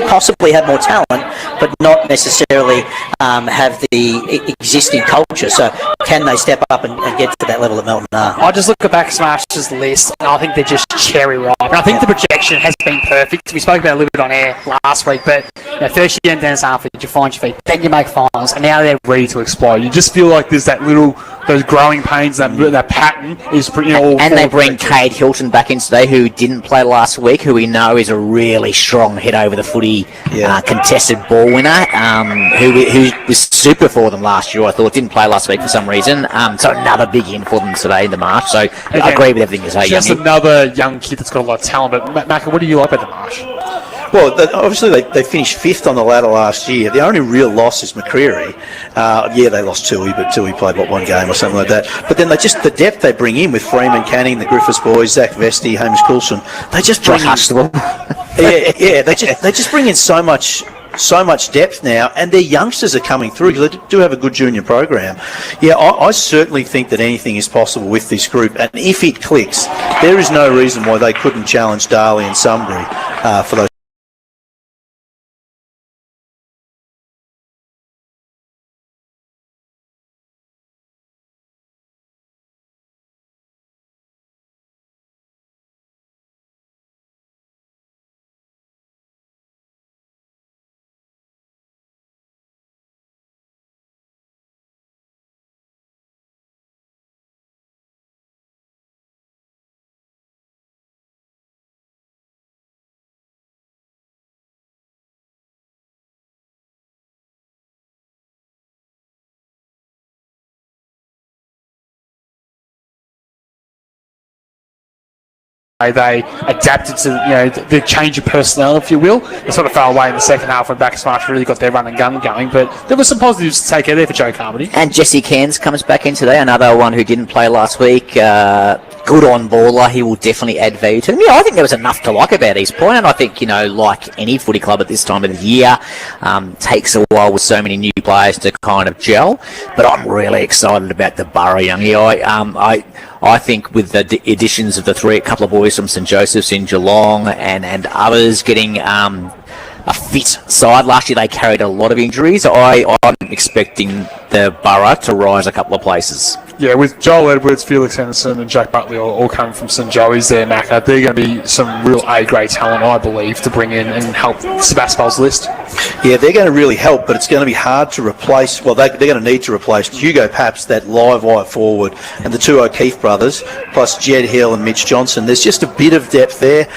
possibly have more talent, but not necessarily have the existing culture. So can they step up and get to that level that Melton are? I just look at Back Smash's list, and I think they're just cherry ripe. And I think the projection has been perfect. We spoke about it a little bit on air last week, but first year in Dennis Arthur, you find your feet, then you make finals, and now they're ready to explode. You just feel like there's those growing pains, that pattern is pretty all. And they bring Cade Hilton back in today, who didn't play last week, who we know is a really strong head over the footy contested ball winner, who was super for them last year. I thought didn't play last week for some reason. So another big in for them today in the Marsh. So again, I agree with everything you say. Just another young kid that's got a lot of talent. But Macca, what do you like about the Marsh? Well, obviously they finished 5th on the ladder last year. The only real loss is McCreary. They lost Tui, but Tui played, one game or something like that. But then the depth they bring in with Freeman Canning, the Griffiths boys, Zach Vesti, Hamish Coulson, they just bring they just bring in so much depth now, and their youngsters are coming through because they do have a good junior program. I certainly think that anything is possible with this group, and if it clicks, there is no reason why they couldn't challenge Darley and Sunbury for those. They adapted to the change of personnel, if you will. They sort of fell away in the second half when Back Smash really got their run and gun going, but there were some positives to take out there for Joe Carmody. And Jesse Cairns comes back in today, another one who didn't play last week. Good on baller, he will definitely add value to them. I think there was enough to like about East Point, and I think like any footy club at this time of the year, takes a while with so many new players to kind of gel. But I'm really excited about the Borough youngie. I think with the additions of a couple of boys from St Joseph's in Geelong and others getting a fit side. Last year they carried a lot of injuries. I'm expecting the Borough to rise a couple of places. Yeah, with Joel Edwards, Felix Henderson and Jack Buckley all coming from St Joey's there, Macca, they're going to be some real A-grade talent, I believe, to bring in and help Sebastopol's list. Yeah, they're going to really help, but it's going to be hard to replace. Well, they're going to need to replace Hugo Paps, that live wire forward, and the two O'Keefe brothers, plus Jed Hill and Mitch Johnson. There's just a bit of depth there.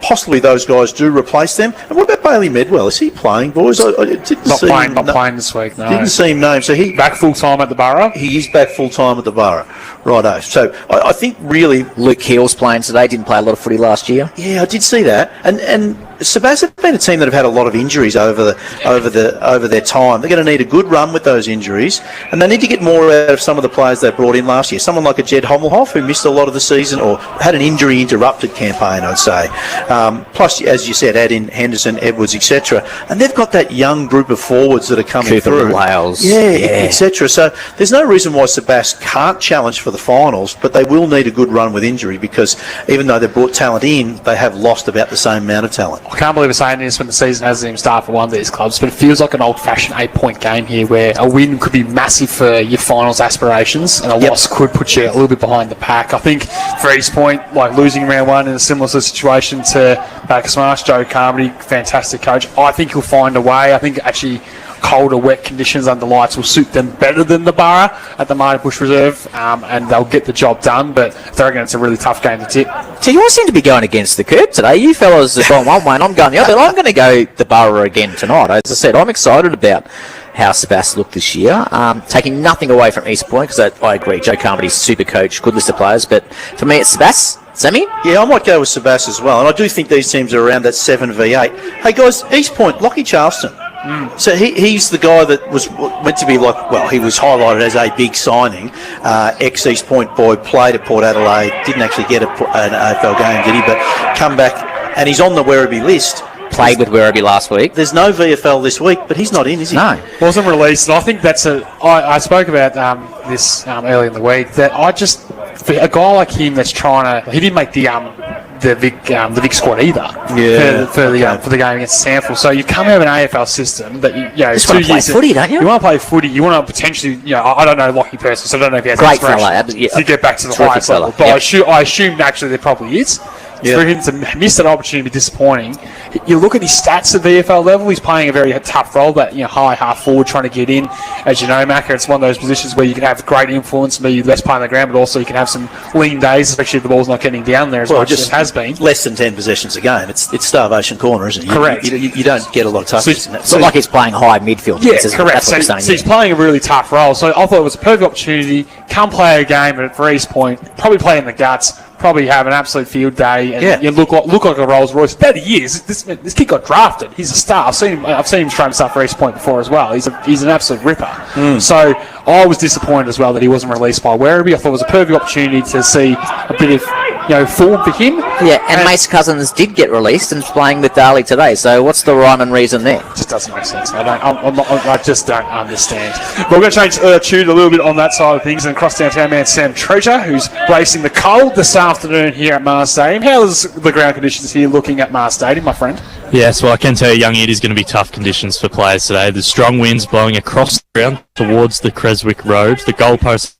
Possibly those guys do replace them. And what about Bailey Medwell? Is he playing, boys? I didn't not playing this week, no. Didn't see him named. So he back full-time at the Borough? He is back full-time at the Borough. Righto. So I think really... Luke Keel's playing today, didn't play a lot of footy last year. Yeah, I did see that. And Sebas have been a team that have had a lot of injuries over their time. They're going to need a good run with those injuries, and they need to get more out of some of the players they brought in last year. Someone like a Jed Hommelhoff, who missed a lot of the season or had an injury-interrupted campaign, I'd say. Plus, as you said, add in Henderson, Edwards, etc. And they've got that young group of forwards that are coming Cooper through. Wales. Yeah, etc. So there's no reason why Sebas can't challenge for the finals, but they will need a good run with injury because even though they've brought talent in, they have lost about the same amount of talent. I can't believe we're saying this when the season hasn't even started for one of these clubs, but it feels like an old-fashioned 8-point game here where a win could be massive for your finals aspirations and a loss could put you a little bit behind the pack. I think for East Point, like losing round one in a similar situation to Back Smash, Joe Carmody, fantastic coach. I think he'll find a way. I think actually colder, wet conditions under lights will suit them better than the Borough at the Martin Bush Reserve, and they'll get the job done, but they reckon it's a really tough game to tip. So you all seem to be going against the curve today. You fellas have gone one way and I'm going the other. I'm going to go the Borough again tonight. As I said, I'm excited about how Sebas looked this year. Taking nothing away from East Point, because I agree, Joe Carmody's super coach, good list of players, but for me it's Sebas. Sammy? Yeah, I might go with Sebas as well, and I do think these teams are around that 7v8. Hey guys, East Point, Lockie Charleston. So he's the guy that was meant to be he was highlighted as a big signing. Ex-East Point boy, played at Port Adelaide, didn't actually get an AFL game, did he? But come back, and he's on the Werribee list. Played with Werribee last week. There's no VFL this week, but he's not in, is he? No. Wasn't released, and I think that's I spoke about this early in the week, that a guy like him that's trying to... He didn't make the the Vic squad either. Yeah, For the game against Sandford. So you come out of an AFL system that you Just want to play footy, don't you? You want to play footy. You want to potentially, I don't know Lockie personally, so I don't know if he has Great aspirations fella, to get back to the terrific highest level. fella, But yep. I assume naturally there probably is. Yeah. For him to miss that opportunity would be disappointing. You look at his stats at VFL level, he's playing a very tough role, that high half forward trying to get in. As you know, Macca, it's one of those positions where you can have great influence, maybe less play on the ground, but also you can have some lean days, especially if the ball's not getting down there as much as it has been. Less than 10 possessions a game. It's starvation corner, isn't it? Correct. You don't get a lot of touches in that. It's not like he's playing high midfield. Yeah, That's correct. what So we're saying, he's playing a really tough role. So I thought it was a perfect opportunity. Come play a game for East Point, probably play in the guts, probably have an absolute field day, and you look like a Rolls Royce. That he is. This kid got drafted. He's a star. I've seen him try stuff for East Point before as well. He's an absolute ripper. So I was disappointed as well that he wasn't released by Werribee. I thought it was a perfect opportunity to see a bit of form for him. Yeah, and Mace Cousins did get released and is playing with Darley today. So what's the rhyme and reason there? It just doesn't make sense. I just don't understand. But we're going to change tune a little bit on that side of things and cross down to our man Sam Treasure, who's racing the cold this afternoon here at Mars Stadium. How's the ground conditions here looking at Mars Stadium, my friend? Yes, well, I can tell you, young, it is going to be tough conditions for players today. There's strong winds blowing across the ground towards the Creswick Road. The goalpost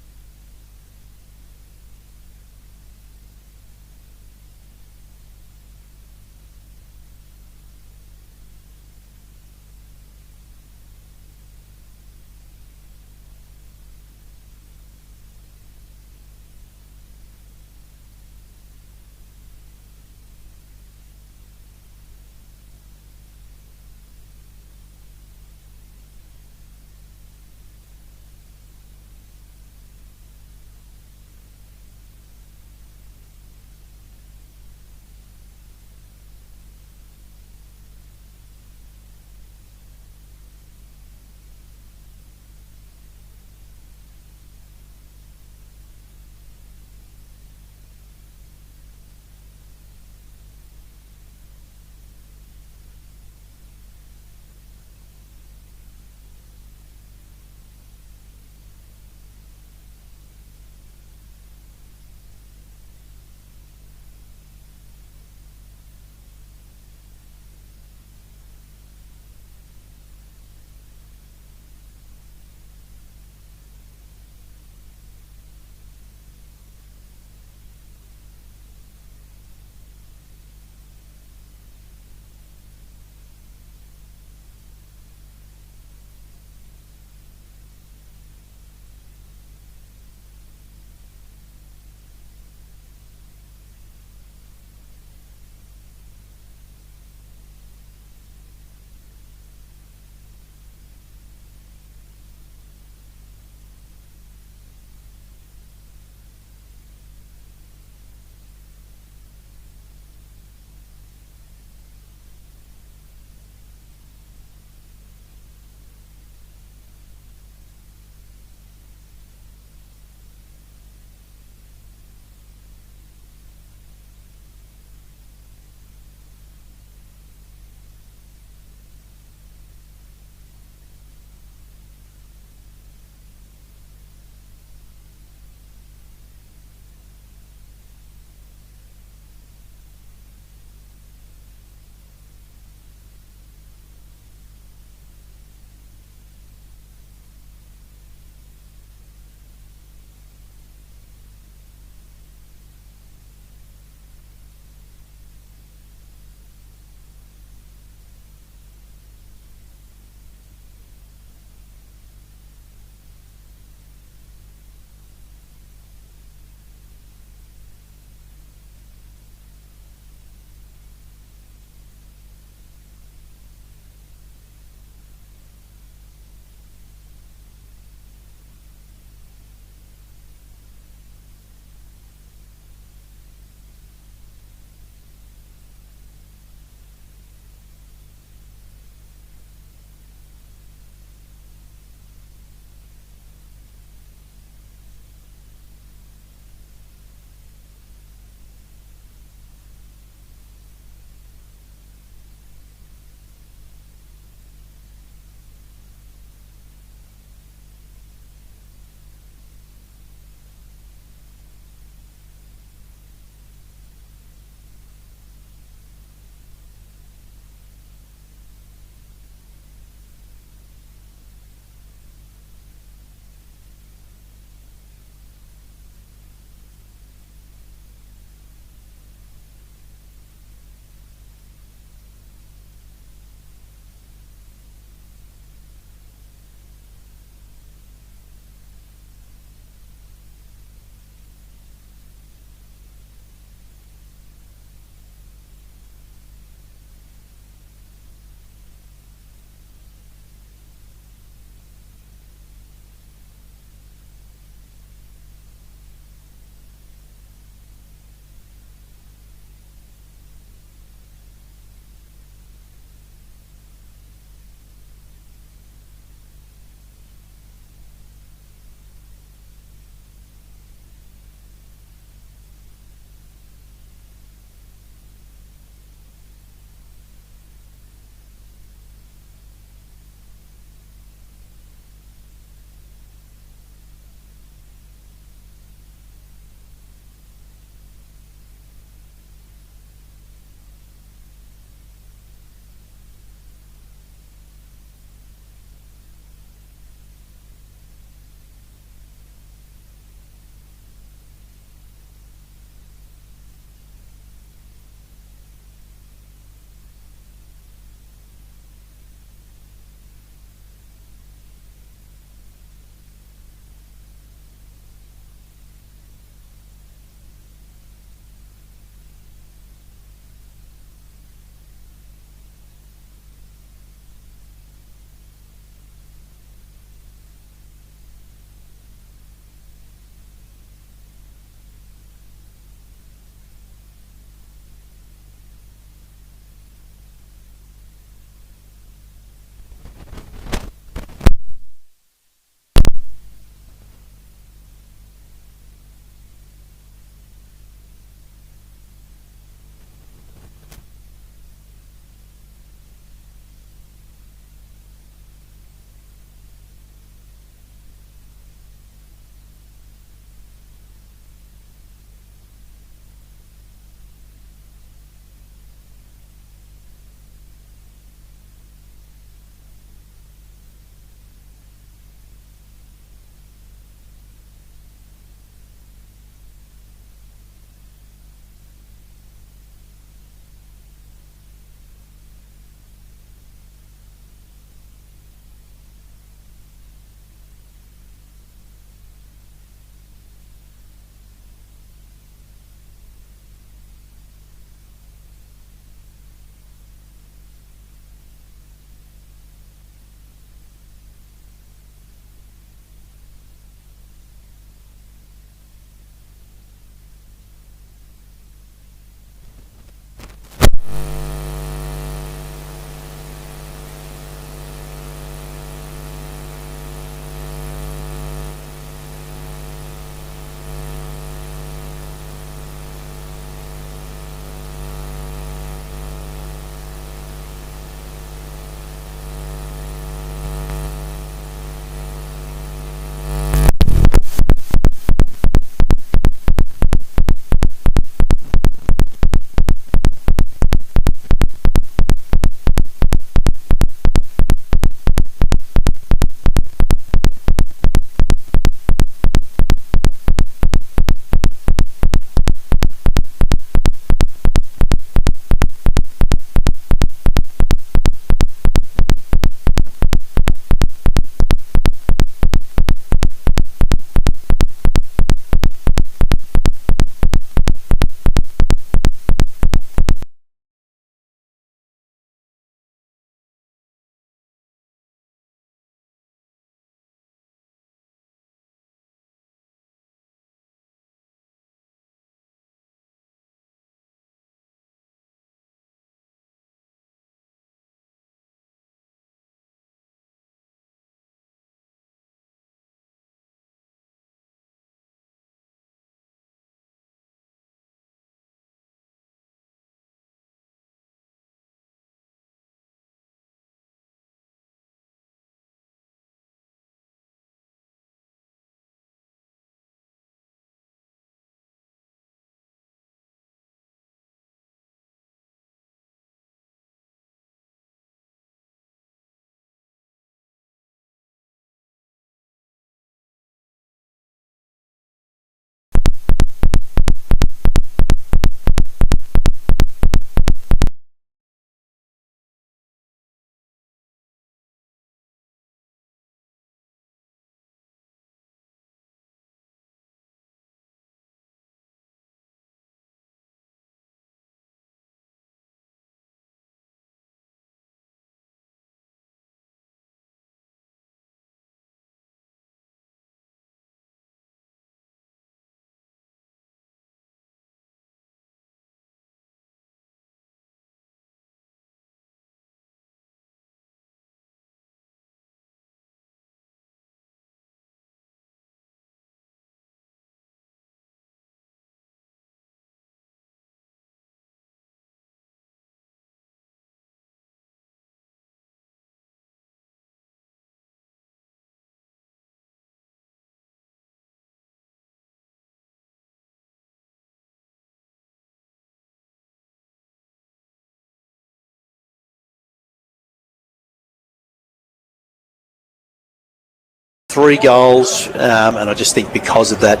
3 goals, and I just think because of that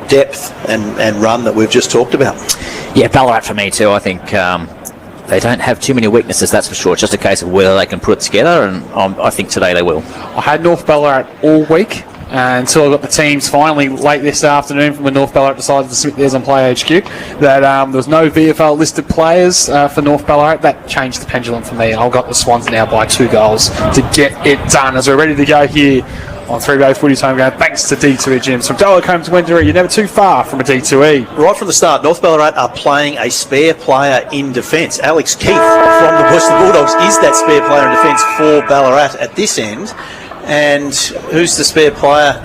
depth and run that we've just talked about. Yeah, Ballarat for me too. I think they don't have too many weaknesses, that's for sure. It's just a case of whether they can put it together, and I think today they will. I had North Ballarat all week until I got the teams finally late this afternoon from when North Ballarat decided to submit theirs on Play HQ that there was no VFL listed players for North Ballarat. That changed the pendulum for me, and I've got the Swans now by 2 goals to get it done as we're ready to go here on 3-Bay Footy's home game, thanks to D2E Gyms. From Dulwich to Wendouree, you're never too far from a D2E. Right from the start, North Ballarat are playing a spare player in defence. Alex Keith from the Western Bulldogs is that spare player in defence for Ballarat at this end. And who's the spare player?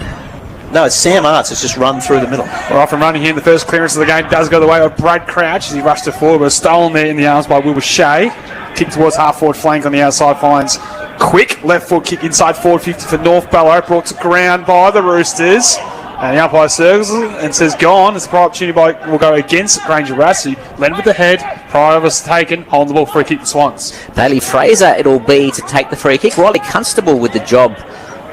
No, it's Sam Arts. It's just run through the middle. We're off and running here. The first clearance of the game does go the way of Brad Crouch as he rushed it forward, but stolen there in the arms by Wilbur Shea. Kick towards half-forward flank on the outside finds Quick. Left foot kick inside forward 50 for North Ballarat. Brought to ground by the Roosters. And the umpire circles and says gone. It's a prior opportunity will go against Granger Barras, who led with the head. Prior was taken. Holding the ball for a kick to Swans. Bailey Fraser it'll be to take the free kick. Riley Constable with the job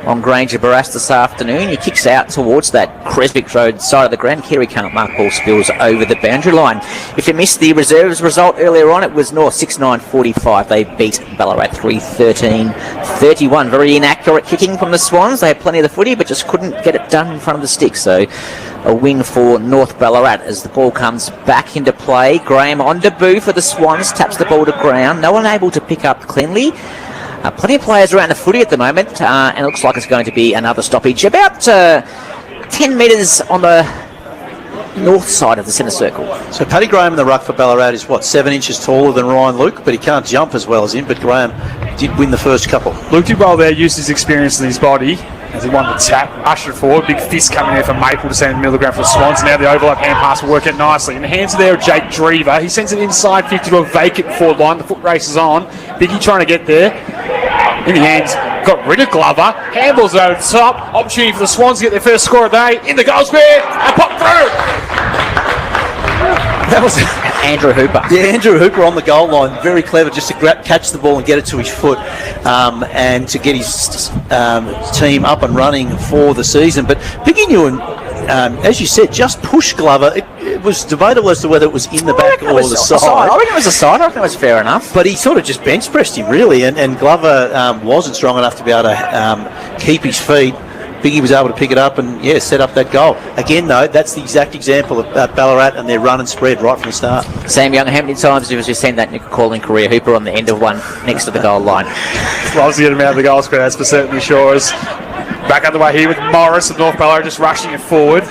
on Granger Barras this afternoon. He kicks out towards that Creswick Road side of the ground. Kerry can't mark, ball spills over the boundary line. If you missed the reserves result earlier on, it was North 6-9-45. They beat Ballarat 3-13-31. Very inaccurate kicking from the Swans. They had plenty of the footy, but just couldn't get it done in front of the stick. So a win for North Ballarat as the ball comes back into play. Graham on debut for the Swans, taps the ball to ground. No one able to pick up cleanly. Plenty of players around the footy at the moment, and it looks like it's going to be another stoppage. About 10 metres on the north side of the centre circle. So Paddy Graham in the ruck for Ballarat is, 7 inches taller than Ryan Luke, but he can't jump as well as him, but Graham did win the first couple. Luke did well there, used his experience in his body as he won the tap, ushered forward. Big fist coming there for Maple to send in the middle of the ground for the Swans. Now the overlap hand pass will work out nicely. In the hands there of Jake Drever. He sends it inside 50 to a vacant forward line. The foot race is on. Biggie trying to get there. In the end, got rid of Glover. Handballs over the top. Opportunity for the Swans to get their first score of the day. In the goal square. And pop through. That was Andrew Hooper. Yeah, Andrew Hooper on the goal line. Very clever just to catch the ball and get it to his foot and to get his team up and running for the season. But Biggie Newen, as you said, just pushed Glover. It was debatable as to whether it was in the back or the side. I reckon it was a side. I reckon it was fair enough. But he sort of just bench pressed him, really, and Glover wasn't strong enough to be able to keep his feet. Biggie was able to pick it up and, set up that goal. Again, though, that's the exact example of Ballarat and their run and spread right from the start. Sam Young, how many times have you seen that calling career? Hooper on the end of one next to the goal line. Loves to get him out of the goal square, that's for certainly sure. Back underway here with Morris of North Ballarat just rushing it forward.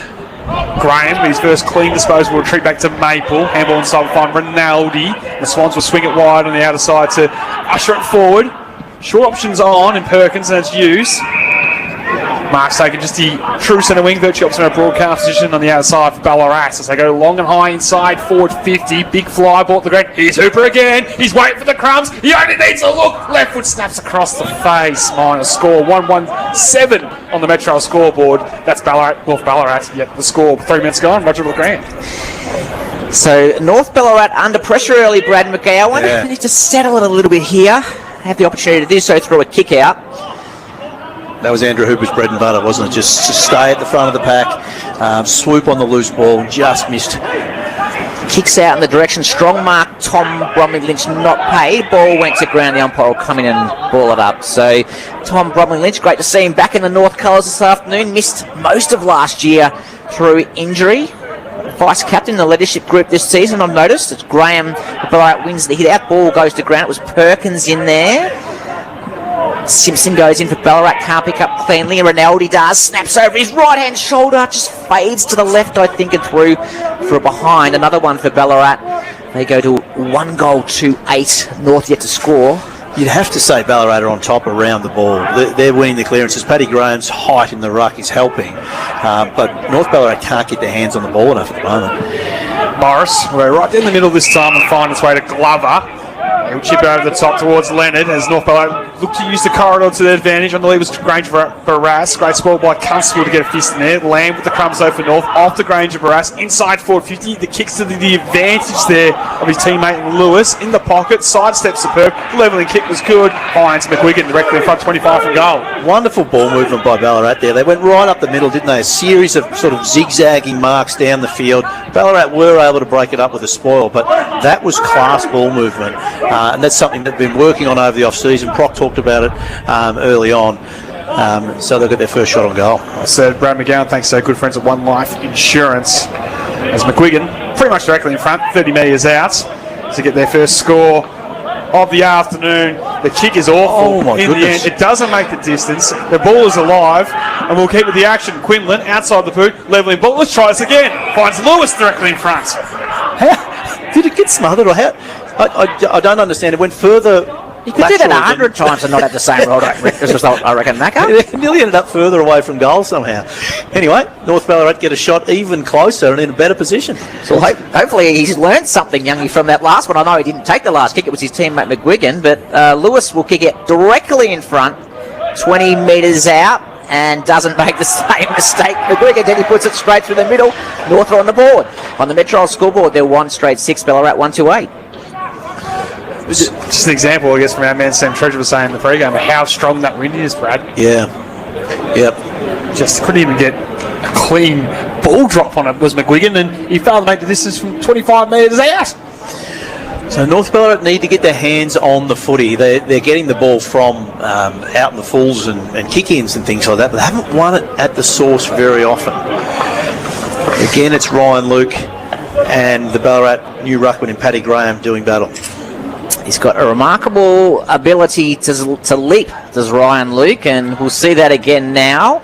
Graham with his first clean disposal retreat back to Maple. Handball inside find Rinaldi. The Swans will swing it wide on the outer side to usher it forward. Short options on in Perkins, and it's used. Mark's taken just the true centre wing, virtually opposite our broadcast position on the outside for Ballarat as they go long and high inside forward 50. Big fly ball to the ground. Here's Hooper again. He's waiting for the crumbs. He only needs a look. Left foot snaps across the face. Minus score 1-1-7 on the Metro scoreboard. That's Ballarat, North Ballarat. Yet the score 3 minutes gone. Roger LeGrand. So North Ballarat under pressure early, Brad McGowan. They need to settle it a little bit here. Have the opportunity to do so through a kick out. That was Andrew Hooper's bread and butter, wasn't it? Just to stay at the front of the pack, swoop on the loose ball, just missed. Kicks out in the direction. Strong mark, Tom Bromley Lynch not paid. Ball went to ground. The umpire will come in and ball it up. So Tom Bromley Lynch, great to see him back in the North colours this afternoon. Missed most of last year through injury. Vice captain in the leadership group this season, I've noticed. It's Graham. Ballarat wins the hit out. Ball goes to ground. It was Perkins in there. Simpson goes in for Ballarat, can't pick up cleanly. Rinaldi does, snaps over his right hand shoulder, just fades to the left, I think, and through for a behind. Another one for Ballarat. They go to 1-8. North yet to score. You'd have to say Ballarat are on top around the ball. They're winning the clearances. Paddy Graham's height in the ruck is helping, but North Ballarat can't get their hands on the ball enough at the moment. Morris will go right down the middle this time and find its way to Glover. He'll chip it over the top towards Leonard as North Ballarat look to use the corridor to their advantage. On the lead was Granger Barras. Great spot by Constable to get a fist in there. Lamb with the crumbs over North. Off to Granger Barras. Inside forward 50. The kicks to the advantage there of his teammate Lewis. In the pocket. Sidestep superb. Levelling kick was good. Finds McGuigan directly in front, 25 from goal. Wonderful ball movement by Ballarat there. They went right up the middle, didn't they? A series of sort of zigzagging marks down the field. Ballarat were able to break it up with a spoil, but that was class ball movement. And that's something they've been working on over the off-season. Proc talked about it early on. So they'll get their first shot on goal. I said Brad McGowan, thanks to our good friends at One Life Insurance. As McGuigan, pretty much directly in front, 30 metres out, to get their first score of the afternoon. The kick is awful in the end. It doesn't make the distance. The ball is alive, and we'll keep with the action. Quinlan outside the boot, levelling ball. Let's try this again. Finds Lewis directly in front. How did it get smothered? Or how? I don't understand. It went further. You could do that 100 times and not have the same result, I reckon, Macca. It nearly ended up further away from goal somehow. Anyway, North Ballarat get a shot even closer and in a better position. So hopefully he's learned something, Youngie, from that last one. I know he didn't take the last kick. It was his teammate McGuigan, but Lewis will kick it directly in front, 20 metres out, and doesn't make the same mistake. McGuigan, then he puts it straight through the middle. North are on the board. On the Metro scoreboard, they're 1 straight 6, Ballarat 1-2-8. Just an example, I guess, from our man Sam Treasure was saying in the pre-game of how strong that wind is, Brad. Yeah. Yep. Just couldn't even get a clean ball drop on it, was McGuigan, and he failed to make the distance from 25 metres out. So North Ballarat need to get their hands on the footy. They're getting the ball from out in the fulls and kick-ins and things like that, but they haven't won it at the source very often. Again, it's Ryan Luke and the Ballarat new ruckman in Paddy Graham doing battle. He's got a remarkable ability to leap, does Ryan Luke, and we'll see that again now.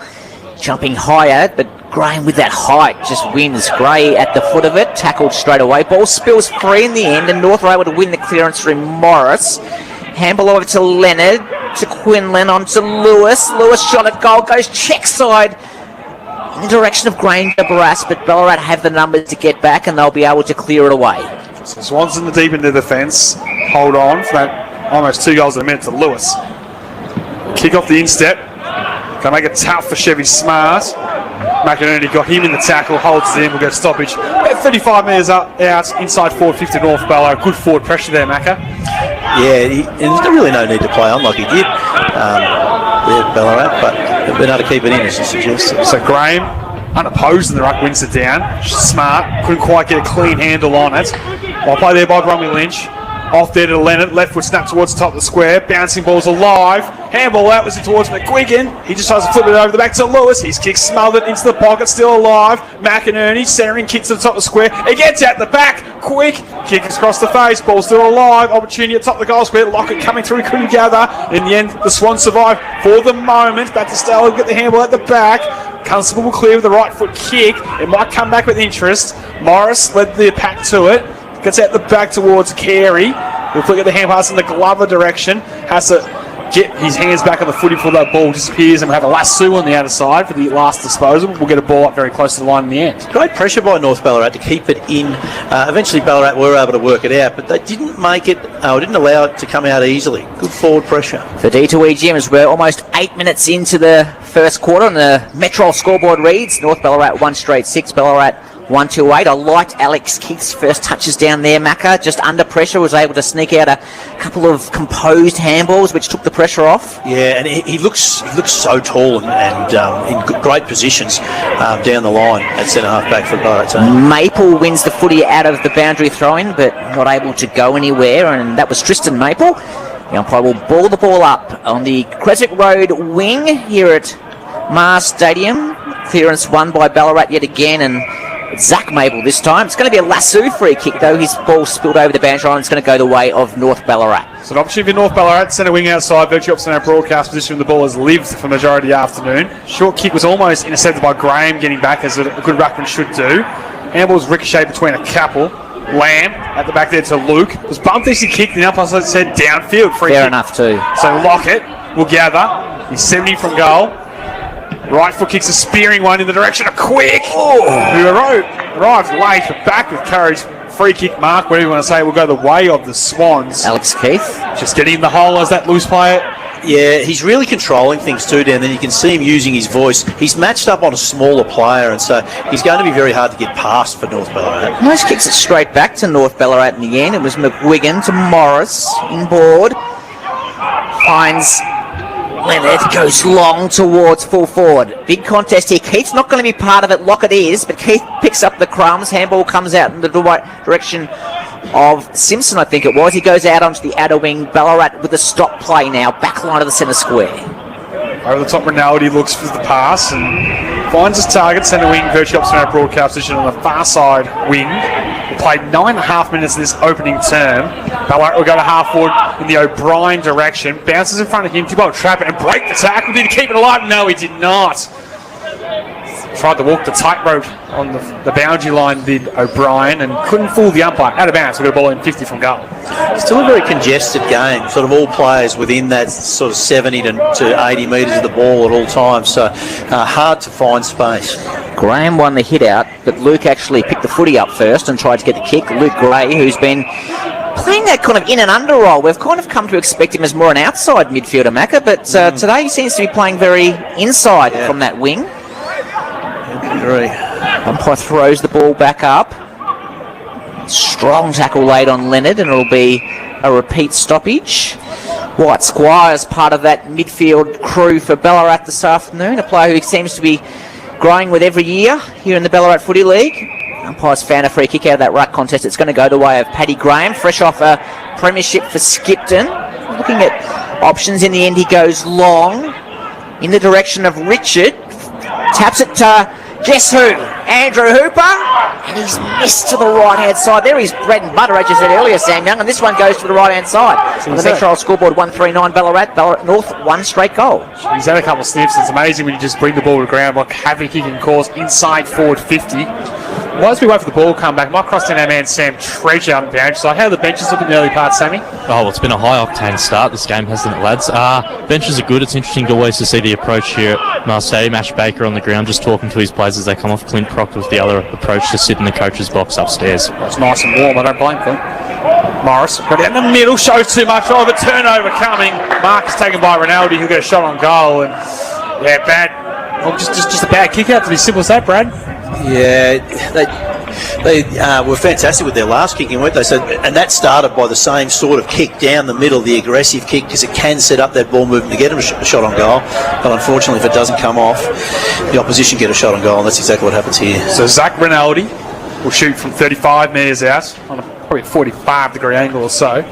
Jumping higher, but Graham with that height just wins. Gray at the foot of it, tackled straight away. Ball spills free in the end, and North are able to win the clearance through Morris. Handball over to Leonard, to Quinlan, on to Lewis. Lewis shot at goal, goes check side in the direction of Granger Barras, but Ballarat have the numbers to get back, and they'll be able to clear it away. So Swans in the deep into the defence. Hold on for that almost 2 goals a minute to Lewis. Kick off the instep. Going to make it tough for Chevy Smart. McInerney got him in the tackle, holds it in, we'll get a stoppage. About 35 metres out, inside forward 50 North Ballarat. Good forward pressure there, Macca. Yeah, and there's really no need to play on like he did Ballarat, but they've been able to keep it in, as you suggest. So Graham, unopposed in the ruck, wins it down. Smart, couldn't quite get a clean handle on it. Well play there by Bromley Lynch. Off there to Leonard, left foot snap towards the top of the square. Bouncing ball's alive. Handball out was towards McGuigan. He just tries to flip it over the back to Lewis. His kick smothered into the pocket, still alive. McInerney centering, kicks to the top of the square. He gets out the back, quick. Kick across the face, ball still alive. Opportunity at top of the goal square. Lockett coming through, couldn't gather. In the end, the Swans survive for the moment. Back to Stella, get the handball at the back. Constable will clear with the right foot kick. It might come back with interest. Morris led the pack to it. Gets out the back towards Carey. He'll flick at the hand pass in the Glover direction. Has to get his hands back on the footy before that ball disappears, and we'll have a lasso on the outer side for the last disposal. We'll get a ball up very close to the line in the end. Great pressure by North Ballarat to keep it in. Eventually Ballarat were able to work it out, but they didn't make it, didn't allow it to come out easily. Good forward pressure. For D2E Gyms, we're almost 8 minutes into the first quarter, and the Metro scoreboard reads North Ballarat 1 straight 6, Ballarat 1-2-8. I liked Alex Keith's first touches down there, Macca. Just under pressure, was able to sneak out a couple of composed handballs, which took the pressure off. Yeah, and he looks so tall and in great positions down the line at centre half back for the Ballarat team. Maple wins the footy out of the boundary throw-in, but not able to go anywhere, and that was Tristan Maple. The umpire will ball the ball up on the Creswick Road wing here at Mars Stadium. Clearance won by Ballarat yet again, and Zach Maple this time. It's going to be a lasso free kick, though. His ball spilled over the boundary line. It's going to go the way of North Ballarat. So an opportunity for North Ballarat. Centre wing outside. Virtually opposite our broadcast position. The ball has lived for the majority of the afternoon. Short kick was almost intercepted by Graham getting back, as a good ruckman should do. Handball's ricocheted between a couple. Lamb at the back there to Luke. Was bumped as he kicked. The umpire said downfield. Free Fair kick. enough, too. So Lockett will gather. He's 70 from goal. Right foot kicks a spearing one in the direction of Quick, who arrived late, but back with courage free kick mark, whatever you want to say, will go the way of the Swans. Alex Keith. Just getting in the hole as that loose player. Yeah, he's really controlling things too down there. You can see him using his voice. He's matched up on a smaller player, and so he's going to be very hard to get past for North Ballarat. Nice kicks it straight back to North Ballarat in the end. It was McGuigan to Morris inboard. Finds Leonard, goes long towards full forward. Big contest here. Keith's not going to be part of it. Lockett is, but Keith picks up the crumbs. Handball comes out in the direction of Simpson, I think it was. He goes out onto the outer wing. Ballarat with a stop play now. Back line of the centre square. Over the top, Rinaldi looks for the pass and finds his target, centre wing, virtually opposite our broadcast position on the far side wing. We played 9.5 minutes of this opening term. Ballarat will go to half forward in the O'Brien direction. Bounces in front of him. Tibble trap it and break the tackle. Did he keep it alive? No, he did not. Tried to walk the tightrope on the boundary line, did O'Brien, and couldn't fool the umpire. Out of bounds, we've got a ball in 50 from goal. Still a very congested game, sort of all players within that sort of 70 to 80 metres of the ball at all times, so hard to find space. Graham won the hit out, but Luke actually picked the footy up first and tried to get the kick. Luke Gray, who's been playing that kind of in and under role. We've kind of come to expect him as more an outside midfielder, Macca, but today he seems to be playing very inside from that wing. Umpire throws the ball back up. Strong tackle laid on Leonard, and it'll be a repeat stoppage. White Squire's part of that midfield crew for Ballarat this afternoon, a player who seems to be growing with every year here in the Ballarat Footy League. Umpire's found a free kick out of that ruck contest. It's going to go the way of Paddy Graham, fresh off a premiership for Skipton. Looking at options in the end, he goes long in the direction of Richard. Taps it to guess who? Andrew Hooper. And he's missed to the right-hand side. There is bread and butter, as you said earlier, Sam Young. And this one goes to the right-hand side. On the Metro scoreboard, 139 Ballarat North, one straight goal. He's had a couple of sniffs. It's amazing when you just bring the ball to the ground, like havoc he can cause inside forward 50. Whilst we wait for the ball to come back, might cross down our man Sam Treasure on the bench. So how are the benches looking in the early part, Sammy? Oh, well, it's been a high-octane start, this game, hasn't it, lads? Benches are good. It's interesting always to see the approach here at Marseille. Mash Baker on the ground, just talking to his players as they come off. Clint Proctor with the other approach to sit in the coach's box upstairs. Well, it's nice and warm, I don't blame Clint. Morris got down the middle, shows too much of a turnover coming. Mark is taken by Rinaldi, who'll get a shot on goal. And yeah, bad. Well, just a bad kick out, to be simple as that, Brad. Yeah, they were fantastic with their last kicking, weren't they? So, and that started by the same sort of kick down the middle, the aggressive kick, because it can set up that ball movement to get a shot on goal. But unfortunately, if it doesn't come off, the opposition get a shot on goal, and that's exactly what happens here. So Zach Rinaldi will shoot from 35 metres out on a probably 45-degree angle or so.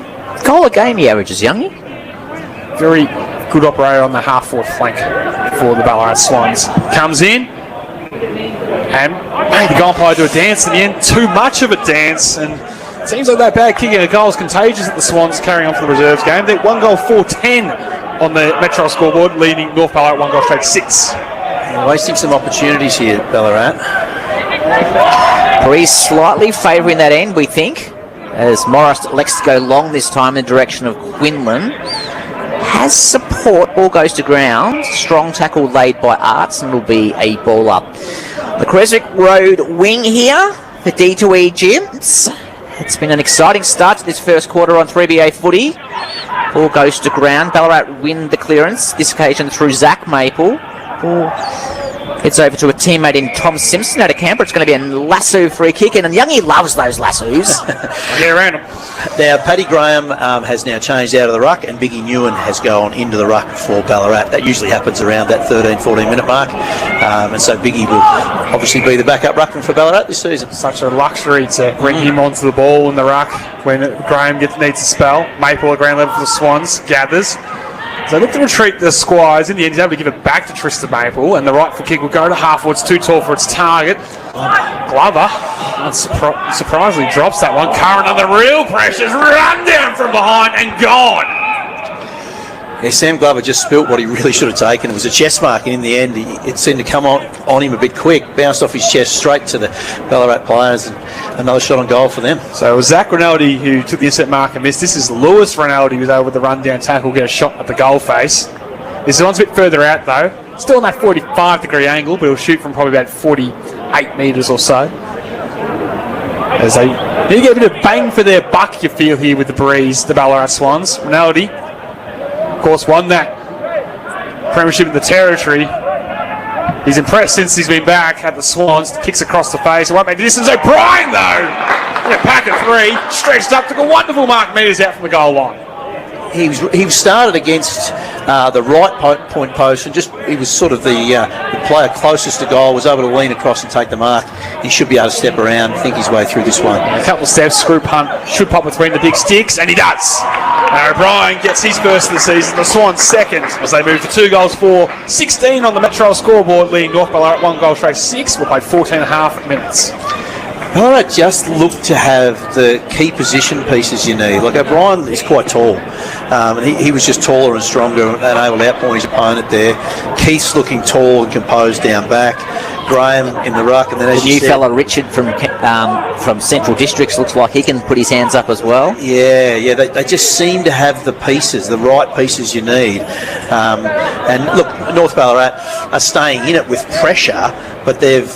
Goal a game he averages, Youngie. Very good operator on the half-forward flank for the Ballarat Swans. Comes in and made the goal umpire do a dance in the end. Too much of a dance, and it seems like that bad kicking of goal is contagious at the Swans, carrying on for the reserves game. They're 1 goal 4-10 on the Metro scoreboard, leading North Ballarat 1 goal straight 6. They're wasting some opportunities here, Ballarat. Breeze slightly favouring that end, we think, as Morris elects to go long this time in the direction of Quinlan. Has support, ball goes to ground. Strong tackle laid by Arts, and it'll be a ball up. The Creswick Road wing here for D2E Gyms. It's been an exciting start to this first quarter on 3BA footy. Ball goes to ground. Ballarat win the clearance, this occasion through Zach Maple. Ball gets over to a teammate in Tom Simpson out of Canberra. It's going to be a lasso free kick, and Youngie loves those lassos. Get around him. Now, Paddy Graham has now changed out of the ruck, and Biggie Newen has gone into the ruck for Ballarat. That usually happens around that 13-14 minute mark, and so Biggie will obviously be the backup ruckman for Ballarat this season. Such a luxury to bring him onto the ball in the ruck when Graham needs a spell. Maple at ground level for the Swans, gathers. So they look to retreat the Squires. In the end, he's able to give it back to Tristan Maple, and the rightful kick will go to halfward. It's too tall for its target. Glover surprisingly drops that one. Curran under real pressures, run down from behind and gone. Yeah, Sam Glover just spilt what he really should have taken. It was a chest mark, and in the end, it seemed to come on him a bit quick. Bounced off his chest straight to the Ballarat players, and another shot on goal for them. So it was Zach Rinaldi who took the instant mark and missed. This is Lewis Rinaldi who's over with the run-down tackle, get a shot at the goal face. This one's a bit further out, though. Still on that 45-degree angle, but he'll shoot from probably about 48 metres or so. As they need to get a bit of bang for their buck, you feel here with the breeze, the Ballarat Swans. Rinaldi, of course, won that premiership in the Territory. He's impressed since he's been back at the Swans. Kicks across the face. It won't make the distance. O'Brien, though, in a pack of 3, stretched up, took a wonderful mark, metres out from the goal line. He started against the right point post, and he was sort of the player closest to goal, was able to lean across and take the mark. He should be able to step around and think his way through this one. A couple of steps, screw punt, should pop between the big sticks, and he does. O'Brien gets his first of the season, the Swans second, as they move to 2 goals for 16 on the Metro scoreboard, leading North Ballarat 1 goal straight 6. We'll play 14.5 minutes. Ballarat just look to have the key position pieces you need. Like O'Brien is quite tall. He was just taller and stronger and able to outpoint his opponent there. Keith's looking tall and composed down back. Graham in the ruck, and then as the new fella Richard from Central Districts looks like he can put his hands up as well. Yeah, they just seem to have the pieces, the right pieces you need. And look, North Ballarat are staying in it with pressure, but they've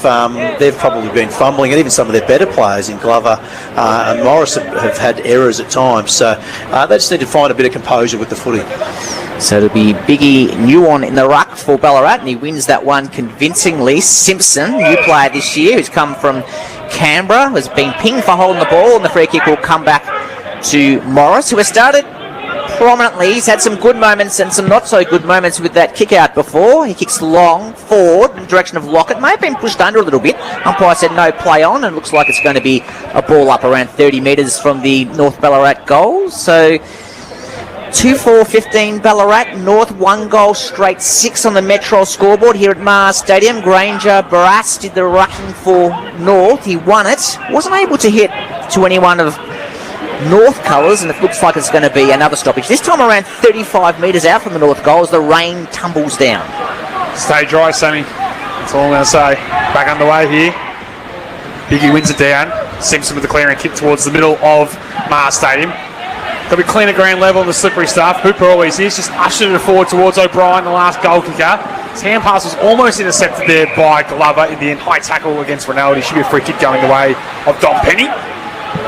probably been fumbling, and even some of their better players in Glover and Morris have had errors at times. So they just need to find a bit of composure with the footy. So it'll be Biggie Newan in the ruck for Ballarat, and he wins that one convincingly. Simpson, new player this year, who's come from Canberra, has been pinged for holding the ball, and the free kick will come back to Morris, who has started prominently. He's had some good moments and some not so good moments with that kick out before. He kicks long forward in the direction of Lockett. May have been pushed under a little bit. Umpire said no play on, and it looks like it's going to be a ball up around 30 metres from the North Ballarat goal. So 2-4-15 Ballarat, North 1 goal straight 6 on the Metro scoreboard here at Mars Stadium. Granger Barras did the rucking for North. He won it. Wasn't able to hit to anyone of North colours, and it looks like it's going to be another stoppage. This time around 35 metres out from the North goal as the rain tumbles down. Stay dry, Sammy. That's all I'm going to say. Back underway here. Biggie wins it down. Simpson with the clearing kick towards the middle of Mars Stadium. Got to be clean at ground level on the slippery stuff. Hooper always is. Just ushered it forward towards O'Brien, the last goal kicker. His hand pass was almost intercepted there by Glover in the end. High tackle against Ronaldo. Should be a free kick going the way of Dom Penny.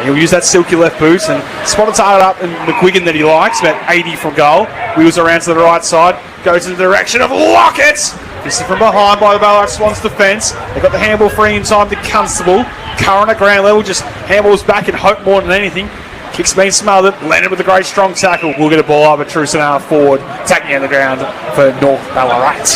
He'll use that silky left boot and spot a target up in McGuigan that he likes, about 80 from goal. Wheels around to the right side, goes in the direction of Lockett. This is from behind by the Ballarat Swans defence. They've got the handball free in time to Constable. Curran at ground level, just handballs back and hope more than anything. Kick's been smothered. Landed with a great strong tackle. We'll get a ball over Trusanara forward. Attacking on the ground for North Ballarat.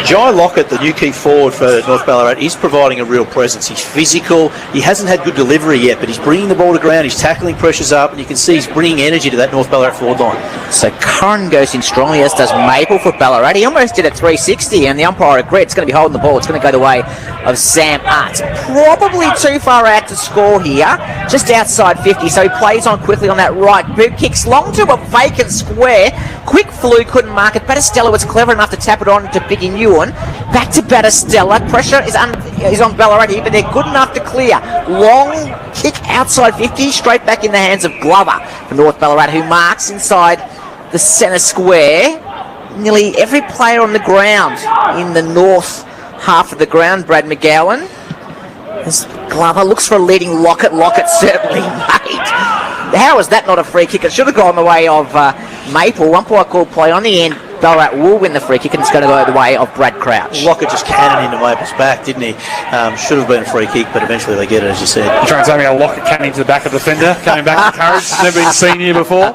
Jai Lockett, the new key forward for North Ballarat, is providing a real presence. He's physical. He hasn't had good delivery yet, but he's bringing the ball to ground. He's tackling pressures up, and you can see he's bringing energy to that North Ballarat forward line. So Curran goes in strongly, as does Maple for Ballarat. He almost did a 360, and the umpire agreed. It's going to be holding the ball. It's going to go the way of Sam Arts. Probably too far out to score here, just outside 50. So he plays on quickly on that right boot, kicks long to a vacant square. Quick flew, couldn't mark it. Battistella was clever enough to tap it on to Biggie Newan. Back to Battistella. Pressure is on Ballarat here, but they're good enough to clear. Long kick outside 50, straight back in the hands of Glover for North Ballarat, who marks inside the centre square. Nearly every player on the ground in the north half of the ground, Brad McGowan. As Glover looks for a leading Lockett. Lockett certainly made. How is that not a free kick? It should have gone the way of Maple. Umpire called play on the end. Ballarat will win the free kick, and it's going to go the way of Brad Crouch. Lockett just cannoned into Maple's back, didn't he? Should have been a free kick, but eventually they get it, as you said. You're trying to tell me a Lockett cannon to the back of the defender, coming back to courage. Never been seen here before.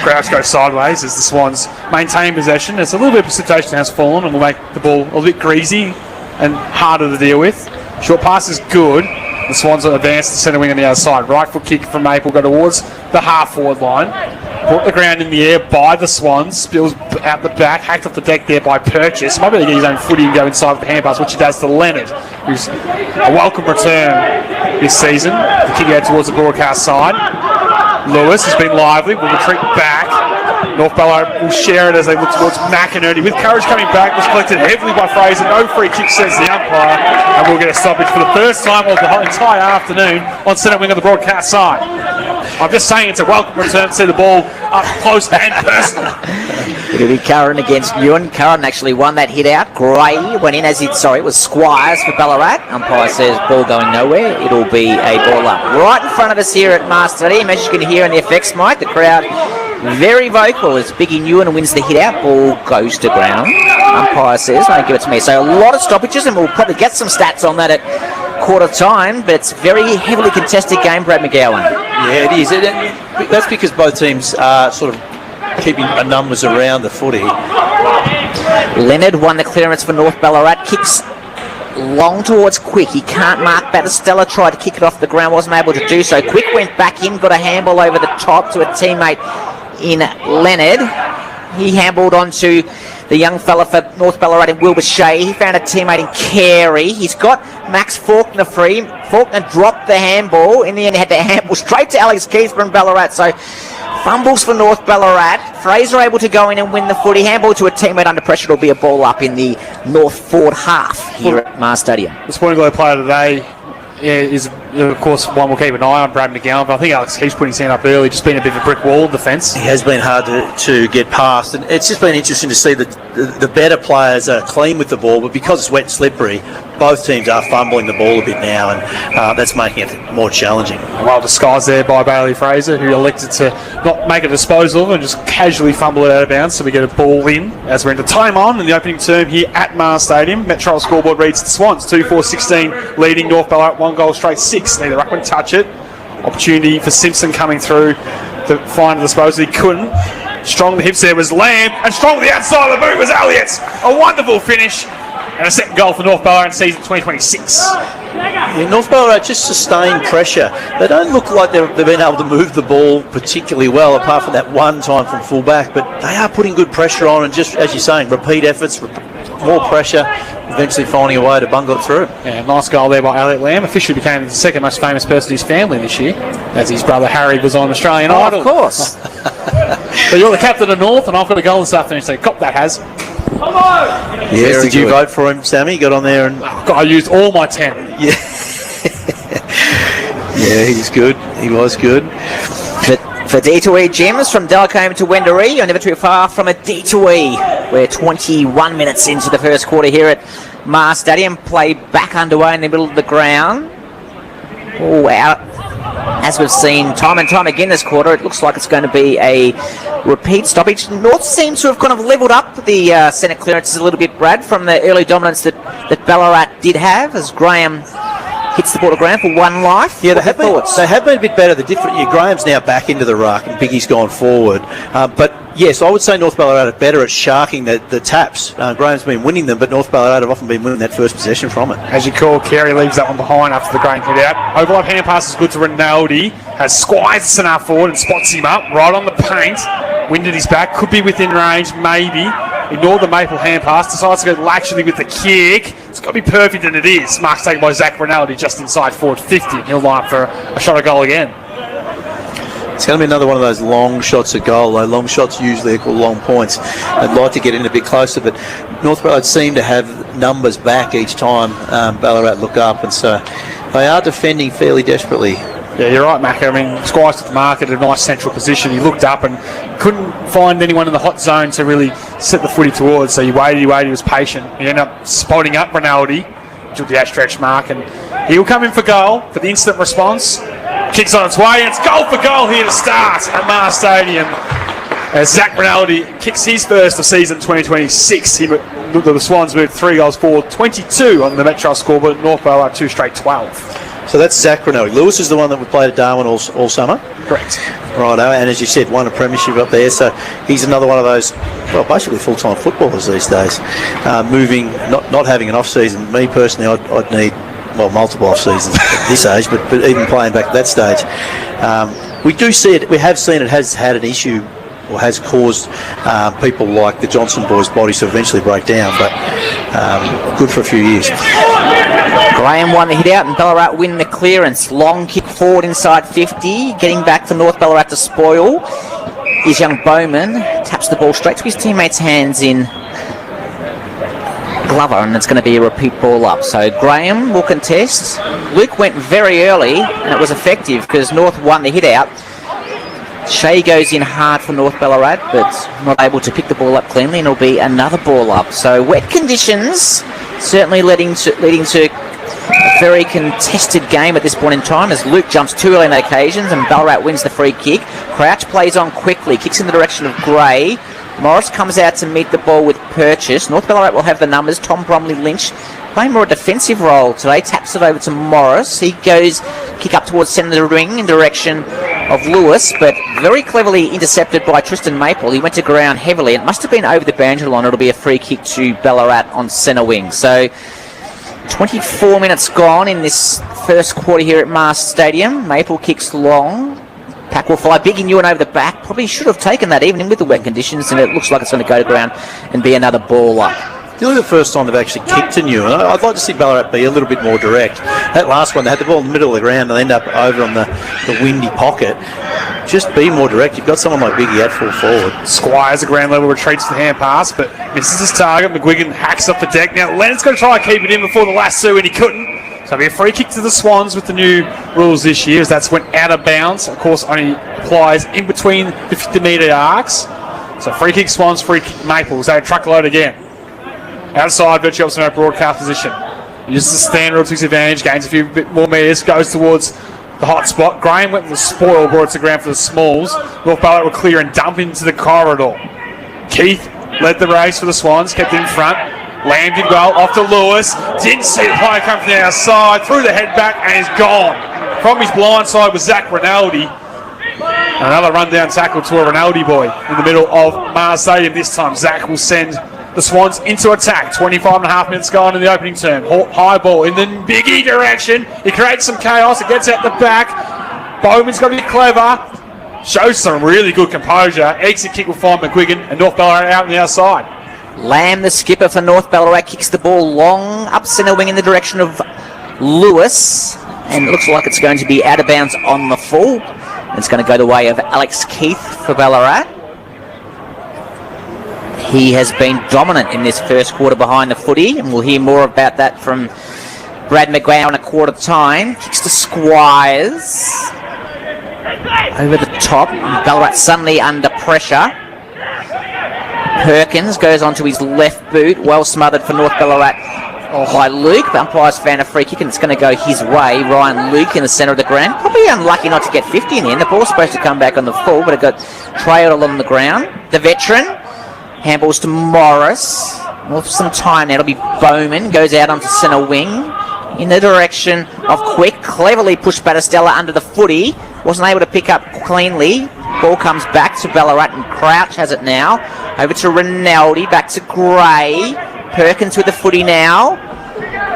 Crouch goes sideways as the Swans maintain possession. It's a little bit of precipitation has fallen, and will make the ball a little bit greasy and harder to deal with. Short pass is good. The Swans will advance to centre wing on the other side. Right foot kick from Maple, go towards the half-forward line. Put the ground in the air by the Swans. Spills out the back, hacked off the deck there by Purchase. Might be able to get his own footy and go inside with the hand pass, which he does to Leonard, who's a welcome return this season. The kick out towards the broadcast side. Lewis has been lively, will retreat back. North Ballarat will share it as they look towards McInerney. With courage coming back, was collected heavily by Fraser. No free kick, says the umpire. And we'll get a stoppage for the first time of the entire afternoon on centre wing of the broadcast side. I'm just saying it's a welcome return to see the ball up close and personal. It'll be Curran against Ewan. Curran actually won that hit out. Gray went in it was Squires for Ballarat. Umpire says ball going nowhere. It'll be a ball up. Right in front of us here at Mar Stadium, as you can hear in the FX mic, the crowd very vocal as Biggie Ewan wins the hit out. Ball goes to ground. Umpire says, don't give it to me. So a lot of stoppages, and we'll probably get some stats on that at quarter time, but it's a very heavily contested game, Brad McGowan. Yeah, it is. That's because both teams are sort of keeping numbers around the footy. Leonard won the clearance for North Ballarat. Kicks long towards Quick. He can't mark Battistella. Tried to kick it off the ground, wasn't able to do so. Quick went back in, got a handball over the top to a teammate in Leonard. He handballed onto the young fella for North Ballarat in Wilbur Shea. He found a teammate in Carey. He's got Max Faulkner free. Faulkner dropped the handball. In the end, he had to handball straight to Alex Keith from Ballarat. So fumbles for North Ballarat. Fraser able to go in and win the footy. Handball to a teammate under pressure. It'll be a ball up in the North Ford half here at Mar Stadium. The Sporting Globe player today is, of course, one we'll keep an eye on, Brad McGowan, but I think Alex Keith's putting his hand up early, just been a bit of a brick wall of defence. He has been hard to get past, and it's just been interesting to see that the better players are clean with the ball, but because it's wet and slippery, both teams are fumbling the ball a bit now, and that's making it more challenging. Well disguised there by Bailey Fraser, who elected to not make a disposal and just casually fumble it out of bounds, so we get a ball in as we're into time on in the opening term here at Mar Stadium. Metro scoreboard reads the Swans 2-4-16 leading North Ballarat 1 goal straight 6. Neither ruckman touch it. Opportunity for Simpson coming through to find a disposal. He couldn't. Strong the hips there was Lamb, and strong the outside of the boot was Elliott. A wonderful finish and a second goal for North Ballarat in season 2026. Yeah, North Ballarat just sustained pressure. They don't look like they've been able to move the ball particularly well, apart from that one time from full back, but they are putting good pressure on, and just as you're saying, repeat efforts, more pressure, eventually finding a way to bungle it through. Yeah, nice goal there by Elliott Lamb. Officially became the second most famous person in his family this year, as his brother Harry was on Australian Idol. Of course. So you're the captain of North, and I've got a goal this afternoon, so cop that, Has. Yes, did you vote for him, Sammy? Got on there and... I used all my 10. Yeah. Yeah, he's good. He was good. For D2E Gems from Delcombe to Wendouree, you're never too far from a D2E. We're 21 minutes into the first quarter here at Mar Stadium. Play back underway in the middle of the ground. Oh, out. As we've seen time and time again this quarter, it looks like it's going to be a repeat stoppage. North seems to have kind of levelled up the centre clearances a little bit, Brad, from the early dominance that Ballarat did have, as Graham hits the ball to ground for one life. Yeah, they have been a bit better. Graham's now back into the ruck and Biggie's gone forward. But yes, I would say North Ballarat are better at sharking the taps. Graham's been winning them, but North Ballarat have often been winning that first possession from it. As you call, Carey leaves that one behind after the Graham hit out. Overlap hand pass is good to Rinaldi. Has Squires enough forward and spots him up right on the paint. Wind at his back, could be within range, maybe. Ignore the maple hand pass, decides to go laterally with the kick. It's got to be perfect, and it is. Mark's taken by Zach Rinaldi just inside forward 50. He'll line up for a shot at goal again. It's going to be another one of those long shots at goal. Though long shots usually equal long points. I'd like to get in a bit closer, but North Ballarat seem to have numbers back each time Ballarat look up, and so they are defending fairly desperately. Yeah, you're right, Mac. I mean, Squires took the mark at a nice central position. He looked up and couldn't find anyone in the hot zone to really set the footy towards. So he waited, he was patient. He ended up spotting up Rinaldi, took the outstretched mark, and he'll come in for goal for the instant response. Kicks on its way, and it's goal for goal here to start at Mar Stadium. As Zach Rinaldi kicks his first of season 2026. The Swans moved 3 goals forward, 22 on the Metro scoreboard. North Ballarat 2 straight 12. So that's Zach Rinaldi. Lewis is the one that we played at Darwin all summer. Correct. Righto, and as you said, won a premiership up there. So he's another one of those, well, basically full-time footballers these days. Not having an off-season. Me personally, I'd need, well, multiple off-seasons at this age, but even playing back at that stage. We do see it, we have seen it has had an issue, or has caused people like the Johnson boys' bodies to eventually break down, but good for a few years. Graham won the hit out and Ballarat win the clearance. Long kick forward inside 50. Getting back for North Ballarat to spoil is young Bowman. Taps the ball straight to his teammate's hands in Glover, and it's going to be a repeat ball up. So Graham will contest. Luke went very early and it was effective because North won the hit out. Shea goes in hard for North Ballarat, but not able to pick the ball up cleanly, and it'll be another ball up. So wet conditions certainly leading to a very contested game at this point in time, as Luke jumps too early on that occasion and Ballarat wins the free kick. Crouch plays on quickly, kicks in the direction of Gray. Morris comes out to meet the ball with Purchase. North Ballarat will have the numbers. Tom Bromley Lynch playing more a defensive role today, taps it over to Morris. He goes kick up towards centre of the ring in direction of Lewis, but very cleverly intercepted by Tristan Maple. He went to ground heavily. It must have been over the boundary line. It'll be a free kick to Ballarat on centre wing. So 24 minutes gone in this first quarter here at Mars Stadium. Maple kicks long. Pack will fly. Big and Ewan over the back. Probably should have taken that even with the wet conditions, and it looks like it's going to go to ground and be another ball up. Nearly the first time they've actually kicked to Ewan. I'd like to see Ballarat be a little bit more direct. That last one, they had the ball in the middle of the ground and end up over on the windy pocket. Just be more direct. You've got someone like Biggie at full forward. Squires, a ground level, retreats to the hand pass, but misses his target. McGuigan hacks up the deck. Now Leonard's going to try and keep it in before the lasso, and he couldn't. So it'll be a free kick to the Swans with the new rules this year, as that's went out of bounds. Of course, only applies in between the 50-metre arcs. So free kick Swans, free kick Maples. They truckload again. Outside, virtually opposite our broadcast position. Uses the stand rule to his advantage, gains a few bit more metres, goes towards the hot spot. Graham went with the spoil, brought it to ground for the Smalls. North Ballarat will clear and dump into the corridor. Keith led the race for the Swans, kept it in front. Lamb did well, off to Lewis. Didn't see the player come from the outside, threw the head back and is gone. From his blind side was Zach Rinaldi. Another rundown tackle to a Rinaldi boy in the middle of Mars Stadium. This time Zach will send the Swans into attack. 25.5 minutes gone in the opening term. High ball in the Biggie direction. He creates some chaos. It gets out the back. Bowman's got to be clever. Shows some really good composure. Exit kick will find McGuigan, and North Ballarat out on the outside. Lamb, the skipper for North Ballarat, kicks the ball long up centre wing in the direction of Lewis, and it looks like it's going to be out of bounds on the full. It's going to go the way of Alex Keith for Ballarat. He has been dominant in this first quarter behind the footy, and we'll hear more about that from Brad McGowan a quarter time. Kicks to Squires. Over the top. Ballarat suddenly under pressure. Perkins goes onto his left boot. Well smothered for North Ballarat by Luke. The umpires found a free kick, and it's going to go his way. Ryan Luke in the centre of the ground. Probably unlucky not to get 50 in the end. The ball's supposed to come back on the full, but it got trailed along the ground. The veteran. Handballs to Morris. Well, for some time now, it'll be Bowman. Goes out onto centre wing in the direction of Quick. Cleverly pushed Battistella under the footy. Wasn't able to pick up cleanly. Ball comes back to Ballarat, and Crouch has it now. Over to Rinaldi. Back to Gray. Perkins with the footy now.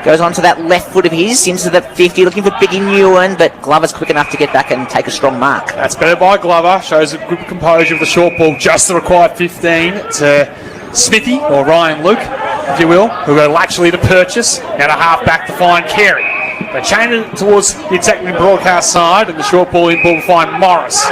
Goes onto that left foot of his into the 50, looking for Biggie Newen, but Glover's quick enough to get back and take a strong mark. That's better by Glover. Shows a good composure of the short ball. Just the required 15 to Smithy, or Ryan Luke, if you will, who'll go laterally to Purchase. Now to half back to find Carey. They change it towards the attacking broadcast side, and the short ball in ball to find Morris.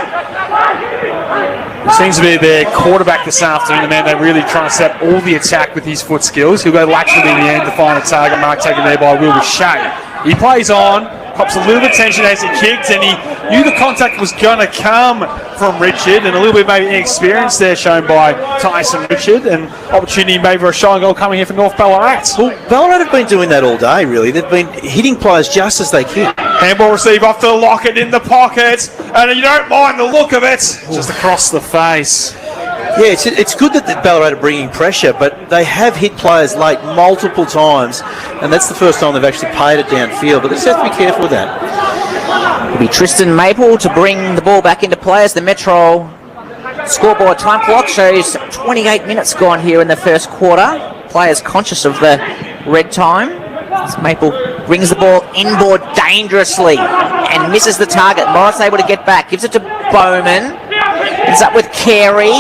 It seems to be their quarterback this afternoon, the man they're really trying to set up all the attack with his foot skills. He'll go laterally in the end to find a target mark taken there by Wilbur Shea. He plays on, cops a little bit of tension as he kicked, and he knew the contact was going to come from Richard, and a little bit maybe inexperience there shown by Tyson Richard, and opportunity maybe for a showing goal coming here for North Ballarat. Well, Ballarat have been doing that all day, really. They've been hitting players just as they kick. Handball receive off to Lockett in the pocket, and you don't mind the look of it, just across the face. Yeah, it's good that the Ballarat are bringing pressure, but they have hit players late multiple times, and that's the first time they've actually paid it downfield, but they just have to be careful with that. It'll be Tristan Maple to bring the ball back into play as the Metro scoreboard time clock shows 28 minutes gone here in the first quarter. Players conscious of the red time. As Maple brings the ball inboard dangerously and misses the target. Morris able to get back, gives it to Bowman. Ends up with Carey.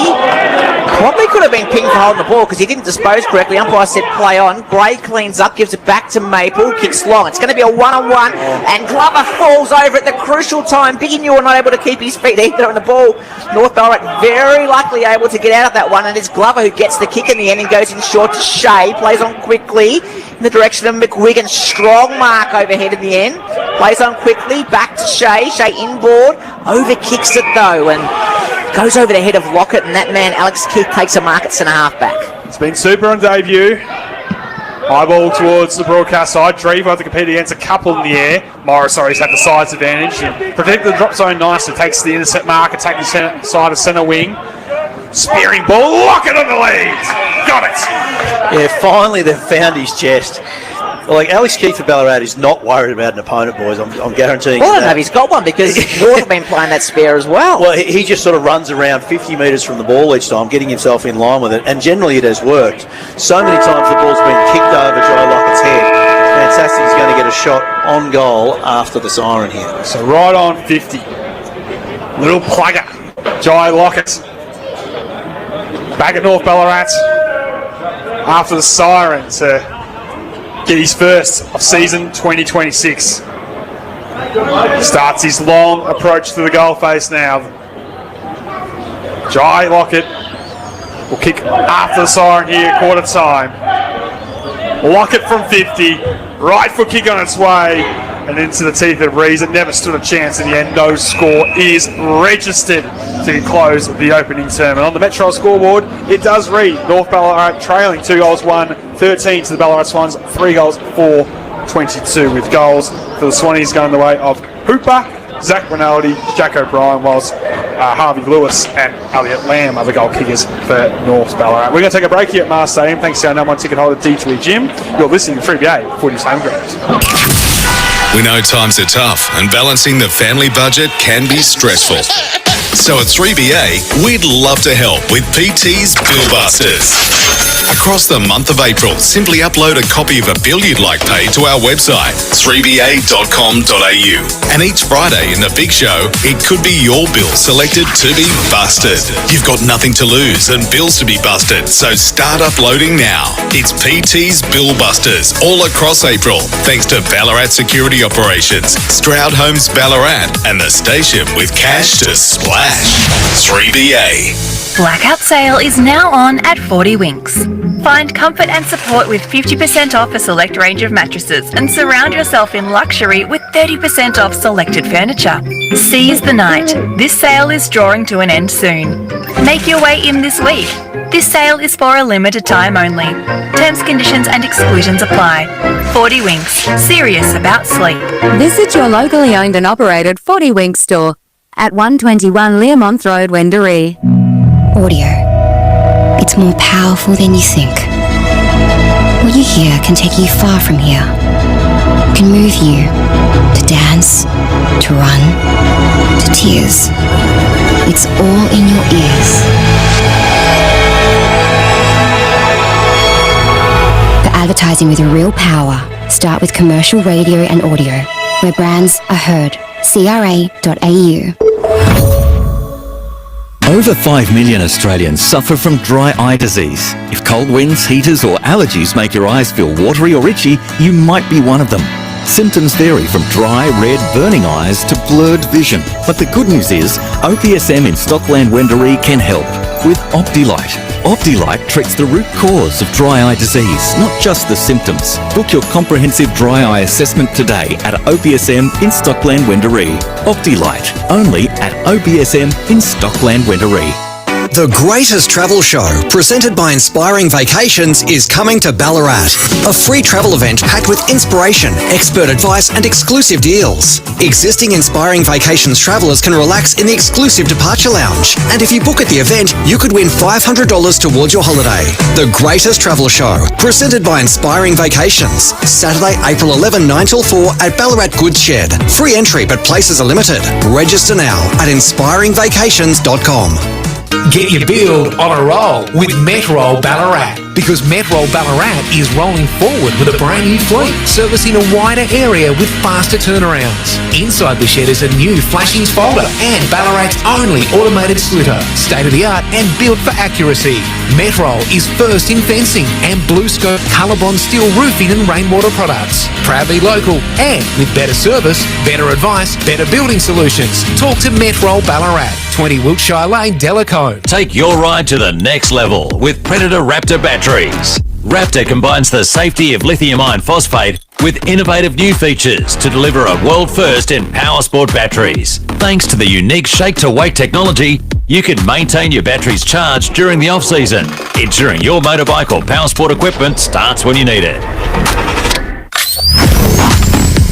Probably could have been pinged for holding the ball because he didn't dispose correctly. Umpire said play on. Gray cleans up, gives it back to Maple, kicks long. It's going to be a one-on-one, and Glover falls over at the crucial time. Biggie Newell not able to keep his feet either on the ball. North Ballarat very luckily able to get out of that one, and it's Glover who gets the kick in the end and goes in short to Shea. Plays on quickly in the direction of McWigan. Strong mark overhead in the end. Plays on quickly, back to Shea. Shea inboard, over kicks it though, and goes over the head of Lockett, and that man, Alex Keith, takes a mark at centre half back. It's been super on debut. High ball towards the broadcast side. Dreve will have to compete against a couple in the air. Morris, he's had the sides advantage. And protected the drop zone nicely. Takes the intercept mark, attacking side of centre wing. Spearing ball, Lockett on the lead. Got it. Yeah, finally they've found his chest. Like, Alex Keith for Ballarat is not worried about an opponent, boys. I'm guaranteeing Well, I you don't know that. if he's got one because North have been playing that spare as well. Well, he just sort of runs around 50 metres from the ball each time, getting himself in line with it, and generally it has worked. So many times the ball's been kicked over Joe Lockett's head. Fantastic, he's going to get a shot on goal after the siren here. So right on 50. Little plugger. Jai Lockett. Back at North Ballarat. After the siren to get his first of season 2026. Starts his long approach to the goal face now. Jai Lockett will kick after the siren here, quarter time. Lockett from 50, right foot kick on its way, and into the teeth of Rees. It never stood a chance in the end. No score is registered to close the opening term. And on the Metro scoreboard, it does read North Ballarat trailing 2 goals, 1-13 to the Ballarat Swans, 3 goals, 4-22, with goals for the Swannies going the way of Hooper, Zach Rinaldi, Jack O'Brien, whilst Harvey Lewis and Elliot Lamb are the goal kickers for North Ballarat. We're going to take a break here at Mars Stadium. Thanks to our number one ticket holder, D3 Jim. You're listening to 3BA, Footy's Home Ground. We know times are tough and balancing the family budget can be stressful. So at 3BA, we'd love to help with PT's Bill Busters. Across the month of April, simply upload a copy of a bill you'd like paid to our website, 3ba.com.au. And each Friday in the Big Show, it could be your bill selected to be busted. You've got nothing to lose and bills to be busted, so start uploading now. It's PT's Bill Busters all across April, thanks to Ballarat Security Operations, Stroud Homes Ballarat, and the station with cash to splash. 3BA. Blackout sale is now on at 40 Winks. Find comfort and support with 50% off a select range of mattresses and surround yourself in luxury with 30% off selected furniture. Seize the night. This sale is drawing to an end soon. Make your way in this week. This sale is for a limited time only. Terms, conditions and exclusions apply. 40 Winks. Serious about sleep. Visit your locally owned and operated 40 Winks store at 121 Learmonth Road, Wendouree. Audio. It's more powerful than you think. What you hear can take you far from here. Can move you to dance, to run, to tears. It's all in your ears. For advertising with real power, start with commercial radio and audio, where brands are heard. CRA.au. Over 5 million Australians suffer from dry eye disease. If cold winds, heaters or allergies make your eyes feel watery or itchy, you might be one of them. Symptoms vary from dry, red, burning eyes to blurred vision. But the good news is, OPSM in Stockland Wendouree can help with OptiLight. OptiLight treats the root cause of dry eye disease, not just the symptoms. Book your comprehensive dry eye assessment today at OPSM in Stockland Wendouree. OptiLight, only at OPSM in Stockland Wendouree. The greatest travel show, presented by Inspiring Vacations, is coming to Ballarat. A free travel event packed with inspiration, expert advice and exclusive deals. Existing Inspiring Vacations travellers can relax in the exclusive departure lounge. And if you book at the event, you could win $500 towards your holiday. The greatest travel show, presented by Inspiring Vacations. Saturday, April 11, 9 till 4 at Ballarat Goods Shed. Free entry, but places are limited. Register now at inspiringvacations.com. Get your build on a roll with Metroll Ballarat. because Metrol Ballarat is rolling forward with a brand new fleet, servicing a wider area with faster turnarounds. Inside the shed is a new flashing folder and Ballarat's only automated slitter, state-of-the-art and built for accuracy. Metrol is first in fencing and Blue Scope Colorbond steel roofing and rainwater products. Proudly local and with better service, better advice, better building solutions. Talk to Metrol Ballarat, 20 Wiltshire Lane, Delacombe. Take your ride to the next level with Predator Raptor batteries. Raptor combines the safety of lithium iron phosphate with innovative new features to deliver a world first in power sport batteries. Thanks to the unique shake-to-wake technology, you can maintain your batteries charged during the off-season, ensuring your motorbike or power sport equipment starts when you need it.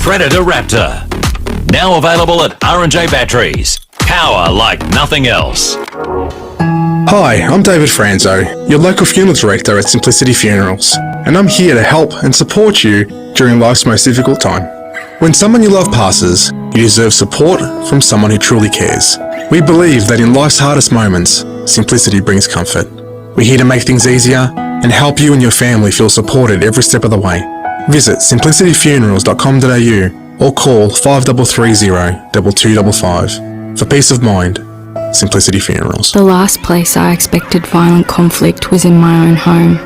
Predator Raptor. Now available at R&J Batteries. Power like nothing else. Hi, I'm David Franzo, your local funeral director at Simplicity Funerals, and I'm here to help and support you during life's most difficult time. When someone you love passes, you deserve support from someone who truly cares. We believe that in life's hardest moments, simplicity brings comfort. We're here to make things easier and help you and your family feel supported every step of the way. Visit simplicityfunerals.com.au or call 5330 2255. For peace of mind, Simplicity Funerals. The last place I expected violent conflict was in my own home.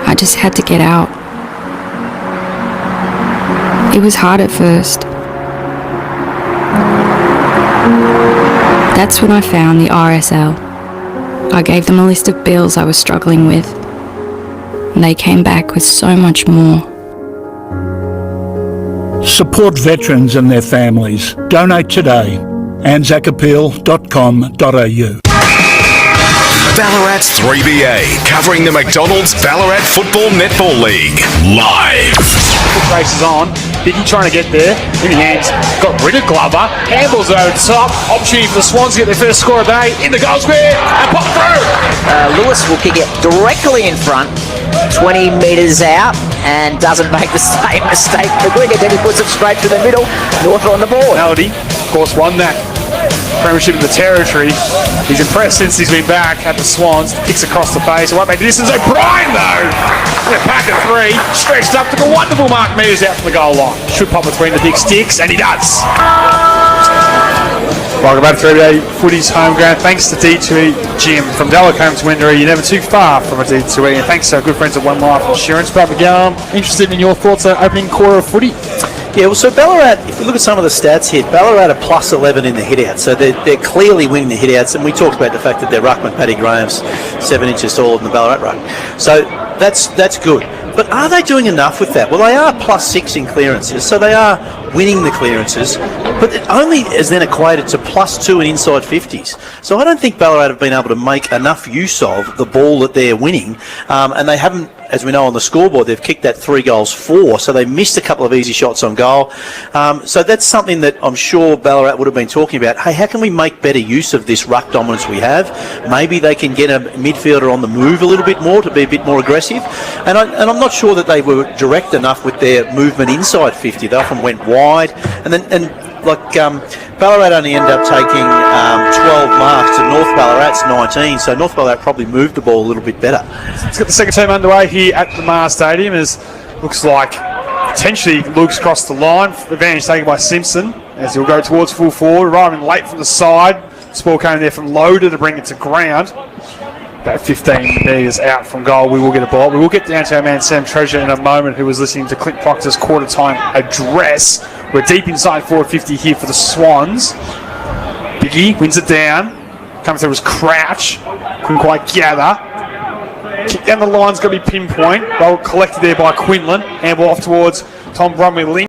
I just had to get out. It was hard at first. That's when I found the RSL. I gave them a list of bills I was struggling with, and they came back with so much more. Support veterans and their families. Donate today. anzacappeal.com.au. Ballarat's 3BA, covering the McDonald's Ballarat Football Netball League. Live. Race is on. Biggie trying to get there. In the hands. Got rid of Glover. Handballs over the top. Opportunity for the Swans to get their first score of the day. In the goal square. And pop through. Lewis will kick it directly in front, 20 metres out, and doesn't make the same mistake. McGregor then he puts it straight to the middle. North on the board. Melody, of course, won that premiership in the territory. He's impressed since he's been back at the Swans. Kicks across the face. It won't make the distance. O'Brien, though. In a pack of three. Stretched up. Took a wonderful mark metres out from the goal line. Should pop between the big sticks, and he does. Welcome back to 3BA Footy's home ground. Thanks to D2E Jim from Delacombe to Wendouree. You're never too far from a D2E. And thanks to our good friends at One Life Insurance. Brad McGowan, interested in your thoughts on opening quarter of footy? Yeah, well, so Ballarat, if we look at some of the stats here, Ballarat are plus 11 in the hit-outs, so they're clearly winning the hit-outs, and we talked about the fact that their ruckman, Paddy Graham's 7 inches taller than the Ballarat ruck. So that's good. But are they doing enough with that? Well, they are plus 6 in clearances, so they are winning the clearances, but it only is then equated to plus 2 in inside 50s. So I don't think Ballarat have been able to make enough use of the ball that they're winning, and they haven't, as we know on the scoreboard, they've kicked that 3 goals 4, so they missed a couple of easy shots on goal. So that's something that I'm sure Ballarat would have been talking about. Hey, how can we make better use of this ruck dominance we have? Maybe they can get a midfielder on the move a little bit more to be a bit more aggressive. And I'm not sure that they were direct enough with their movement inside 50. They often went wide, Ballarat only ended up taking 12 marks to North Ballarat's 19, so North Ballarat probably moved the ball a little bit better. Let's get the second term underway here at the Mars Stadium, as looks like potentially Luke's crossed the line. Advantage taken by Simpson as he'll go towards full forward, arriving late from the side. Sport came there from Loader to bring it to ground. About 15 metres out from goal, we will get a ball. We will get down to our man Sam Treasure in a moment, who was listening to Clint Proctor's quarter time address. We're deep inside forward 50 here for the Swans. Biggie wins it down. Coming through was Crouch. Couldn't quite gather. Kick down the line's got to be pinpoint. Well collected there by Quinlan. Handball off towards Tom Bromley.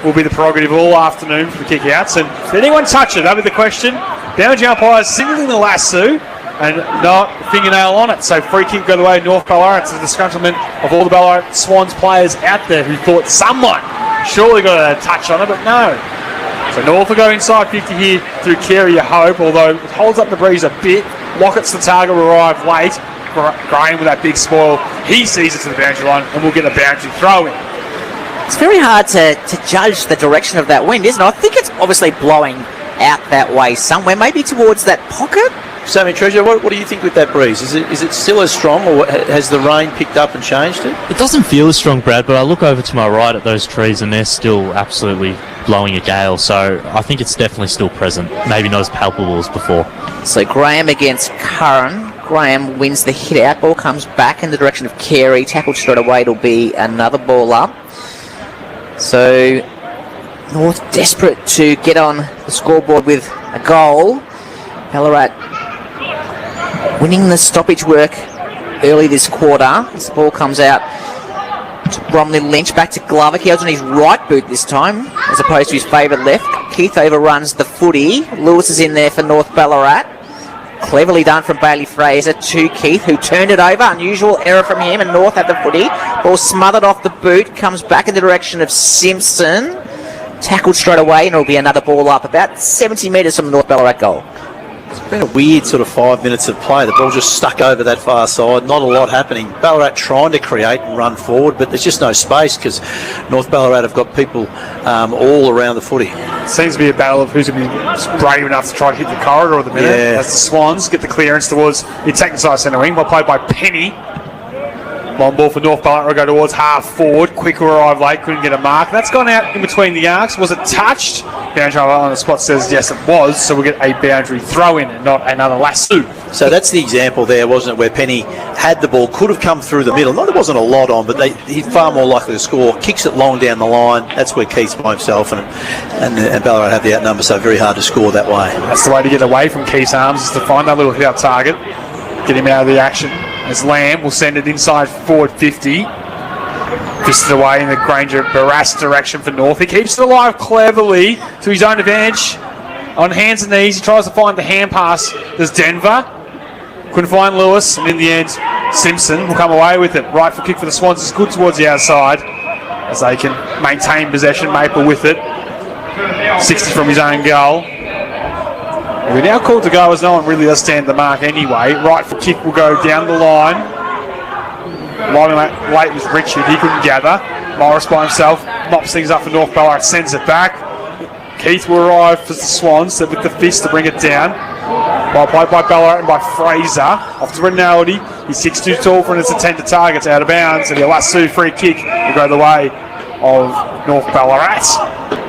will be the prerogative all afternoon for kick-outs. And did anyone touch it? That'll be the question. Boundary umpires signaling the lasso and not fingernail on it. So free kick go the way of North Ballarat. It's a disgruntlement of all the Ballarat Swans players out there who thought someone surely got a touch on it, but no. So North will go inside 50 here through Carey, you hope, although it holds up the breeze a bit. Lockett's the target, will arrive late. Graham with that big spoil. He sees it to the boundary line and we'll get a boundary throw in. It's very hard to judge the direction of that wind, isn't it? I think it's obviously blowing out that way somewhere, maybe towards that pocket. Sammy Treasure, what do you think with that breeze? Is it still as strong, or has the rain picked up and changed it? It doesn't feel as strong, Brad, but I look over to my right at those trees and they're still absolutely blowing a gale, so I think it's definitely still present. Maybe not as palpable as before. So Graham against Curran. Graham wins the hit out. Ball comes back in the direction of Carey. Tackled straight away. It'll be another ball up. So North desperate to get on the scoreboard with a goal. Ballarat winning the stoppage work early this quarter. This ball comes out to Bromley Lynch, back to Glover. He goes on his right boot this time, as opposed to his favourite left. Keith overruns the footy. Lewis is in there for North Ballarat. Cleverly done from Bailey Fraser to Keith, who turned it over. Unusual error from him, and North had the footy. Ball smothered off the boot, comes back in the direction of Simpson. Tackled straight away, and it'll be another ball up about 70 metres from the North Ballarat goal. It's been a weird sort of 5 minutes of play. The ball just stuck over that far side. Not a lot happening. Ballarat trying to create and run forward, but there's just no space because North Ballarat have got people all around the footy. Seems to be a battle of who's going to be brave enough to try to hit the corridor at the minute. Yeah. As the Swans get the clearance towards the attacking side centre wing. Well played by Penny. Long ball for North Ballarat will go towards half forward. Quicker arrived late, couldn't get a mark. That's gone out in between the arcs. Was it touched? Boundary on the spot says yes, it was. So we'll get a boundary throw in and not another lasso. So that's the example there, wasn't it, where Penny had the ball, could have come through the middle. No, there wasn't a lot on, but he's far more likely to score. Kicks it long down the line. That's where Keith's by himself, and Ballarat have the outnumber, so very hard to score that way. That's the way to get away from Keith's arms, is to find that little hit-out target, get him out of the action. As Lamb will send it inside forward 50. Fisted away in the Granger Barras direction for North. He keeps it alive cleverly to his own advantage. On hands and knees, he tries to find the hand pass. There's Denver. Couldn't find Lewis, and in the end, Simpson will come away with it. Rightful kick for the Swans is good towards the outside as they can maintain possession. Maple with it. 60 from his own goal. We're now called to go as no one really does stand the mark anyway. Rightful kick will go down the line. Long late was Richard, he couldn't gather. Morris by himself mops things up for North Ballarat, sends it back. Keith will arrive for the Swans with the fist to bring it down. Well played by Ballarat and by Fraser. Off to Rinaldi. He's 6'2" tall for an intended target, out of bounds, and the lasso free kick will go the way of North Ballarat.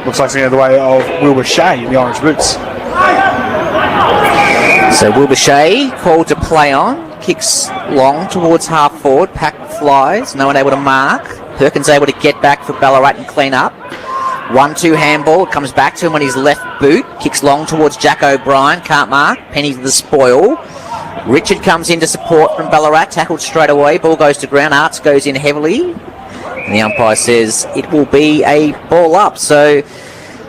Looks like it's going to go the way of Wilbur Shea in the orange boots. So Wilbur Shea called to play on. Kicks long towards half forward. Pack flies. No one able to mark. Perkins able to get back for Ballarat and clean up. 1-2 handball. It comes back to him on his left boot. Kicks long towards Jack O'Brien. Can't mark. Penny the spoil. Richard comes in to support from Ballarat. Tackled straight away. Ball goes to ground. Arts goes in heavily. And the umpire says it will be a ball up. So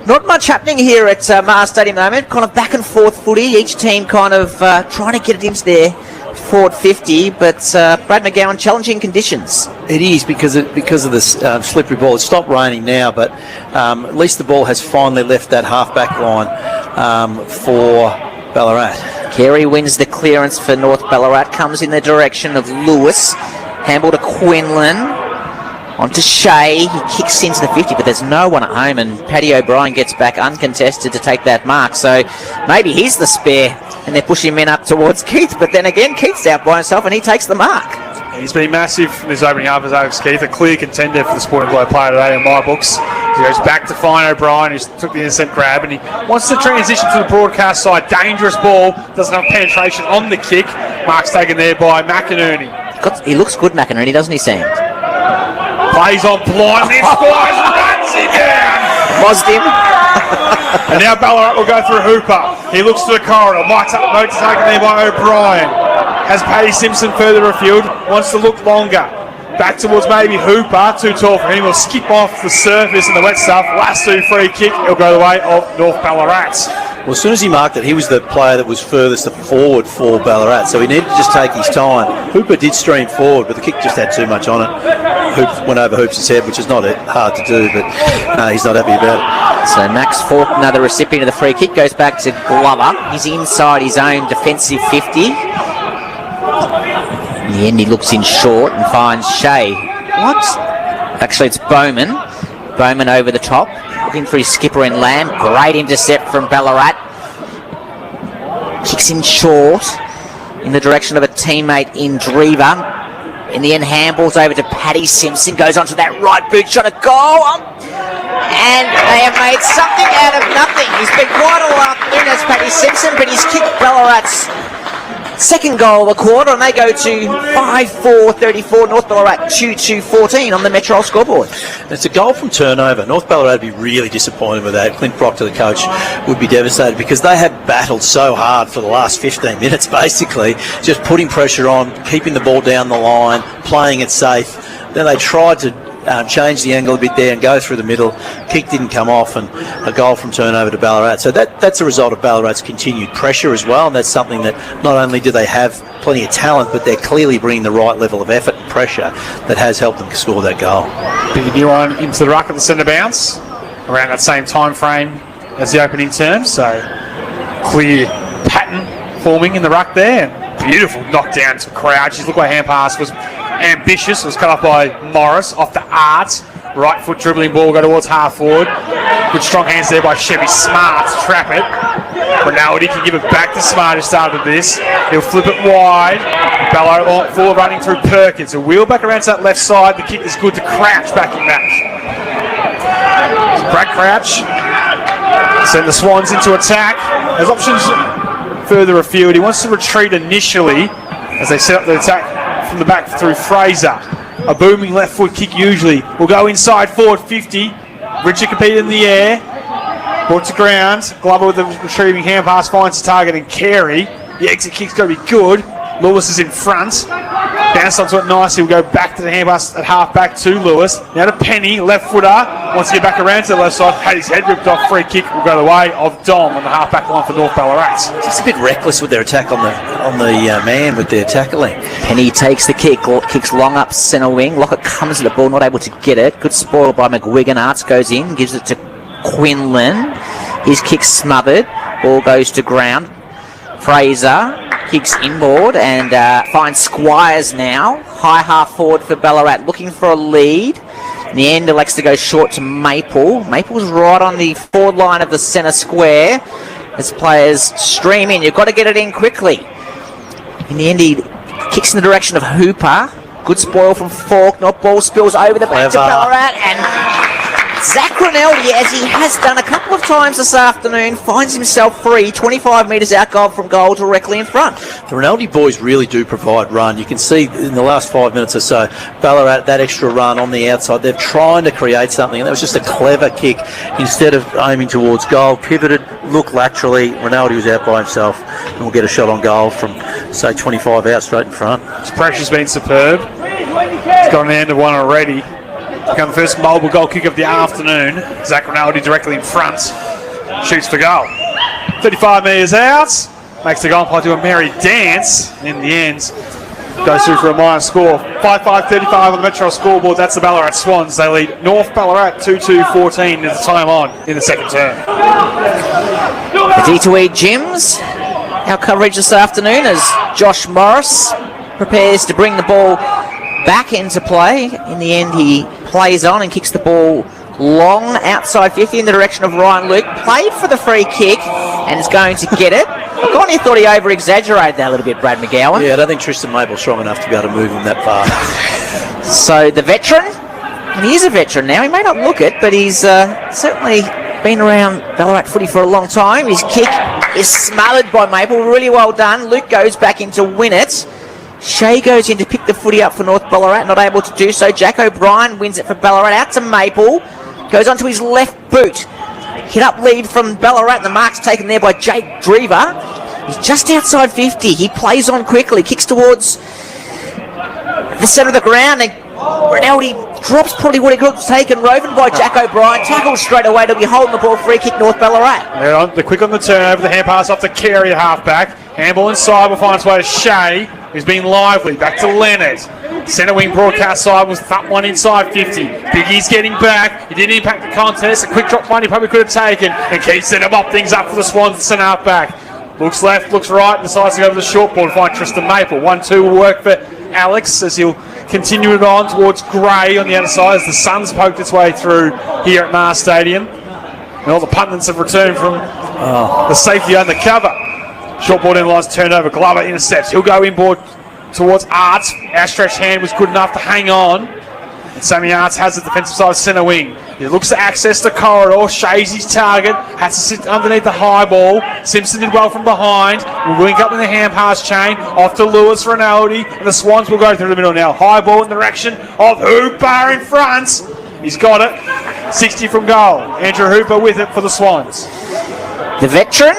not much happening here at Mars Stadium at the moment. Kind of back and forth footy. Each team kind of trying to get it into their forward 50, but Brad McGowan, challenging conditions. It is because of this slippery ball. It stopped raining now, but at least the ball has finally left that half-back line for Ballarat. Carey wins the clearance for North Ballarat, comes in the direction of Lewis. Handball to Quinlan. On to Shea, he kicks into the 50, but there's no one at home, and Paddy O'Brien gets back uncontested to take that mark. So maybe he's the spare, and they're pushing men up towards Keith, but then again, Keith's out by himself, and he takes the mark. He's been massive in his opening half as Alex Keith, a clear contender for the Sporting Globe player today in my books. He goes back to find O'Brien, who took the innocent grab, and he wants to transition to the broadcast side. Dangerous ball, doesn't have penetration on the kick. Mark's taken there by McInerney. He looks good, McInerney, doesn't he, Sam? Plays on blind, this boy runs him down! Mozzed him. And now Ballarat will go through Hooper. He looks to the corridor. Mike's up note taken there by O'Brien. Has Paddy Simpson further afield. Wants to look longer. Back towards maybe Hooper. Too tall for him. He'll skip off the surface and the wet stuff. Last two free kick. It'll go the way of North Ballarat. Well, as soon as he marked it, he was the player that was furthest forward for Ballarat, so he needed to just take his time. Hooper did stream forward, but the kick just had too much on it. Hoops went over Hoops' head, which is not hard to do, but no, he's not happy about it. So Max Faulkner, the recipient of the free kick, goes back to Glover. He's inside his own defensive 50. In the end, he looks in short and finds Shea. What? Actually, it's Bowman. Bowman over the top. Looking for his skipper in Lamb. Great intercept from Ballarat. Kicks in short in the direction of a teammate in Drever. In the end, handballs over to Paddy Simpson. Goes onto that right boot shot. A goal. And they have made something out of nothing. He's been quite all afternoon as Paddy Simpson, but he's kicked Ballarat's second goal of the quarter, and they go to 5-4-34. North Ballarat 2-2-14 on the Metro scoreboard. It's a goal from turnover. North Ballarat would be really disappointed with that. Clint Proctor, the coach, would be devastated because they had battled so hard for the last 15 minutes, basically, just putting pressure on, keeping the ball down the line, playing it safe. Then they tried to change the angle a bit there and go through the middle. Kick didn't come off, and a goal from turnover to Ballarat. So that's a result of Ballarat's continued pressure as well, and that's something that not only do they have plenty of talent, but they're clearly bringing the right level of effort and pressure that has helped them score that goal. Big new one into the ruck at the centre bounce, around that same time frame as the opening term, so clear pattern forming in the ruck there. Beautiful knockdown to Crouch. His look-away hand pass was ambitious. It was cut off by Morris off the arts. Right foot dribbling ball, go towards half forward. Good strong hands there by Chevy Smart to trap it. Rinaldi can give it back to Smart who started this. He'll flip it wide. Bello full running through Perkins. A wheel back around to that left side. The kick is good to Crouch backing back. Brad Crouch send the Swans into attack. There's options further afield. He wants to retreat initially as they set up the attack from the back through Fraser. A booming left foot kick usually. Will go inside forward 50. Richard competed in the air. Brought to ground. Glover with the retrieving hand pass finds the target and Carey. The exit kick's going to be good. Lewis is in front. Bounced onto it nicely. We'll go back to the hand pass at half back to Lewis. Now to Penny, left footer. Wants to get back around to the left side. Had his head ripped off. Free kick will go the way of Dom on the half back line for North Ballarat. Just a bit reckless with their attack on the man with their tackling. Penny takes the kick, kicks long up centre wing. Lockett comes to the ball, not able to get it. Good spoil by McGuigan. Arts goes in, gives it to Quinlan. His kick's smothered. Ball goes to ground. Fraser kicks inboard and finds Squires now. High half forward for Ballarat, looking for a lead. In the end, elects to go short to Maple. Maple's right on the forward line of the centre square. As players stream in, you've got to get it in quickly. In the end, he kicks in the direction of Hooper. Good spoil from Faulkner. Ball spills over the back to Ballarat, and Zach Rinaldi, as he has done a couple of times this afternoon, finds himself free, 25 metres out goal from goal, directly in front. The Rinaldi boys really do provide run. You can see in the last 5 minutes or so, Ballarat, that extra run on the outside, they're trying to create something, and that was just a clever kick. Instead of aiming towards goal, pivoted, looked laterally, Rinaldi was out by himself, and will get a shot on goal from, say, 25 out straight in front. His pressure's been superb. He's got an end of one already. Become the first mobile goal kick of the afternoon. Zach Rinaldi directly in front. Shoots for goal. 35 metres out. Makes the goal play to a merry dance. In the end, goes through for a minor score. 5-5-35 on the Metro scoreboard. That's the Ballarat Swans. They lead North Ballarat 2-2-14 as the time on in the second term. The D2E Gyms. Our coverage this afternoon as Josh Morris prepares to bring the ball back into play. In the end, he plays on and kicks the ball long outside 50 in the direction of Ryan Luke. Played for the free kick and is going to get it. Connie thought he over-exaggerated that a little bit, Brad McGowan. Yeah, I don't think Tristan Mabel's strong enough to be able to move him that far. So the veteran, and he is a veteran now, he may not look it, but he's certainly been around Ballarat footy for a long time. His kick is smothered by Maple, really well done. Luke goes back in to win it. Shea goes in to pick the footy up for North Ballarat, not able to do so. Jack O'Brien wins it for Ballarat, out to Maple. Goes onto his left boot. Hit up lead from Ballarat, the mark's taken there by Jake Drever. He's just outside 50. He plays on quickly, kicks towards the centre of the ground and Rinaldi drops probably what he could have taken. Roving by Jack O'Brien. Tackles straight away. They'll be holding the ball. Free kick, North Ballarat. They're quick on the turnover. The hand pass off to Carey at half-back. Handball inside will find its way to Shea, who's been lively. Back to Leonard. Centre wing broadcast side was that one inside 50. Biggie's getting back. He didn't impact the contest. A quick drop one he probably could have taken. And Keith set him up things up for the Swans. Centre half-back. Looks left, looks right, decides to go to the short ball to find Tristan Maple. 1-2 will work for Alex as he'll continue it on towards Gray on the other side as the sun's poked its way through here at Mars Stadium. And all the pundits have returned from the safety on the cover. Short ball in lines, turnover. Glover intercepts. He'll go inboard towards Arts. Outstretched hand was good enough to hang on. And Sammy Arts has the defensive side of centre wing. He looks to access the corridor. Shays his target. Has to sit underneath the high ball. Simpson did well from behind. Will link up in the hand pass chain. Off to Lewis Rinaldi. And the Swans will go through the middle now. High ball in the direction of Hooper in front. He's got it. 60 from goal. Andrew Hooper with it for the Swans. The veteran,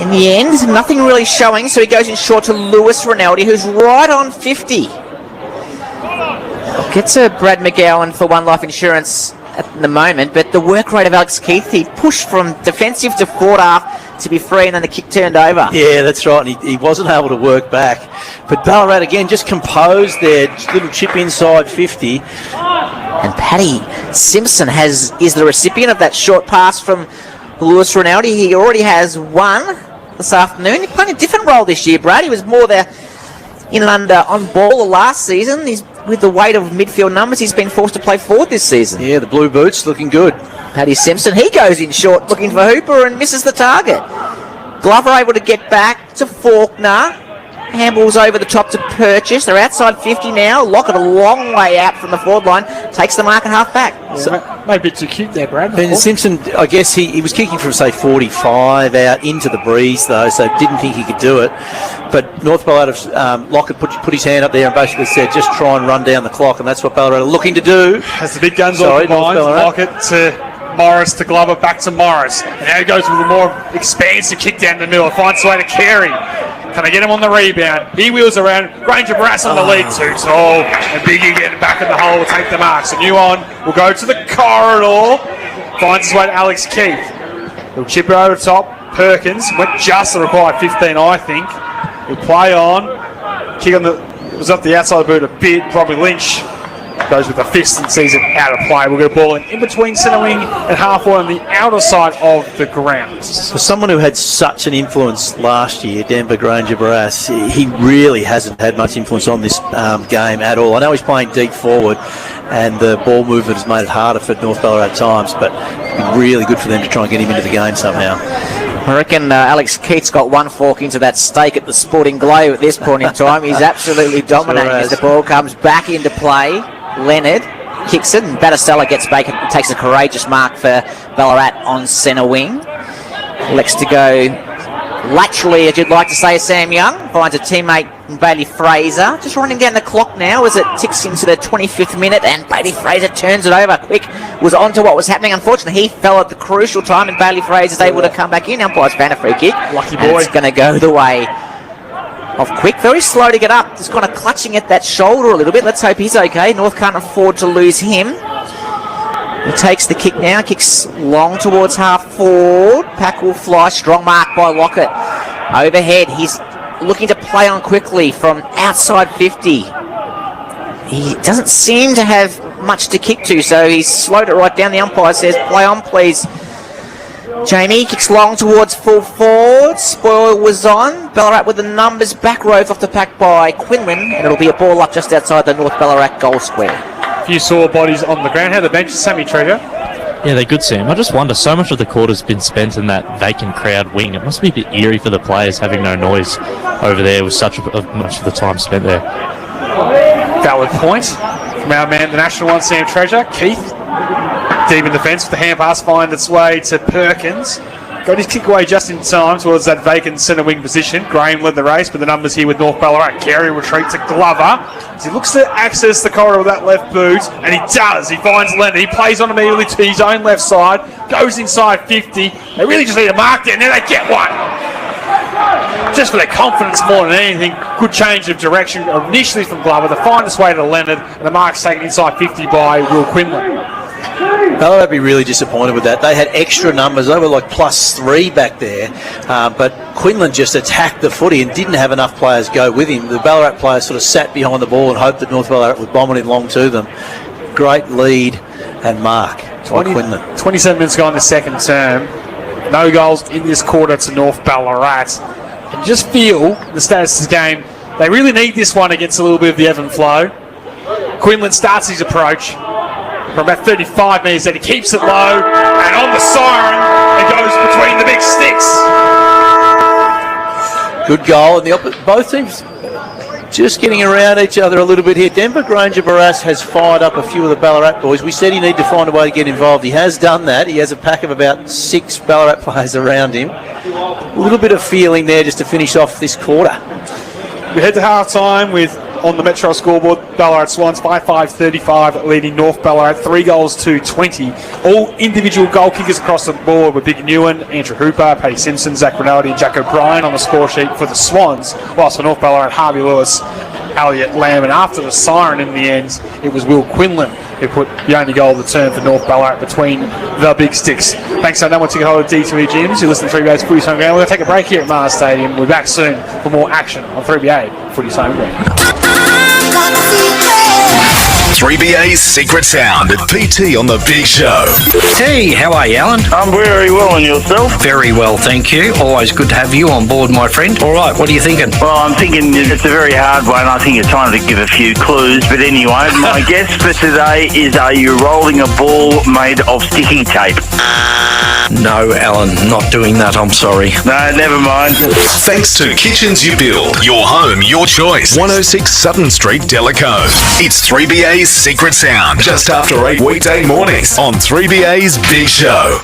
in the end, nothing really showing, so he goes in short to Lewis Rinaldi, who's right on 50. Gets a Brad McGowan for One Life Insurance at the moment, but the work rate of Alex Keith, he pushed from defensive to forward half to be free, and then the kick turned over. Yeah, that's right, and he wasn't able to work back. But Ballarat, again, just composed their little chip inside 50. And Paddy Simpson is the recipient of that short pass from Lewis Rinaldi. He already has one this afternoon. He's playing a different role this year, Brad. He was more there in and under on ball last season. He's with the weight of midfield numbers, he's been forced to play forward this season. Yeah, the blue boots looking good. Paddy Simpson, he goes in short looking for Hooper and misses the target. Glover able to get back to Faulkner. Handballs over the top to Purchase. They're outside 50 now. Lockett a long way out from the forward line. Takes the mark at half back. Yeah, so, maybe a bit too cute there, Brad. And Simpson, I guess he was kicking from, say, 45 out into the breeze, though, so didn't think he could do it. But North Ballarat, Lockett put his hand up there and basically said, just try and run down the clock, and that's what Ballarat are looking to do. As the big guns on the line, Lockett to Morris to Glover, back to Morris. And now he goes with a more expansive kick down the middle. Finds his way to Carey. Can I get him on the rebound? He wheels around. Granger Brass on the lead, too tall. And Biggie getting back in the hole will take the mark. So new on will go to the corridor. Finds his way to Alex Keith. He'll chip it over the top. Perkins went just the required 15, I think. He'll play on. Kick on it was up the outside of the boot a bit. Probably Lynch goes with the fist and sees it out of play. We'll get a ball in between centre wing and half on the outer side of the ground. For someone who had such an influence last year, Denver Granger Barras, he really hasn't had much influence on this game at all. I know he's playing deep forward and the ball movement has made it harder for North Ballarat at times, but it'd be really good for them to try and get him into the game somehow. I reckon Alex Keith's got one fork into that steak at the Sporting Globe at this point in time. He's absolutely dominating as the ball comes back into play. Leonard kicks it and Battistella gets back and takes a courageous mark for Ballarat on centre wing. Elects to go laterally, as you'd like to say, Sam Young. Finds a teammate in Bailey Fraser. Just running down the clock now as it ticks into the 25th minute and Bailey Fraser turns it over quick. Was on to what was happening. Unfortunately, he fell at the crucial time and Bailey Fraser's able to come back in. Umpire's found a free kick. Lucky boy. And it's going to go the way of Quick. Very slow to get up. Just kind of clutching at that shoulder a little bit. Let's hope he's okay. North can't afford to lose him. He takes the kick now. Kicks long towards half forward. Pack will fly. Strong mark by Lockett. Overhead. He's looking to play on quickly from outside 50. He doesn't seem to have much to kick to, so he's slowed it right down. The umpire says, play on, please. Jamie kicks long towards full forward. Spoil was on. Ballarat with the numbers back rows off the pack by Quinlan, and it'll be a ball up just outside the North Ballarat goal square. A few sore bodies on the ground. How the bench is Sammy Treasure? Yeah, they're good, Sam. I just wonder, so much of the quarter's been spent in that vacant crowd wing. It must be a bit eerie for the players having no noise over there with such much of the time spent there. Valid point from our man, the national one, Sam Treasure. Keith, deep in defence with the hand pass, finds its way to Perkins. Got his kick away just in time towards that vacant centre wing position. Graham led the race, but the numbers here with North Ballarat. Carey retreats to Glover as he looks to access the corridor with that left boot, and he does. He finds Leonard. He plays on immediately to his own left side, goes inside 50. They really just need a mark there, and then they get one. just for their confidence more than anything. Good change of direction initially from Glover. The finest way to Leonard, and the mark's taken inside 50 by Will Quinlan. Ballarat be really disappointed with that. They had extra numbers. They were like +3 back there. But Quinlan just attacked the footy and didn't have enough players go with him. The Ballarat players sort of sat behind the ball and hoped that North Ballarat would bomb it in long to them. Great lead and mark by Quinlan. 27 minutes gone in the second term. No goals in this quarter to North Ballarat. And just feel the status of the game. They really need this one against a little bit of the ebb and flow. Quinlan starts his approach from about 35 metres, then he keeps it low, and on the siren, it goes between the big sticks. Good goal, and both teams just getting around each other a little bit here. Denver Granger Barras has fired up a few of the Ballarat boys. We said he needed to find a way to get involved. He has done that. He has a pack of about 6 Ballarat players around him. A little bit of feeling there just to finish off this quarter. We head to half-time with, on the Metro scoreboard, Ballarat Swans by 5-35, leading North Ballarat 3 goals to 20. All individual goal kickers across the board with Big Newen, Andrew Hooper, Paddy Simpson, Zach Rinaldi and Jack O'Brien on the score sheet for the Swans, whilst for North Ballarat, Harvey Lewis, Elliot Lamb, and after the siren in the end, it was Will Quinlan who put the only goal of the turn for North Ballarat between the big sticks. Thanks so much. Take a hold of D2E Gyms. You're listening to 3BA's Footy's Home Ground. We're going to take a break here at Mars Stadium. We'll be back soon for more action on 3BA Footy's Home Ground. 3BA's Secret Sound at PT on the Big Show. Hey, how are you, Alan? I'm very well, and yourself? Very well, thank you. Always good to have you on board, my friend. All right, what are you thinking? Well, I'm thinking it's a very hard one. I think it's time to give a few clues. But anyway, my guess for today is, are you rolling a ball made of sticky tape? No, Alan, not doing that, I'm sorry. No, never mind. Thanks to Kitchens You Build. Your home, your choice. 106 Sutton Street, Delacoe. It's 3BA's Secret Sound. Just after 8 weekday mornings on 3BA's Big Show.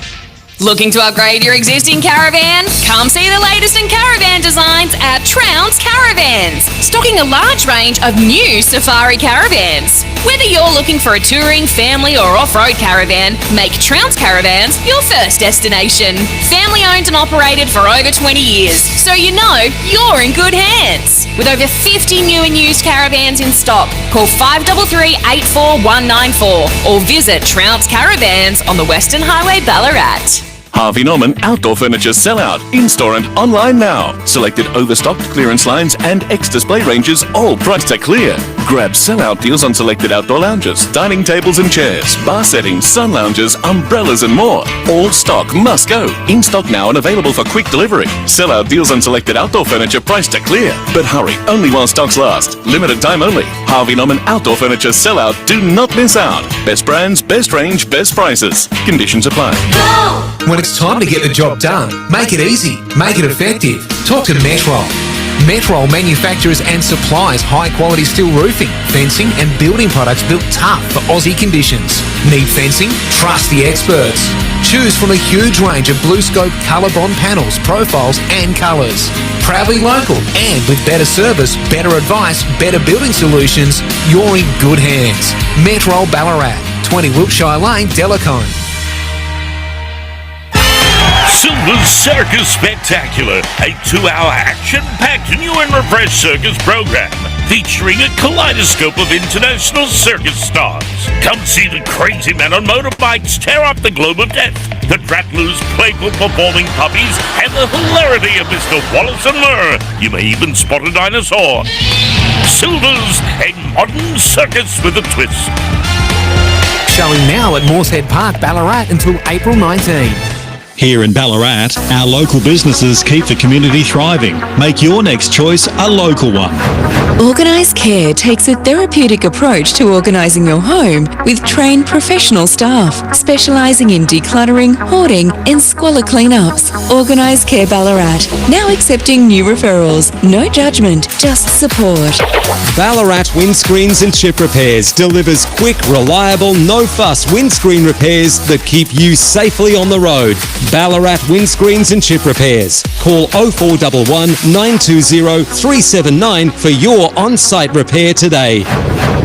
Looking to upgrade your existing caravan? Come see the latest in caravan designs at Trounce Caravans, stocking a large range of new safari caravans. Whether you're looking for a touring, family or off-road caravan, make Trounce Caravans your first destination. Family owned and operated for over 20 years, so you know you're in good hands. With over 50 new and used caravans in stock, call 533 84194 or visit Trounce Caravans on the Western Highway, Ballarat. Harvey Norman Outdoor Furniture Sellout. In-store and online now. Selected overstocked clearance lines and X-display ranges, all priced at clear. Grab sellout deals on selected outdoor lounges, dining tables and chairs, bar settings, sun lounges, umbrellas and more. All stock must go. In stock now and available for quick delivery. Sellout deals on selected outdoor furniture priced at clear. But hurry, only while stocks last. Limited time only. Harvey Norman Outdoor Furniture Sellout. Do not miss out. Best brands, best range, best prices. Conditions apply. When it's time to get the job done, make it easy, make it effective. Talk to Metrol. Metrol manufactures and supplies high-quality steel roofing, fencing and building products built tough for Aussie conditions. Need fencing? Trust the experts. Choose from a huge range of Blue Scope colour bond panels, profiles and colours. Proudly local and with better service, better advice, better building solutions, you're in good hands. Metrol Ballarat, 20 Wiltshire Lane, Delacoe. Silver's Circus Spectacular, a 2-hour action-packed new and refreshed circus program featuring a kaleidoscope of international circus stars. Come see the crazy men on motorbikes tear up the globe of death, the Drattlers' playful performing puppies, and the hilarity of Mr. Wallace and Murr. You may even spot a dinosaur. Silver's, a modern circus with a twist. Showing now at Moorshead Park, Ballarat until April 19. Here in Ballarat, our local businesses keep the community thriving. Make your next choice a local one. Organised Care takes a therapeutic approach to organising your home with trained professional staff, specialising in decluttering, hoarding and squalor cleanups. Organised Care Ballarat, now accepting new referrals. No judgment, just support. Ballarat Windscreens and Chip Repairs delivers quick, reliable, no-fuss windscreen repairs that keep you safely on the road. Ballarat Windscreens and Chip Repairs. Call 0411 920 379 for your on-site repair today.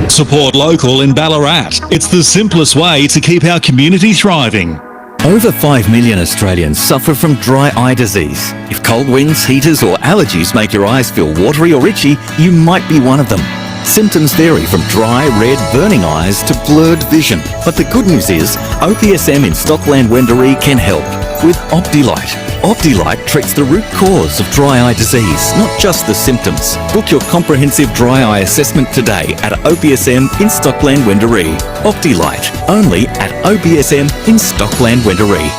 Support local in Ballarat. It's the simplest way to keep our community thriving. Over 5 million Australians suffer from dry eye disease. If cold winds, heaters or allergies make your eyes feel watery or itchy, you might be one of them. Symptoms vary from dry, red, burning eyes to blurred vision. But the good news is, OPSM in Stockland Wendouree can help with OptiLight. OptiLight treats the root cause of dry eye disease, not just the symptoms. Book your comprehensive dry eye assessment today at OPSM in Stockland Wendouree. OptiLight, only at OPSM in Stockland Wendouree.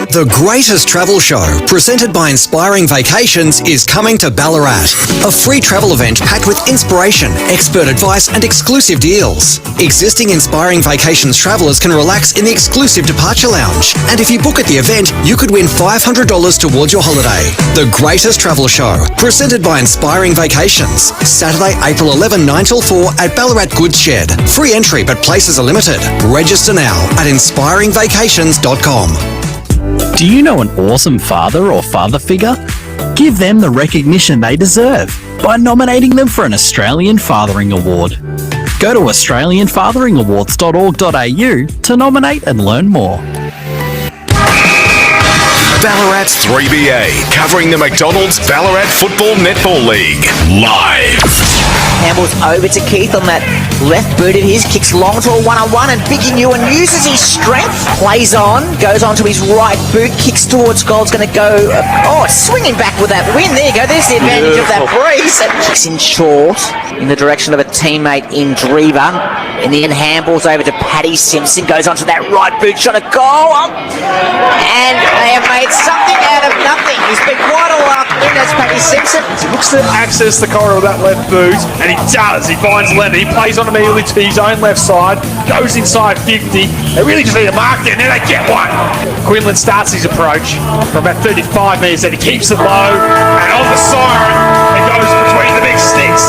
The greatest travel show, presented by Inspiring Vacations, is coming to Ballarat. A free travel event packed with inspiration, expert advice and exclusive deals. Existing Inspiring Vacations travellers can relax in the exclusive departure lounge. And if you book at the event, you could win $500 towards your holiday. The greatest travel show, presented by Inspiring Vacations. Saturday, April 11, 9 till 4 at Ballarat Goods Shed. Free entry, but places are limited. Register now at inspiringvacations.com. Do you know an awesome father or father figure? Give them the recognition they deserve by nominating them for an Australian Fathering Award. Go to australianfatheringawards.org.au to nominate and learn more. Ballarat's 3BA, covering the McDonald's Ballarat Football Netball League, live. Hamill's over to Keith on that left boot of his, kicks long to a one-on-one, and Biggie Newen uses his strength, plays on, goes on to his right boot, kicks towards goal, it's going to go, swinging back with that win. There you go, there's the advantage of that breeze. And kicks in short in the direction of a teammate in Drever. In the end, handballs over to Paddy Simpson, goes on to that right boot, shot a goal, and they have made something out of nothing. He's been quite a while in, that's Paddy Simpson. He looks to access the corridor with that left boot, and he does. He finds Lennon. He plays on immediately to his own left side, goes inside 50. They really just need a mark there, and then they get one. Quinlan starts his approach from about 35 metres, and he keeps it low, and on the siren, it goes between the big sticks.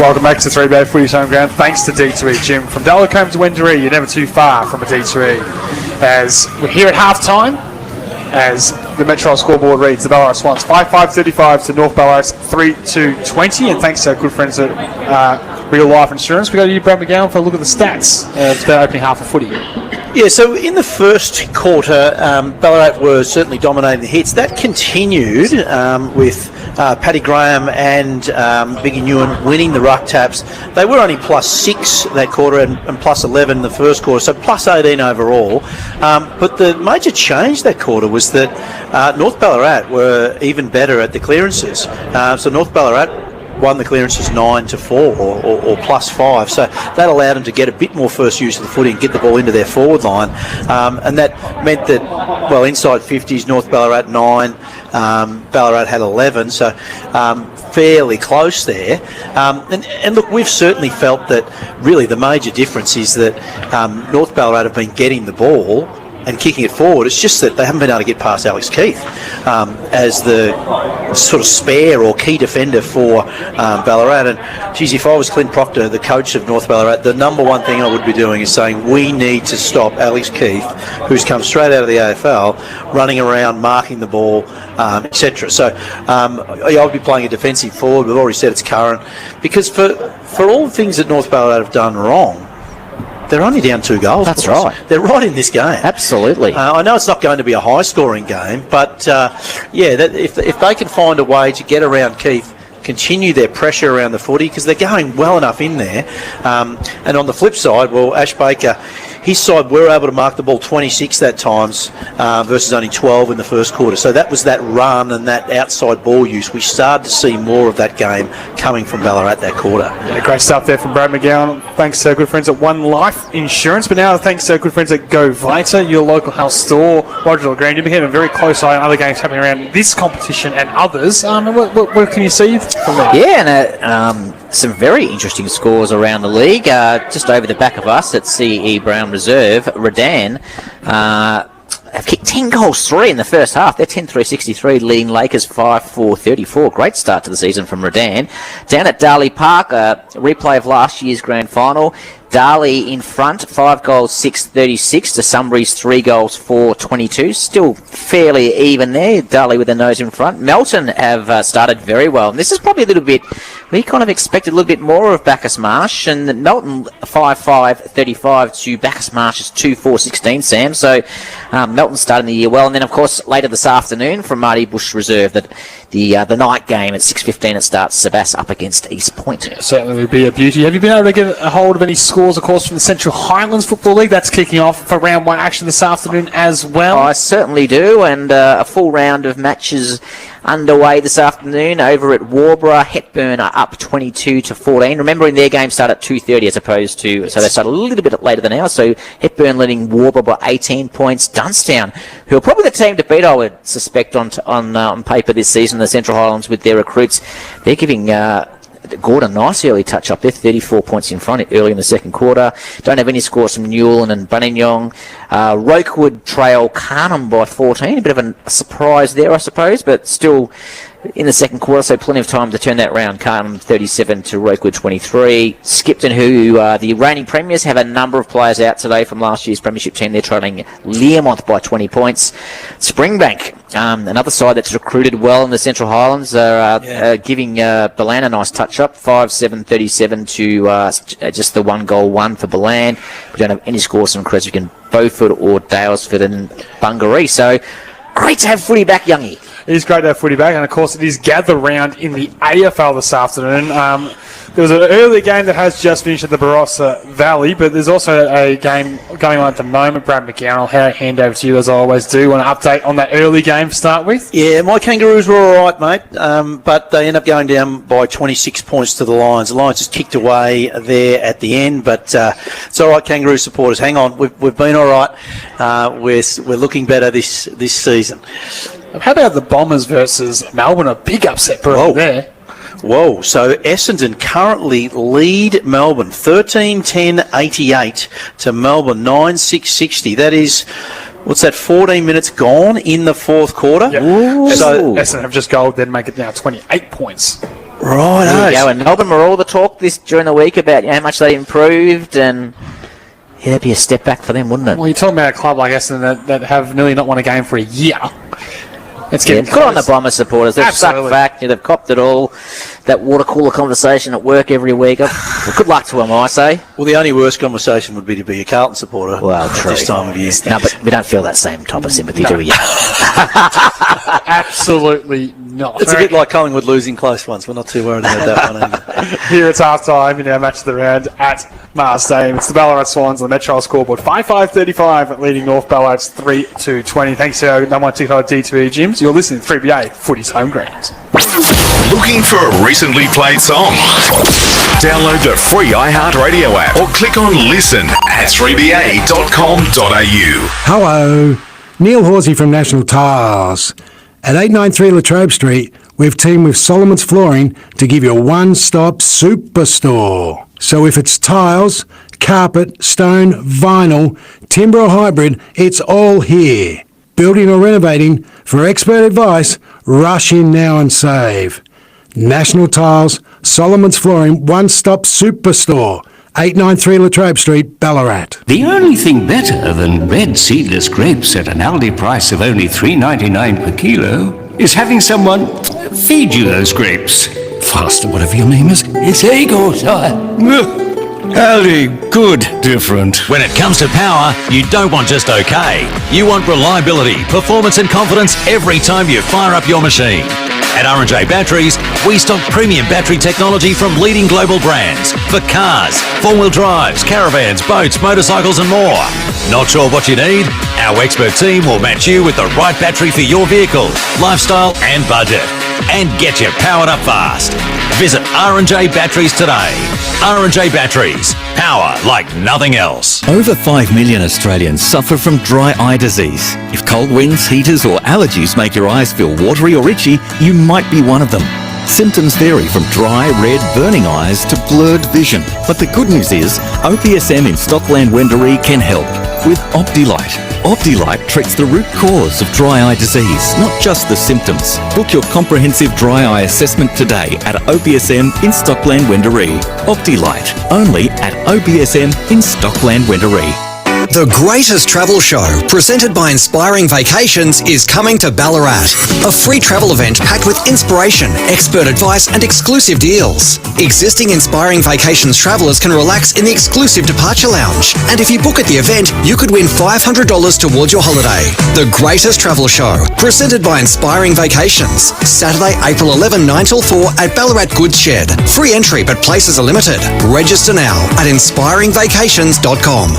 Welcome back to 3BA Footy's home ground. Thanks to D2E Gym. From Dallacombe to Wendouree, you're never too far from a D2E. As we're here at half-time, as the Metro scoreboard reads, the Ballarat Swans 5-5-35 to North Ballarat 3-2-20, and thanks to our good friends at Real Life Insurance, we go to you, Brad McGowan, for a look at the stats. It's the opening half of footy. Yeah, so in the first quarter, Ballarat were certainly dominating the hits. That continued with Paddy Graham and Biggie Newen winning the ruck taps. They were only +6 that quarter and +11 the first quarter, so +18 overall. But the major change that quarter was that North Ballarat were even better at the clearances. So North Ballarat won the clearances 9-4 or +5, so that allowed them to get a bit more first use of the footy and get the ball into their forward line, and that meant that, well, inside 50s, North Ballarat 9, Ballarat had 11, so fairly close there. And look, we've certainly felt that really the major difference is that North Ballarat have been getting the ball and kicking it forward. It's just that they haven't been able to get past Alex Keith as the sort of spare or key defender for Ballarat. And geez, if I was Clint Proctor, the coach of North Ballarat, the number one thing I would be doing is saying we need to stop Alex Keith, who's come straight out of the AFL, running around, marking the ball, etc. So I would be playing a defensive forward. We've already said it's current, because for all the things that North Ballarat have done wrong, they're only down 2 goals. That's right. They're right in this game. Absolutely. I know it's not going to be a high-scoring game, but if they can find a way to get around Keith, continue their pressure around the footy, because they're going well enough in there. And on the flip side, well, Ash Baker, his side were able to mark the ball 26 that times versus only 12 in the first quarter. So that was that run and that outside ball use. We started to see more of that game coming from Ballarat that quarter. Yeah, great stuff there from Brad McGowan. Thanks to our good friends at One Life Insurance. But now thanks to our good friends at Go Vita, your local health store. Roger Green, you've been keeping a very close eye on other games happening around this competition and others. What can you see from there? Yeah, and some very interesting scores around the league. Just over the back of us at CE Brown Reserve, Redan have kicked 10 goals, 3 in the first half. They're 10-3-63, leading Lakers 5-4-34. Great start to the season from Redan. Down at Darley Park, a replay of last year's grand final. Darley in front, 5 goals, 6-36 to Sunbury's 3 goals, 4-22. Still fairly even there. Darley with the nose in front. Melton have started very well. And this is probably a little bit, we kind of expected a little bit more of Bacchus Marsh. And Melton 5-5-35 to Bacchus Marsh's 2-4-16, Sam. So Melton starting the year well. And then, of course, later this afternoon from Marty Bush Reserve, that the night game at 6:15 it starts. Sabas up against East Point. Yeah, certainly would be a beauty. Have you been able to get a hold of any scores, of course, from the Central Highlands Football League? That's kicking off for round 1 action this afternoon as well. I certainly do, and a full round of matches underway this afternoon over at Warborough. Hepburn are up 22-14. Remembering their game start at 2:30 as opposed to, so they start a little bit later than ours. So Hepburn leading Warborough by 18 points. Dunstown, who are probably the team to beat, I would suspect, on paper this season, the Central Highlands with their recruits. They're giving Gordon a nice early touch up there, 34 points in front early in the second quarter. Don't have any scores from Newell and Buninyong. Rokewood trail Carnham by 14. A bit of a surprise there, I suppose, but still in the second quarter, so plenty of time to turn that round. Carnham 37 to Rokewood 23. Skipton, who the reigning premiers, have a number of players out today from last year's premiership team. They're trailing Learmonth by 20 points. Springbank, another side that's recruited well in the Central Highlands, are giving Balan a nice touch-up, 5-7-37 to just the 1-goal-1 for Balan. We don't have any scores from Creswick and Beaufort or Dalesford and Bungaree. So great to have footy back, Youngie. It is great to have footy back, and of course it is gather round in the AFL this afternoon. There was an early game that has just finished at the Barossa Valley, but there's also a game going on at the moment. Brad McGowan, I'll hand over to you as I always do. Want an update on that early game to start with? Yeah, my Kangaroos were all right, mate, but they end up going down by 26 points to the Lions. The Lions just kicked away there at the end, but it's all right, Kangaroo supporters. Hang on, we've been all right. We're looking better this season. How about the Bombers versus Melbourne? A big upset there. Whoa, so Essendon currently lead Melbourne 13-10-88 to Melbourne 9-6-60. That is, what's that, 14 minutes gone in the fourth quarter? Yep. So Essendon have just gold, then make it now 28 points. Right, there you go. And Melbourne were all the talk during the week about how much they improved, and that'd be a step back for them, wouldn't it? Well, you're talking about a club like Essendon that have nearly not won a game for a year. It's getting good on the Bomber supporters. They've sucked back. They've copped it all. That water cooler conversation at work every week. Well, good luck to them, I say. Well, the only worst conversation would be to be a Carlton supporter. Well, true. At this time of year. No, but we don't feel that same type of sympathy, do we? Absolutely not. It's a bit like Collingwood losing close ones. We're not too worried about that one either. Here it's half time in our match of the round at Mars Stadium. It's the Ballarat Swans on the Metro scoreboard. 5-5-35 leading North Ballarat's 3-20. Thanks to our number one ticket D2E Gyms. You're listening to 3BA Footy's Home Ground. Looking for a recently played song? Download the free iHeartRadio app or click on listen at 3ba.com.au. Hello, Neil Horsey from National Tiles. At 893 Latrobe Street, we've teamed with Solomon's Flooring to give you a one-stop superstore. So if it's tiles, carpet, stone, vinyl, timber or hybrid, it's all here. Building or renovating, for expert advice, rush in now and save. National Tiles, Solomon's Flooring, one-stop superstore. 893 Latrobe Street, Ballarat. The only thing better than red seedless grapes at an Aldi price of only $3.99 per kilo is having someone feed you those grapes. Faster, whatever your name is. It's Ego, sire. Aldi, good, different. When it comes to power, you don't want just okay. You want reliability, performance and confidence every time you fire up your machine. At R&J Batteries, we stock premium battery technology from leading global brands for cars, four-wheel drives, caravans, boats, motorcycles and more. Not sure what you need? Our expert team will match you with the right battery for your vehicle, lifestyle and budget. And get you powered up fast. Visit R&J Batteries today. R&J Batteries. Power like nothing else. Over 5 million Australians suffer from dry eye disease. If cold winds, heaters or allergies make your eyes feel watery or itchy, you might be one of them. Symptoms vary from dry, red, burning eyes to blurred vision. But the good news is, OPSM in Stockland Wendouree can help. with Optilite. Optilite treats the root cause of dry eye disease, not just the symptoms. Book your comprehensive dry eye assessment today at OBSM in Stockland, Wendouree. Optilite, only at OBSM in Stockland, Wendouree. The greatest travel show, presented by Inspiring Vacations, is coming to Ballarat. A free travel event packed with inspiration, expert advice and exclusive deals. Existing Inspiring Vacations travellers can relax in the exclusive departure lounge. And if you book at the event, you could win $500 towards your holiday. The greatest travel show, presented by Inspiring Vacations. Saturday, April 11, 9 till 4 at Ballarat Goods Shed. Free entry, but places are limited. Register now at inspiringvacations.com.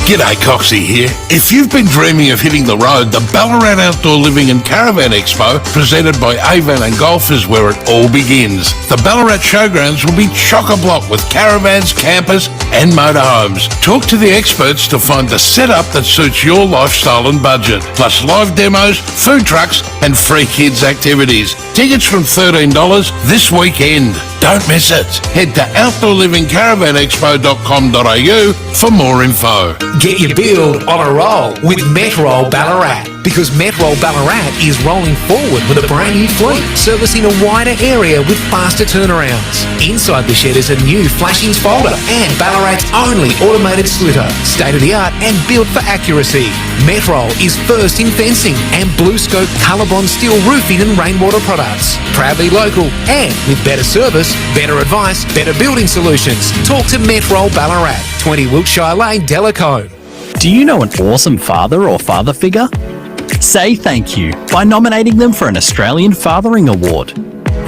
G'day, Coxie here. If you've been dreaming of hitting the road, the Ballarat Outdoor Living and Caravan Expo, presented by Avon and Golf, is where it all begins. The Ballarat Showgrounds will be chock-a-block with caravans, campers and motorhomes. Talk to the experts to find the setup that suits your lifestyle and budget, plus live demos, food trucks and free kids activities. Tickets from $13 this weekend. Don't miss it. Head to outdoorlivingcaravanexpo.com.au for more info. Get your build on a roll with Metrol Ballarat, because Metrol Ballarat is rolling forward with a brand new fleet, servicing a wider area with faster turnarounds. Inside the shed is a new flashing folder and Ballarat's only automated slitter, state-of-the-art and built for accuracy. Metrol is first in fencing and Blue Scope Colorbond steel roofing and rainwater products. Proudly local and with better service, better advice, better building solutions. Talk to Metrol Ballarat, 20 Wiltshire Lane, Delacombe. Do you know an awesome father or father figure? Say thank you by nominating them for an Australian Fathering Award.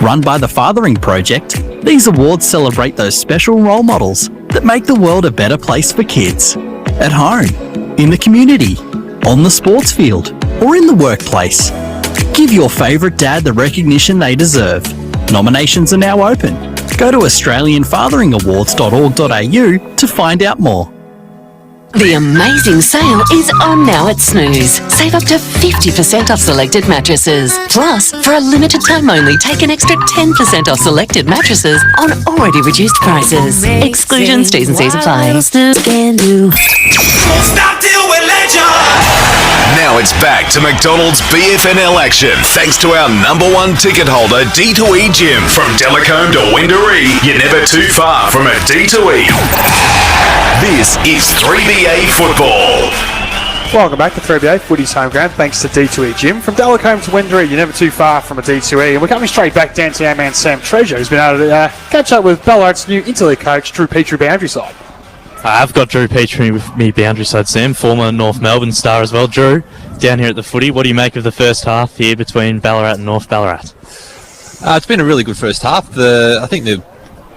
Run by the Fathering Project, these awards celebrate those special role models that make the world a better place for kids. At home, in the community, on the sports field, or in the workplace. Give your favourite dad the recognition they deserve. Nominations are now open. Go to australianfatheringawards.org.au to find out more. The amazing sale is on now at Snooze. Save up to 50% off selected mattresses. Plus, for a limited time only, take an extra 10% off selected mattresses on already reduced prices. Exclusions, T's and C's apply. Now it's back to McDonald's BFNL action, thanks to our #1 ticket holder, D2E Gym. From Delacombe to Wendouree, you're never too far from a D2E. This is 3BA Football. Welcome back to 3BA Footy's home ground, thanks to D2E Gym. From Delacombe to Wendouree, you're never too far from a D2E. And we're coming straight back down to our man Sam Treasure, who's been able to catch up with Ballarat's new interleague coach, Drew Petrie, boundary side. I've got Drew Petrie with me, boundary side Sam, former North Melbourne star as well. Drew, down here at the footy, what do you make of the first half here between Ballarat and North Ballarat? It's been a really good first half. I think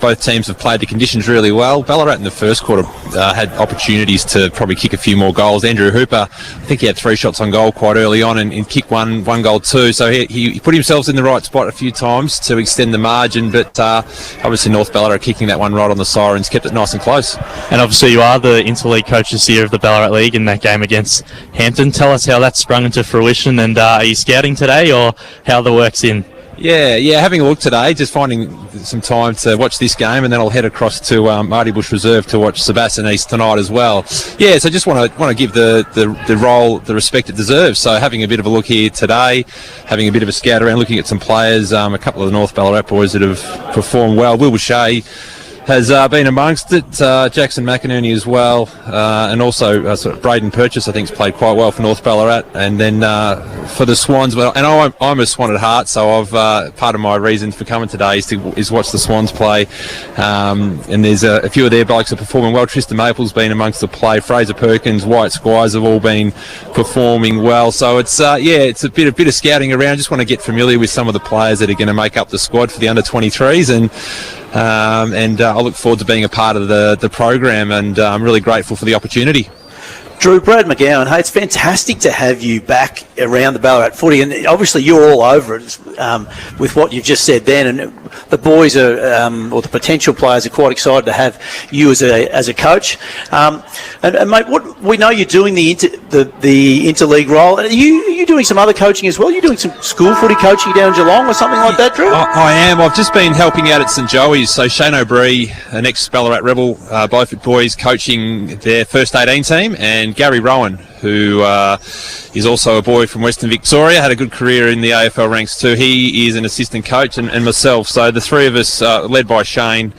both teams have played the conditions really well. Ballarat in the first quarter had opportunities to probably kick a few more goals. Andrew Hooper, I think he had 3 shots on goal quite early on and kicked one goal too. So he put himself in the right spot a few times to extend the margin. But obviously North Ballarat kicking that one right on the sirens kept it nice and close. And obviously you are the interleague coach this year of the Ballarat League in that game against Hampton. Tell us how that sprung into fruition, and are you scouting today or how the work's in? Yeah, having a look today, just finding some time to watch this game, and then I'll head across to Marty Bush Reserve to watch Sebastian East tonight as well. Yeah, so just want to give the role the respect it deserves. So having a bit of a look here today, having a bit of a scout around, looking at some players, a couple of the North Ballarat boys that have performed well. Will Boucher has been amongst it, Jackson McInerney as well, and also sort of Braden Purchase I think has played quite well for North Ballarat, and then for the Swans, and I'm a Swan at heart, so I've part of my reason for coming today is watch the Swans play, and there's a few of their blokes are performing well. Tristan Maple's been amongst the play, Fraser Perkins, White Squires have all been performing well, so it's it's a bit of scouting around. Just want to get familiar with some of the players that are going to make up the squad for the under-23s, and I look forward to being a part of the program, and I'm really grateful for the opportunity. Drew, Brad McGowan, hey, it's fantastic to have you back around the Ballarat footy, and obviously you're all over it with what you've just said then, and the boys are, or the potential players are quite excited to have you as a coach. And mate, what we know you're doing the the interleague role. Are you doing some other coaching as well? You're doing some school footy coaching down in Geelong or something like that, Drew? I am. I've just been helping out at St Joey's. So Shane O'Bree, an ex-Ballarat Rebel, Beaufort boys, coaching their first 18 team, and Gary Rowan, who is also a boy from Western Victoria, had a good career in the AFL ranks too. He is an assistant coach, and myself. So the three of us, led by Shane,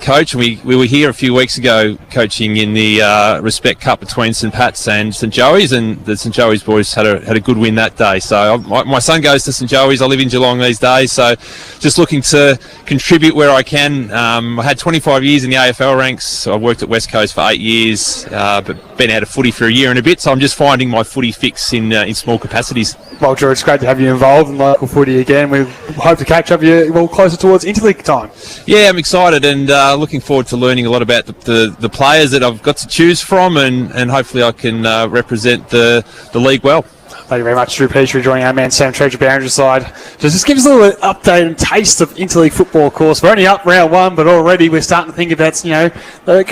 coach. We were here a few weeks ago coaching in the Respect Cup between St Pat's and St Joey's, and the St Joey's boys had a good win that day. So my son goes to St Joey's. I live in Geelong these days, so just looking to contribute where I can. I had 25 years in the AFL ranks. I worked at West Coast for 8 years, but been out of footy for a year and a bit, so I'm just finding my footy fix in small capacities. Well, Drew, it's great to have you involved in local footy again. We hope to catch up with you closer towards interleague time. Yeah, I'm excited and looking forward to learning a lot about the players that I've got to choose from, and hopefully I can represent the league well. Thank you very much, Drew Petrie, joining our man Sam Treasure Barringer's side. Just give us a little update and taste of interleague football, of course. We're only up round one, but already we're starting to think about,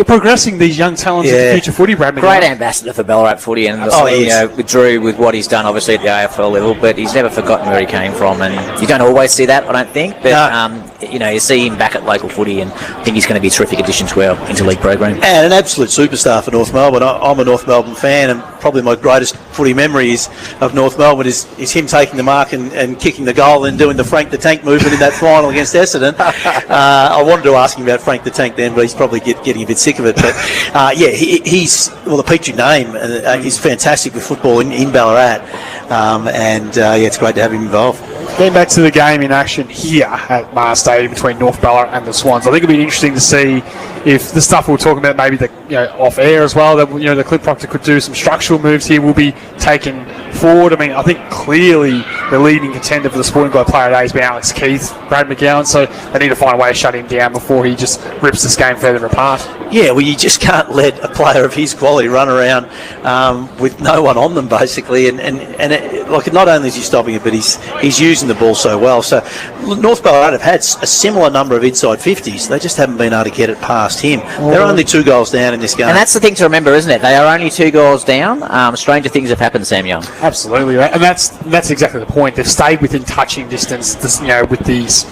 progressing these young talents into future footy, Brad McGowan. Great ambassador for Ballarat footy, and with Drew, with what he's done, obviously, at the AFL level, but he's never forgotten where he came from, and you don't always see that, I don't think, but you see him back at local footy, and I think he's going to be a terrific addition to our interleague program. And an absolute superstar for North Melbourne. I'm a North Melbourne fan, and probably my greatest footy memory of North Melbourne is him taking the mark and kicking the goal and doing the Frank the Tank movement in that final against Essendon. I wanted to ask him about Frank the Tank then, but he's probably getting a bit sick of it. But he's the Petrie name is fantastic with football in Ballarat, it's great to have him involved. Getting back to the game in action here at Mars Stadium between North Ballarat and the Swans, I think it'll be interesting to see if the stuff we're talking about, maybe off air as well, that the Clint Proctor could do some structural moves here, will be taken forward. I mean, I think clearly the leading contender for the Sporting Club Player Today has been Alex Keith, Brad McGowan, so they need to find a way to shut him down before he just rips this game further apart. Yeah, well, you just can't let a player of his quality run around with no one on them, basically. Not only is he stopping it, but he's using the ball so well. So North Ballarat have had a similar number of inside 50s. They just haven't been able to get it past him. They're only 2 goals down in this game. And that's the thing to remember, isn't it? They are only 2 goals down. Stranger things have happened, Sam Young. Absolutely, right? And that's exactly the point. They've stayed within touching distance, with these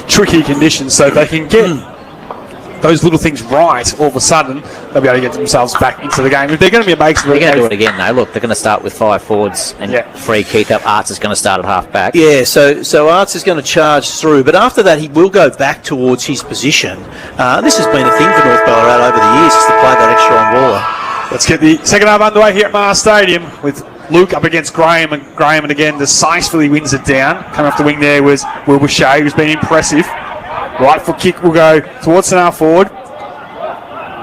tricky conditions, so they can get those little things right. All of a sudden, they'll be able to get themselves back into the game. If they're going to be a makes, they're going to do it again, though. Look, they're going to start with 5 forwards and free Keith up. Arts is going to start at half back. Yeah, so Arts is going to charge through, but after that, he will go back towards his position. This has been a thing for North Ballarat over the years, is to play that extra on Waller. Let's get the second half underway here at Mars Stadium with Luke up against Graham, and again decisively wins it down. Coming off the wing there was Will Boucher, who's been impressive. Right foot kick will go towards our forward.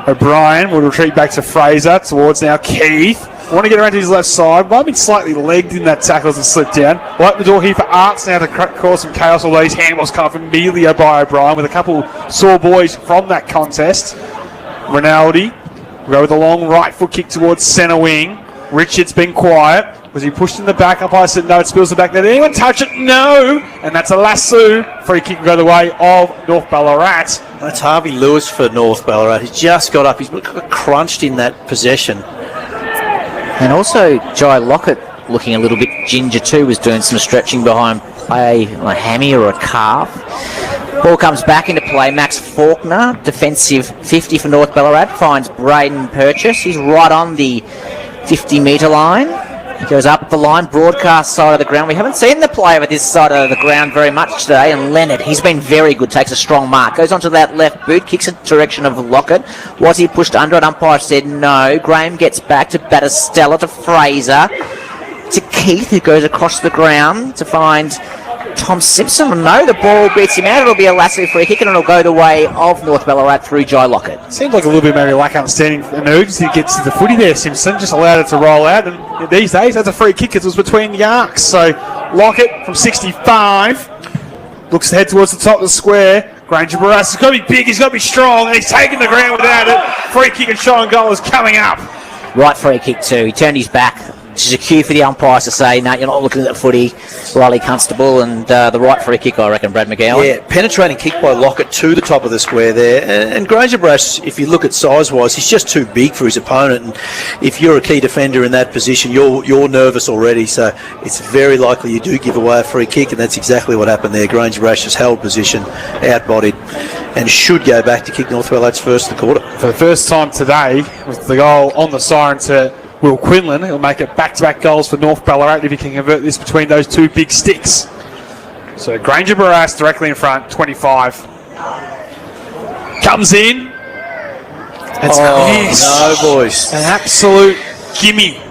O'Brien will retreat back to Fraser, towards now Keith. Want to get around to his left side. Might have been slightly legged in that tackle as it slipped down. We'll open the door here for Arts now to cause some chaos, although his handballs come from immediately by O'Brien with a couple sore boys from that contest. Rinaldi will go with a long right foot kick towards centre wing. Richard's been quiet. Was he pushed in the back? Umpire said no, it spills the back there. Did anyone touch it? No! And that's a lasso. Free kick will go the way of North Ballarat. That's Harvey Lewis for North Ballarat. He's just got up. He's crunched in that possession. And also, Jai Lockett, looking a little bit ginger too, was doing some stretching behind play, a hammy or a calf. Ball comes back into play. Max Faulkner, defensive 50 for North Ballarat, finds Braden Purchase. He's right on the 50-metre line. He goes up the line, broadcast side of the ground. We haven't seen the play over this side of the ground very much today. And Leonard, he's been very good, takes a strong mark. Goes onto that left boot, kicks in the direction of Lockett. Was he pushed under it? Umpire said no. Graham gets back to Battistella, to Fraser, to Keith, who goes across the ground to find Tom Simpson. No, the ball beats him out. It'll be a lasso free kick, and it'll go the way of North Ballarat through Jai Lockett. Seems like a little bit maybe lack of understanding and urgency to get to the footy there, Simpson. Just allowed it to roll out, and these days that's a free kick because it was between the arcs. So Lockett from 65 looks to head towards the top of the square. Granger Barras has got to be big, he's got to be strong, and he's taking the ground without it. Free kick and shot on goal is coming up. Right free kick too. He turned his back which is a cue for the umpires to say, no, you're not looking at the footy. Riley Constable and the right free kick, I reckon, Brad McGowan. Yeah, penetrating kick by Lockett to the top of the square there. And Granger Brass, if you look at size-wise, he's just too big for his opponent. And if you're a key defender in that position, you're nervous already. So it's very likely you do give away a free kick, and that's exactly what happened there. Granger Brass just held position, out-bodied, and should go back to kick North Ballarat's first of the quarter. For the first time today, with the goal on the siren to Will Quinlan, he'll make it back-to-back goals for North Ballarat if he can convert this between those two big sticks. So Granger Barras directly in front, 25. Comes in. It's no, boys. An absolute gimme.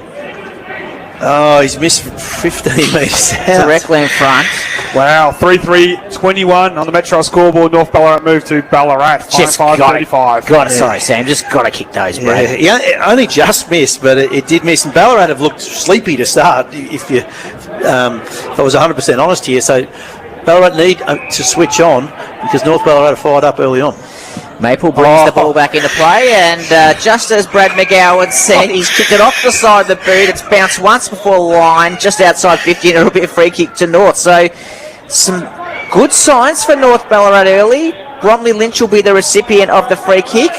Oh, he's missed 15 metres out. Directly in front. Wow, 3-3-21 on the Metro scoreboard. North Ballarat move to Ballarat. Just 5-35. Sorry, Sam, just got to kick those, Brad. Yeah, he only just missed, but it did miss. And Ballarat have looked sleepy to start, if I was 100% honest here. So Ballarat need to switch on because North Ballarat are fired up early on. Maple brings the ball back into play, and just as Brad McGowan said, he's kicked it off the side of the boot. It's bounced once before the line, just outside 50, and it'll be a free kick to North. So some good signs for North Ballarat early. Bromley Lynch will be the recipient of the free kick.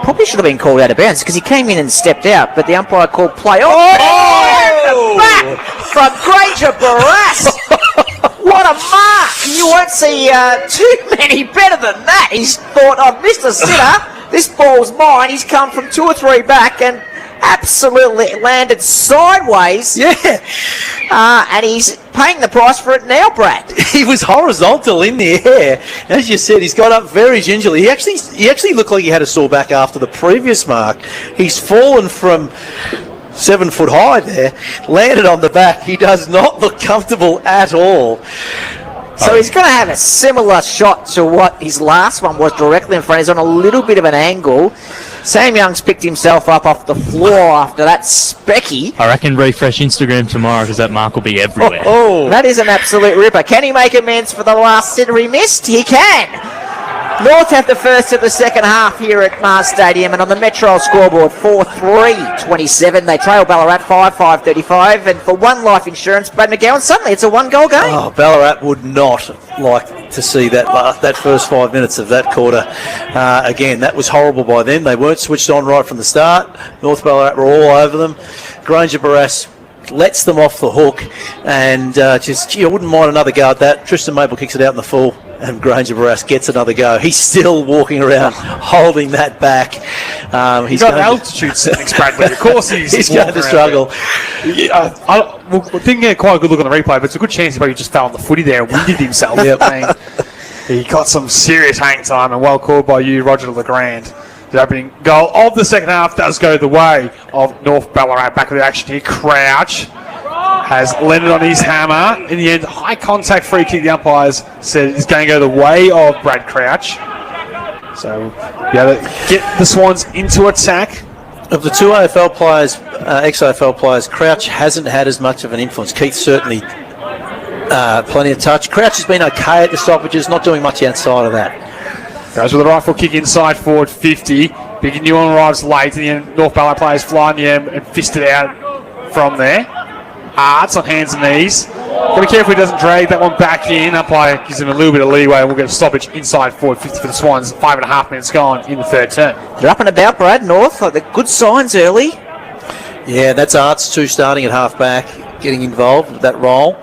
Probably should have been called out of bounds because he came in and stepped out, but the umpire called play. Oh, back from Granger Barras. What a mark! You won't see too many better than that. He's thought, I've missed a sitter. This ball's mine. He's come from 2 or 3 back and absolutely landed sideways. Yeah. And he's paying the price for it now, Brad. He was horizontal in the air. As you said, he's got up very gingerly. He actually looked like he had a sore back after the previous mark. He's fallen from 7 foot high there, landed on the back. He does not look comfortable at all. So he's going to have a similar shot to what his last one was, directly in front. He's on a little bit of an angle. Sam Young's picked himself up off the floor after that specky. I reckon refresh Instagram tomorrow because that mark will be everywhere. That is an absolute ripper. Can he make amends for the last sitter he missed? He can. North have the first of the second half here at Mars Stadium, and on the Metro scoreboard, 4-3-27. They trail Ballarat 5-5-35, and for One Life Insurance, Brad McGowan, suddenly it's a 1-goal game. Oh, Ballarat would not like to see that first 5 minutes of that quarter. Again, that was horrible by them. They weren't switched on right from the start. North Ballarat were all over them. Granger Barras lets them off the hook, and I wouldn't mind another go at that. Tristan Maple kicks it out in the full, and Granger Barras gets another go. He's still walking around holding that back. He's got altitude sickness, Bradley. Of course he's going to struggle. We didn't get quite a good look on the replay, but it's a good chance he just fell on the footy there and winded himself. He got some serious hang time, and well called by you, Roger LeGrand. The opening goal of the second half does go the way of North Ballarat. Back of the action here. Crouch has landed on his hammer. In the end, high contact free kick. The umpires said it's going to go the way of Brad Crouch. So, get the Swans into attack. Of the 2 AFL players, ex-AFL players, Crouch hasn't had as much of an influence. Keith certainly plenty of touch. Crouch has been okay at the stoppages, not doing much outside of that. Goes with a rifle kick inside forward 50. Big new one arrives late, and the North Ballarat players fly in the air and fist it out from there. It's on hands and knees. Got to be careful he doesn't drag that one back in. Umpire gives him a little bit of leeway, and we'll get a stoppage inside forward 50 for the Swans. 5.5 minutes gone in the third term. They're up and about, Brad. North, like the good signs early. Yeah, that's Arts too, starting at half back, getting involved with that role.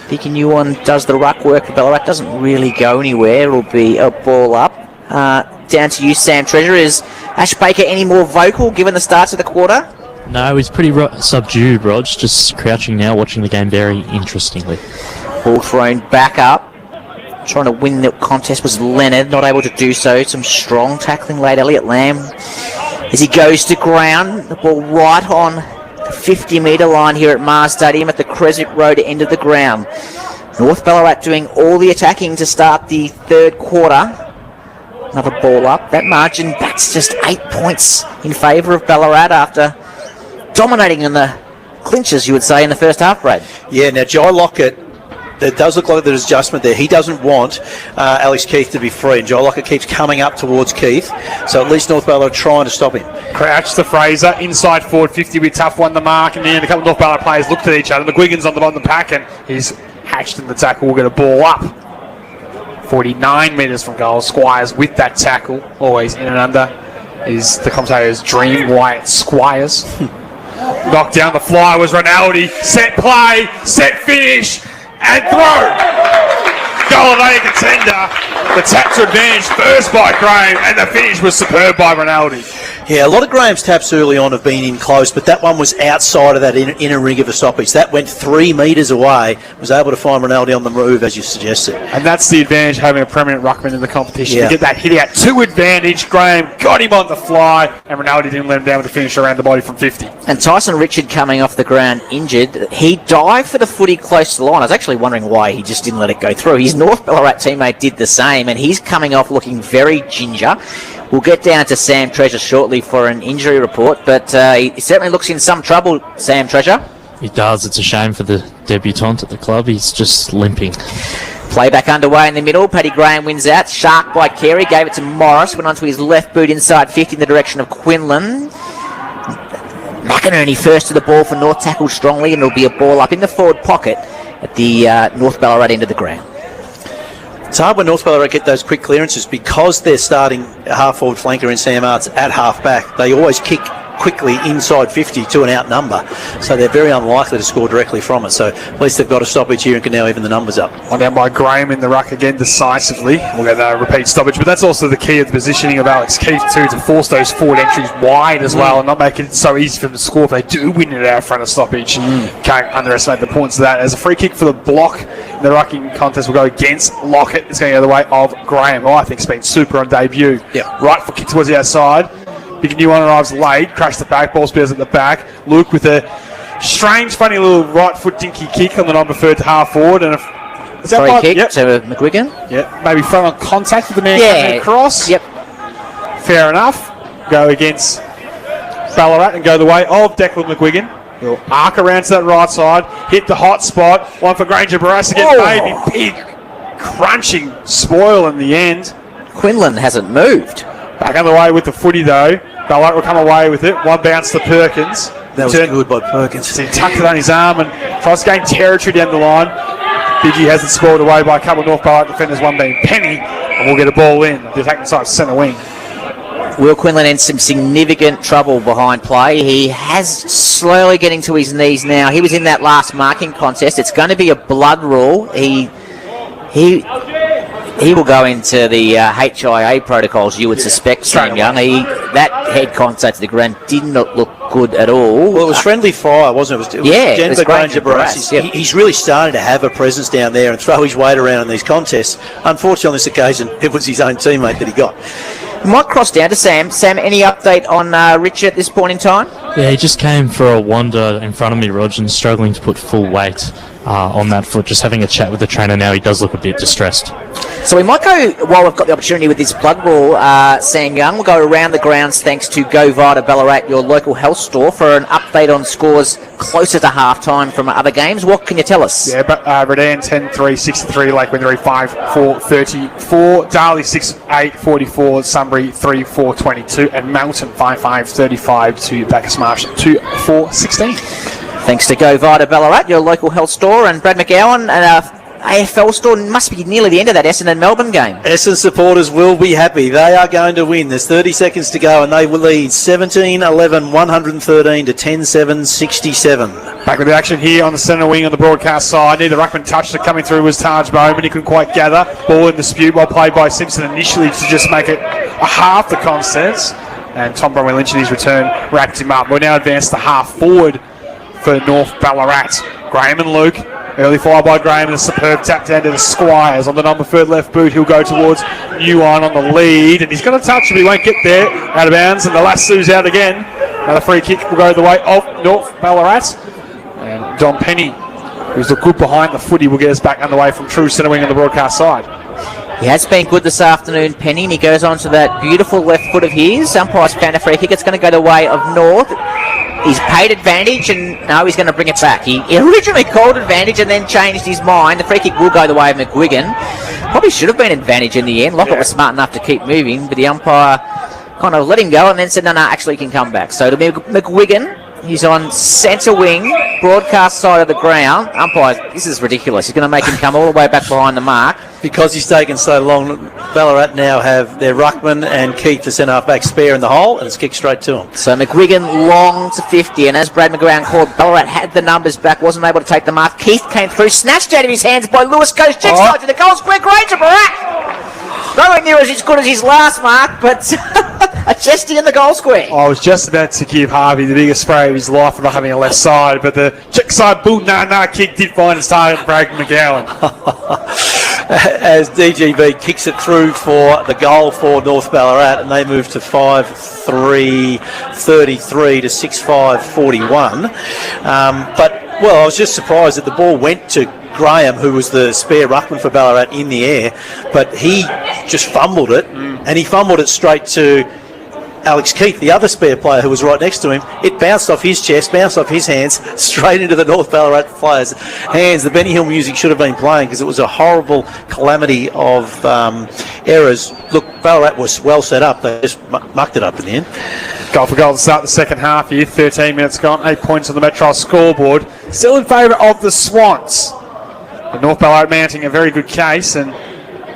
Vicky Newan does the ruck work for Ballarat. Doesn't really go anywhere. It'll be a ball up. Down to you, Sam Treasure. Is Ash Baker any more vocal given the start of the quarter? No, he's pretty subdued, Rog. Just crouching now, watching the game very interestingly. Ball thrown back up. Trying to win the contest was Leonard, not able to do so. Some strong tackling late. Elliot Lamb, as he goes to ground, the ball right on the 50-metre line here at Mars Stadium at the Creswick Road end of the ground. North Ballarat doing all the attacking to start the third quarter. Another ball up. That margin, that's just 8 points in favour of Ballarat after dominating in the clinches, you would say, in the first half, Brad. Yeah, now Jai Lockett there does look like there's adjustment there. He doesn't want Alex Keith to be free, and Joel Lockett keeps coming up towards Keith, so at least North Ballarat are trying to stop him. Crouch to Fraser, inside forward 50 with tough one the mark, and then a couple of North Ballarat players looked at each other. McGuigan's on the bottom of the pack, and he's hatched in the tackle. We'll get a ball up. 49 metres from goal. Squires with that tackle, always in and under, is the commentator's dream, Wyatt Squires. Knocked down the fly was Rinaldi. Set play, set finish, and throw! Goal of a contender. The tap to advantage first by Graham, and the finish was superb by Rinaldi. Yeah, a lot of Graham's taps early on have been in close, but that one was outside of that inner ring of a stoppage. That went 3 metres away, was able to find Rinaldi on the move, as you suggested. And that's the advantage having a permanent ruckman in the competition. Yeah. To get that hit out to advantage, Graham got him on the fly, and Rinaldi didn't let him down with the finish around the body from 50. And Tyson Richard coming off the ground injured. He dived for the footy close to the line. I was actually wondering why he just didn't let it go through. His North Ballarat teammate did the same, and he's coming off looking very ginger. We'll get down to Sam Treasure shortly for an injury report, but he certainly looks in some trouble, Sam Treasure. He does. It's a shame for the debutant at the club. He's just limping. Playback underway in the middle. Paddy Graham wins out. Shark by Carey. Gave it to Morris. Went onto his left boot inside 50 in the direction of Quinlan. McInerney first to the ball for North, tackled strongly, and it'll be a ball up in the forward pocket at the North Ballarat end of the ground. It's hard when North Ballarat get those quick clearances because they're starting half-forward flanker in Sam Arts at half-back. They always kick quickly inside 50 to an outnumber, so they're very unlikely to score directly from it. So at least they've got a stoppage here and can now even the numbers up. One down by Graham in the ruck again decisively. We'll get a repeat stoppage, but that's also the key of the positioning of Alex Keith too, to force those forward entries wide as well and not make it so easy for them to score if they do win it out front of stoppage. Can't underestimate the points of that. As a free kick for the block in the rucking contest will go against Lockett. It's going to go the way of Graham, who I think has been super on debut. Yeah. Right foot kick towards the outside. Big new one arrives late, crashed the back, ball spears at the back. Luke with a strange, funny little right foot dinky kick on the non-preferred to half forward. And is that free kick to McGuigan? Yeah, maybe front on contact with the man coming across. Yep. Fair enough. Go against Ballarat and go the way of Declan McGuigan. He'll arc around to that right side, hit the hot spot. One for Granger Barras to get maybe big, crunching spoil in the end. Quinlan hasn't moved. Back on the way with the footy though. Ballarat will come away with it. One bounce to Perkins. That was good by Perkins. He tucked it on his arm and tries to gain territory down the line. Biggie has it scored away by a couple of North Ballarat defenders, one being Penny, and we'll get a ball in. The attacking side centre wing. Will Quinlan in some significant trouble behind play. He has slowly getting to his knees now. He was in that last marking contest. It's going to be a blood rule. He will go into the HIA protocols, you would suspect, Sam Young. That head contact to the ground did not look good at all. Well, it was friendly fire, wasn't it? It was Denver Granger Barras. He's really starting to have a presence down there and throw his weight around in these contests. Unfortunately, on this occasion, it was his own teammate that he got. Might cross down to Sam. Sam, any update on Richard at this point in time? Yeah, he just came for a wander in front of me, Rog, and struggling to put full weight on that foot. Just having a chat with the trainer now, he does look a bit distressed. So we might go, while we've got the opportunity with this blood rule, Sam Young, we'll go around the grounds thanks to Go Vita Ballarat, your local health store, for an update on scores closer to half-time from other games. What can you tell us? Yeah, but Redan 10-3, 63, Lakeland 3-5, 4-34, Darley 6-8, 44, Sunbury 3-4, 22, and Mountain 5-5, 35 to Bacchus Marsh 2-4, 16. Thanks to Go Vita Ballarat, your local health store, and Brad McGowan, AFL store. Must be nearly the end of that Essendon Melbourne game. Essendon supporters will be happy. They are going to win. There's 30 seconds to go, and they will lead 17-11, 113 to 10-7, 67. Back with the action here on the centre wing on the broadcast side. Near the ruckman touch that coming through was Taj Bowman. He couldn't quite gather. Ball in dispute, well played by Simpson initially to just make it a half the contest. And Tom Bromley Lynch in his return wrapped him up. We're now advanced to half forward for North Ballarat. Graham and Luke. Early fire by Graham and a superb tap down to the Squires on the number third left boot. He'll go towards Nguyen on the lead, and he's going to touch him. He won't get there. Out of bounds, and the lasso's out again. Another free kick will go the way of North Ballarat. And Don Penny, who's looked good behind the footy, will get us back underway from true centre wing on the broadcast side. He has been good this afternoon, Penny, and he goes on to that beautiful left foot of his. Umpire's found a free kick. It's going to go the way of North. He's paid advantage, and no, he's going to bring it back. He originally called advantage and then changed his mind. The free kick will go the way of McGuigan. Probably should have been advantage in the end. Lockett was smart enough to keep moving, but the umpire kind of let him go and then said, no, actually he can come back. So to McGuigan, he's on centre wing, broadcast side of the ground. Umpire, this is ridiculous. He's going to make him come all the way back behind the mark. Because he's taken so long, Ballarat now have their ruckman and Keith, the centre-half-back, spare in the hole, and it's kicked straight to him. So McGuigan long to 50, and as Brad McGowan called, Ballarat had the numbers back, wasn't able to take the mark. Keith came through, snatched out of his hands by Lewis, goes check side to the goal square. Granger Barat! Nowhere near as good as his last mark, but a chesty in the goal square. I was just about to give Harvey the biggest spray of his life for not having a left side, but the check side boot kick did find its target, Brad McGowan. As DGB kicks it through for the goal for North Ballarat, and they move to 5-3-33 to 6-5-41. I was just surprised that the ball went to Graham, who was the spare ruckman for Ballarat, in the air, but he just fumbled it, and he fumbled it straight to Alex Keith, the other spare player who was right next to him. It bounced off his chest, bounced off his hands, straight into the North Ballarat players' hands. The Benny Hill music should have been playing because it was a horrible calamity of errors. Look, Ballarat was well set up. They just mucked it up in the end. Goal for goal to start the second half here. 13 minutes gone. 8 points on the Metro scoreboard. Still in favour of the Swans. The North Ballarat mounting a very good case, and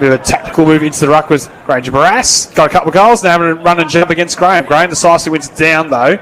with a tactical move into the ruck was Granger Barras. Got a couple of goals, now having to run and jump against Graham. Graham decisively wins it down though.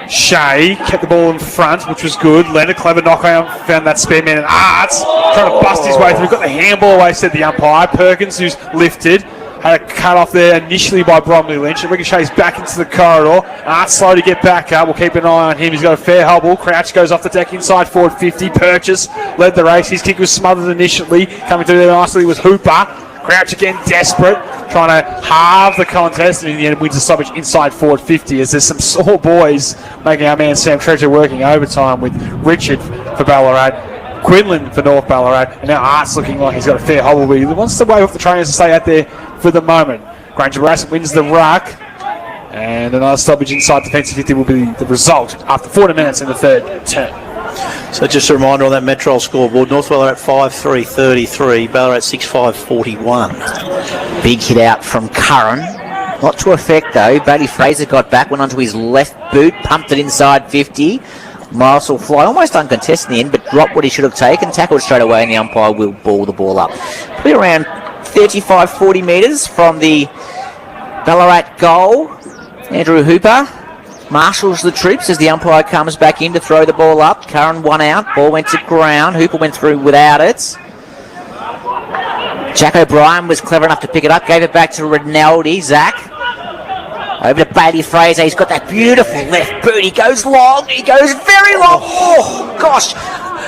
Shea kept the ball in front, which was good. Leonard, clever knockout, found that spare man in Arts, trying to bust his way through. Got the handball away, said the umpire. Perkins, who's lifted, had a cut off there initially by Bromley Lynch. And Ricochet's back into the corridor. Arts slow to get back up. We'll keep an eye on him. He's got a fair hobble. Crouch goes off the deck inside forward 50. Purchase led the race. His kick was smothered initially. Coming through there nicely was Hooper. Crouch again, desperate, trying to halve the contest, and in the end wins the stoppage inside forward 50 as there's some sore boys making our man Sam Treasure working overtime with Richard for Ballarat, Quinlan for North Ballarat, and now Art's looking like he's got a fair hobble, but he wants to wave off the trainers to stay out there for the moment. Granger Barras wins the ruck, and another stoppage inside defensive 50 will be the result after 40 minutes in the third term. So just a reminder on that Metro scoreboard, North Ballarat 5-3-33, Ballarat 6-5-41. Big hit out from Curran. Not to effect though. Bailey Fraser got back, went onto his left boot, pumped it inside 50. Miles will fly, almost uncontested in the end, but dropped what he should have taken. Tackled straight away, and the umpire will ball the ball up. Probably around 35-40 metres from the Ballarat goal. Andrew Hooper marshals the troops as the umpire comes back in to throw the ball up. Curran one out, ball went to ground. Hooper went through without it. Jack O'Brien was clever enough to pick it up, gave it back to Rinaldi. Zach over to Bailey Fraser. He's got that beautiful left boot. He goes long, he goes very long. Oh gosh,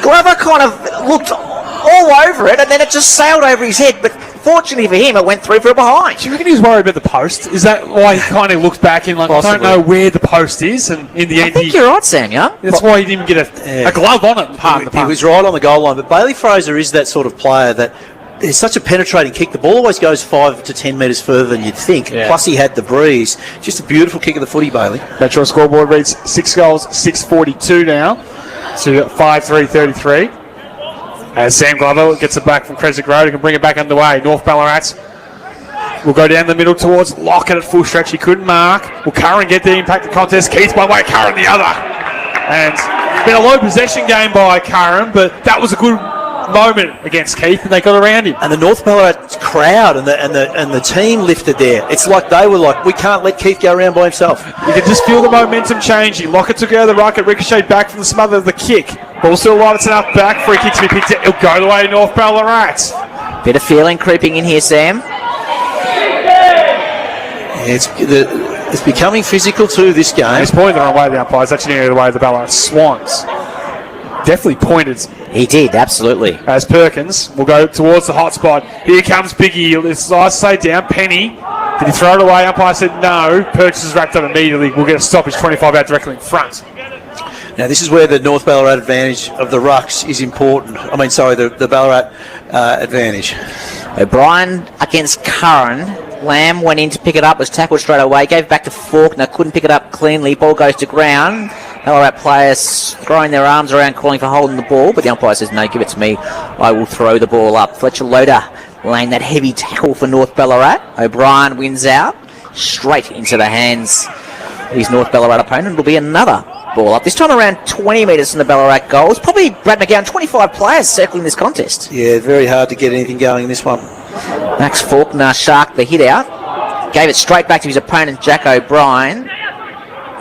Glover kind of looked all over it, and then it just sailed over his head, but fortunately for him, it went through from behind. Do you reckon he was worried about the post? Is that why he kind of looked back in like, possibly. I don't know where the post is, and in the end, I think you're right, Sam, yeah? That's why he didn't get a glove on it. He was right on the goal line, but Bailey Fraser is that sort of player that it's such a penetrating kick. The ball always goes 5 to 10 metres further than you'd think. Yeah. Plus he had the breeze. Just a beautiful kick of the footy, Bailey. Metro scoreboard reads 6 goals, 6:42 now. So you've got 5-3-33. As Sam Glover gets it back from Crescent Road, he can bring it back underway. North Ballarat will go down the middle towards Lockett at full stretch. He couldn't mark. Will Curran get the impact the contest? Keith one way, Curran the other. And it's been a low possession game by Curran, but that was a good moment against Keith, and they got around him. And the North Ballarat crowd and the team lifted there. It's like they were like, we can't let Keith go around by himself. You can just feel the momentum changing. Lockett took out of the ruck, ricocheted back from the smother of the kick. Ball still alive, it's enough back. Free kick to be picked up. It'll go the way of North Ballarat. Bit of feeling creeping in here, Sam. It's becoming physical too, this game. He's pointing the wrong way, the umpire. It's actually the way of the Ballarat Swans. Definitely pointed. He did, absolutely. As Perkins will go towards the hot spot. Here comes Biggie. It's nice to stay down. Penny. Did he throw it away? Umpire said no. Perkins is wrapped up immediately. We'll get a stoppage 25 out directly in front. Now, this is where the North Ballarat advantage of the rucks is important. The Ballarat advantage. O'Brien against Curran. Lamb went in to pick it up, was tackled straight away, gave it back to Faulkner, couldn't pick it up cleanly. Ball goes to ground. Ballarat players throwing their arms around, calling for holding the ball, but the umpire says, no, give it to me. I will throw the ball up. Fletcher Loader laying that heavy tackle for North Ballarat. O'Brien wins out, straight into the hands of his North Ballarat opponent. It'll be another ball up. This time around 20 metres from the Ballarat goal. It's probably Brad McGowan, 25 players circling this contest. Yeah, very hard to get anything going in this one. Max Faulkner sharked the hit out. Gave it straight back to his opponent, Jack O'Brien.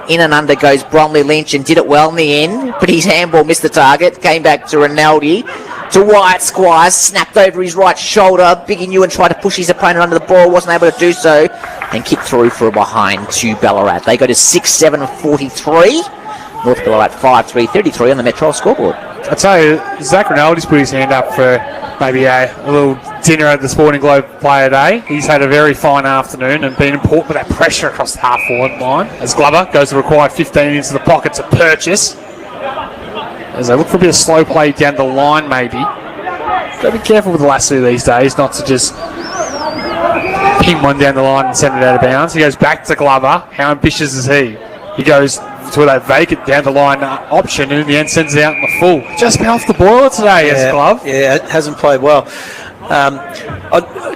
In and under goes Bromley Lynch and did it well in the end, but his handball missed the target. Came back to Rinaldi. To Wyatt Squires, snapped over his right shoulder. Biggie Newen tried to push his opponent under the ball, wasn't able to do so, and kicked through for a behind to Ballarat. They go to 6-7-43. North Ballarat 5-3-33 on the Metro scoreboard. I tell you, Zach Rinaldi's put his hand up for maybe a little dinner at the Sporting Globe Player Day. He's had a very fine afternoon and been important with that pressure across the half-forward line. As Glover goes to require 15 into the pocket to purchase. As they look for a bit of slow play down the line, maybe. Got to be careful with the lasso these days, not to just ping one down the line and send it out of bounds. He goes back to Glover. How ambitious is he? He goes to that vacant down the line option and in the end sends it out in the full. Just been off the boiler today, as Glove. Yeah, it hasn't played well.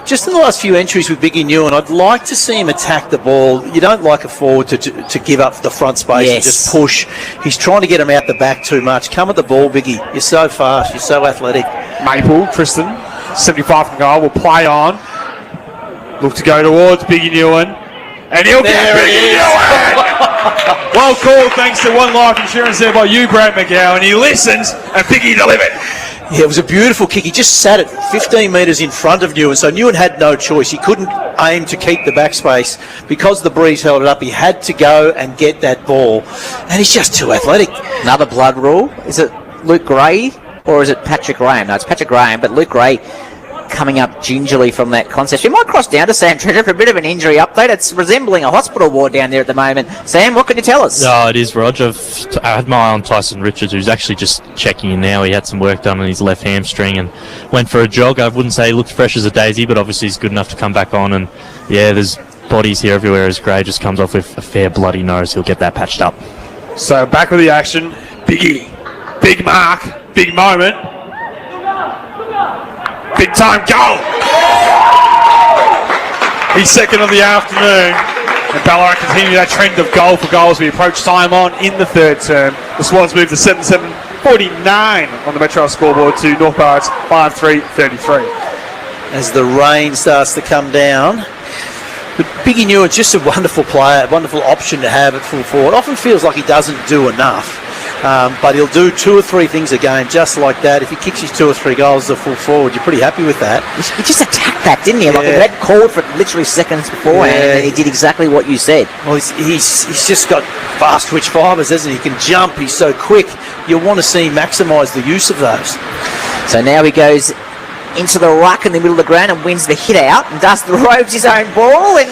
Just in the last few entries with Biggie Newen, I'd like to see him attack the ball. You don't like a forward to give up the front space and just push. He's trying to get him out the back too much. Come at the ball, Biggie. You're so fast. You're so athletic. Maple, Tristan, 75 from goal, will play on. Look to go towards Biggie Newen. And he'll get Biggie Newen! Well called, thanks to One Life Insurance there by you, Brad McGowan. He listens, and Biggie delivered. Yeah, it was a beautiful kick. He just sat it 15 metres in front of Newen, so Newen had no choice. He couldn't aim to keep the backspace. Because the breeze held it up, he had to go and get that ball. And he's just too athletic. Another blood rule. Is it Luke Gray or is it Patrick Graham? No, it's Patrick Graham, but Luke Gray coming up gingerly from that contest. We might cross down to Sam Treasure for a bit of an injury update. It's resembling a hospital ward down there at the moment. Sam, what can you tell us? Oh, it is, Rog. I had my eye on Tyson Richards, who's actually just checking in now. He had some work done on his left hamstring and went for a jog. I wouldn't say he looked fresh as a daisy, but obviously he's good enough to come back on. And yeah, there's bodies here everywhere as Gray just comes off with a fair bloody nose. He'll get that patched up. So back with the action. Biggie. Big mark. Big moment. Big time goal. He's second of the afternoon. And Ballarat continue that trend of goal for goal as we approach time on in the third term. The Swans move to 7-7-49 on the Metro scoreboard to North Ballarat's 5-3-33. As the rain starts to come down. But Biggie Newen's just a wonderful player, a wonderful option to have at full forward. Often feels like he doesn't do enough. But he'll do 2 or 3 things a game just like that. If he kicks his 2 or 3 goals as a full forward, you're pretty happy with that. He just attacked that, didn't he? Like he had called for it literally seconds beforehand, and he did exactly what you said. Well, he's just got fast twitch fibres, hasn't he? He can jump, he's so quick. You'll want to see him maximise the use of those. So now he goes into the ruck in the middle of the ground and wins the hit out, and Dustin robes his own ball and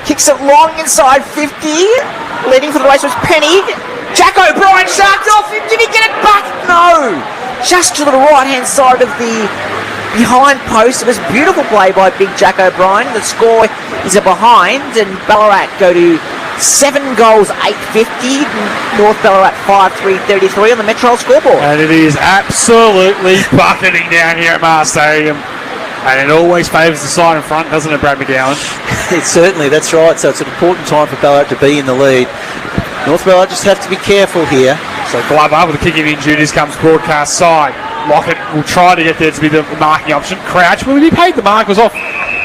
kicks it long inside 50. Leading for the race was Penny. Jack O'Brien sharked off him. Did he get it back? No. Just to the right-hand side of the behind post. It was a beautiful play by big Jack O'Brien. The score is a behind, and Ballarat go to 7 goals, 850. North Ballarat 5-3-33 on the Metro scoreboard. And it is absolutely bucketing down here at Mars Stadium. And it always favours the side in front, doesn't it, Brad McGowan? It certainly, that's right. So it's an important time for Ballarat to be in the lead. North Ballarat just have to be careful here. So Glover with the kicking in duties comes broadcast side. Lockett will try to get there to be the marking option. Crouch, will he be paid? The mark was off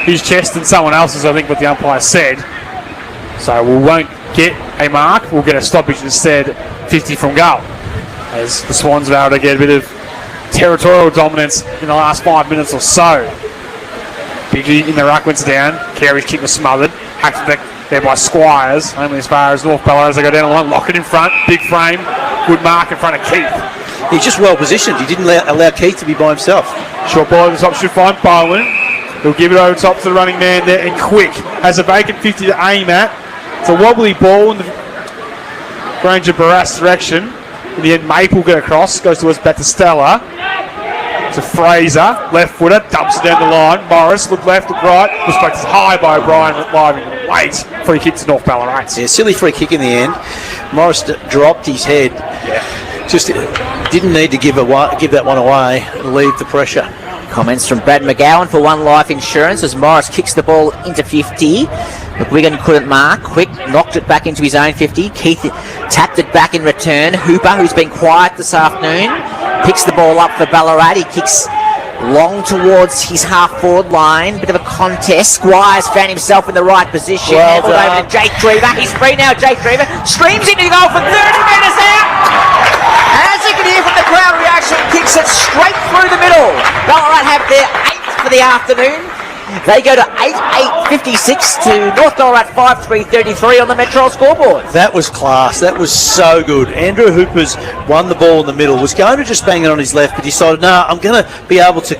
his chest and someone else's, I think what the umpire said. So we won't get a mark. We'll get a stoppage instead, 50 from goal. As the Swans are able to get a bit of territorial dominance in the last 5 minutes or so. Biggie in the ruck went down. Carey's kick was smothered. Hacked back there by Squires. Only as far as North Ballarat as they go down the line. Lockett in front. Big frame. Good mark in front of Keith. He's just well positioned. He didn't allow Keith to be by himself. Short ball over the top should find Bowen. He'll give it over top to the running man there. And Quick has a vacant 50 to aim at. It's a wobbly ball in the Ranger Barras direction. In the end, Maple get across. Goes towards Battistella. To Fraser, left footer, dumps it down the line. Morris, look left, look right. Was practiced high by O'Brien, live late. Free kick to North Ballarat. Yeah, silly free kick in the end. Morris dropped his head. Just didn't need to give that one away and leave the pressure. Comments from Brad McGowan for One Life Insurance as Morris kicks the ball into 50. McGuigan couldn't mark. Quick knocked it back into his own 50. Keith tapped it back in return. Hooper, who's been quiet this afternoon, picks the ball up for Ballarat. He kicks long towards his half-forward line. Bit of a contest. Squires found himself in the right position. Handled over to Jake Drever. He's free now. Jake Drever streams into the goal from 30 metres out. As you can hear from the crowd reaction, kicks it straight through the middle. Ballarat have their 8th for the afternoon. They go to 8-8-56 to North Ballarat 5-3-33 on the Metro scoreboard. That was class. That was so good. Andrew Hooper's won the ball in the middle, was going to just bang it on his left, but decided, no, I'm going to be able to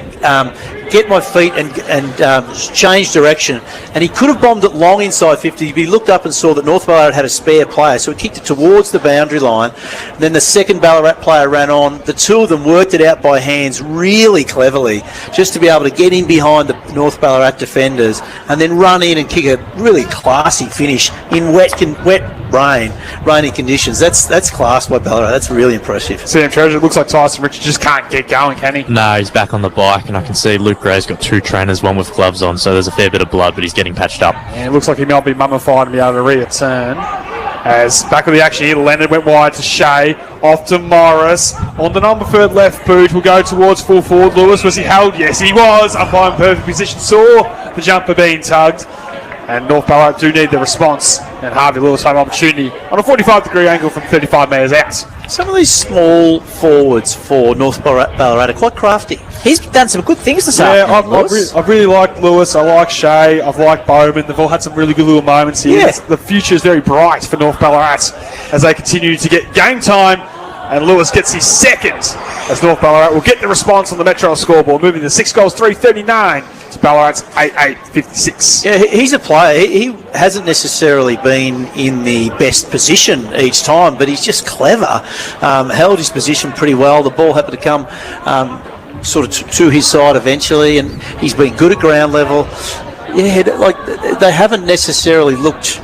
get my feet and change direction. And he could have bombed it long inside 50, but he looked up and saw that North Ballarat had a spare player, so he kicked it towards the boundary line. And then the second Ballarat player ran on. The two of them worked it out by hands really cleverly, just to be able to get in behind the North Ballarat defenders and then run in and kick a really classy finish in rainy conditions. That's class by Ballarat. That's really impressive. Sam Treasure, looks like Tyson Richard just can't get going, can he? No, he's back on the bike, and I can see Luke Gray's got 2 trainers, one with gloves on, so there's a fair bit of blood, but he's getting patched up. And it looks like he might be mummified and be able to return. As back of the action here, Leonard went wide to Shea, off to Morris. On the number 3rd left boot, will go towards full forward. Lewis, was he held? Yes, he was. Umpire in perfect position, saw the jumper being tugged. And North Ballarat do need the response. And Harvey Lewis home opportunity on a 45-degree angle from 35 metres out. Some of these small forwards for North Ballarat are quite crafty. He's done some good things this afternoon. I really like Lewis. I like Shea. I've liked Bowman. They've all had some really good little moments here. Yeah. The future is very bright for North Ballarat as they continue to get game time. And Lewis gets his second as North Ballarat will get the response on the Metro scoreboard, moving to 6 goals, 339 to Ballarat's 8-8-56. Yeah, he's a player. He hasn't necessarily been in the best position each time, but he's just clever. Held his position pretty well. The ball happened to come sort of to his side eventually, and he's been good at ground level. Yeah, like they haven't necessarily looked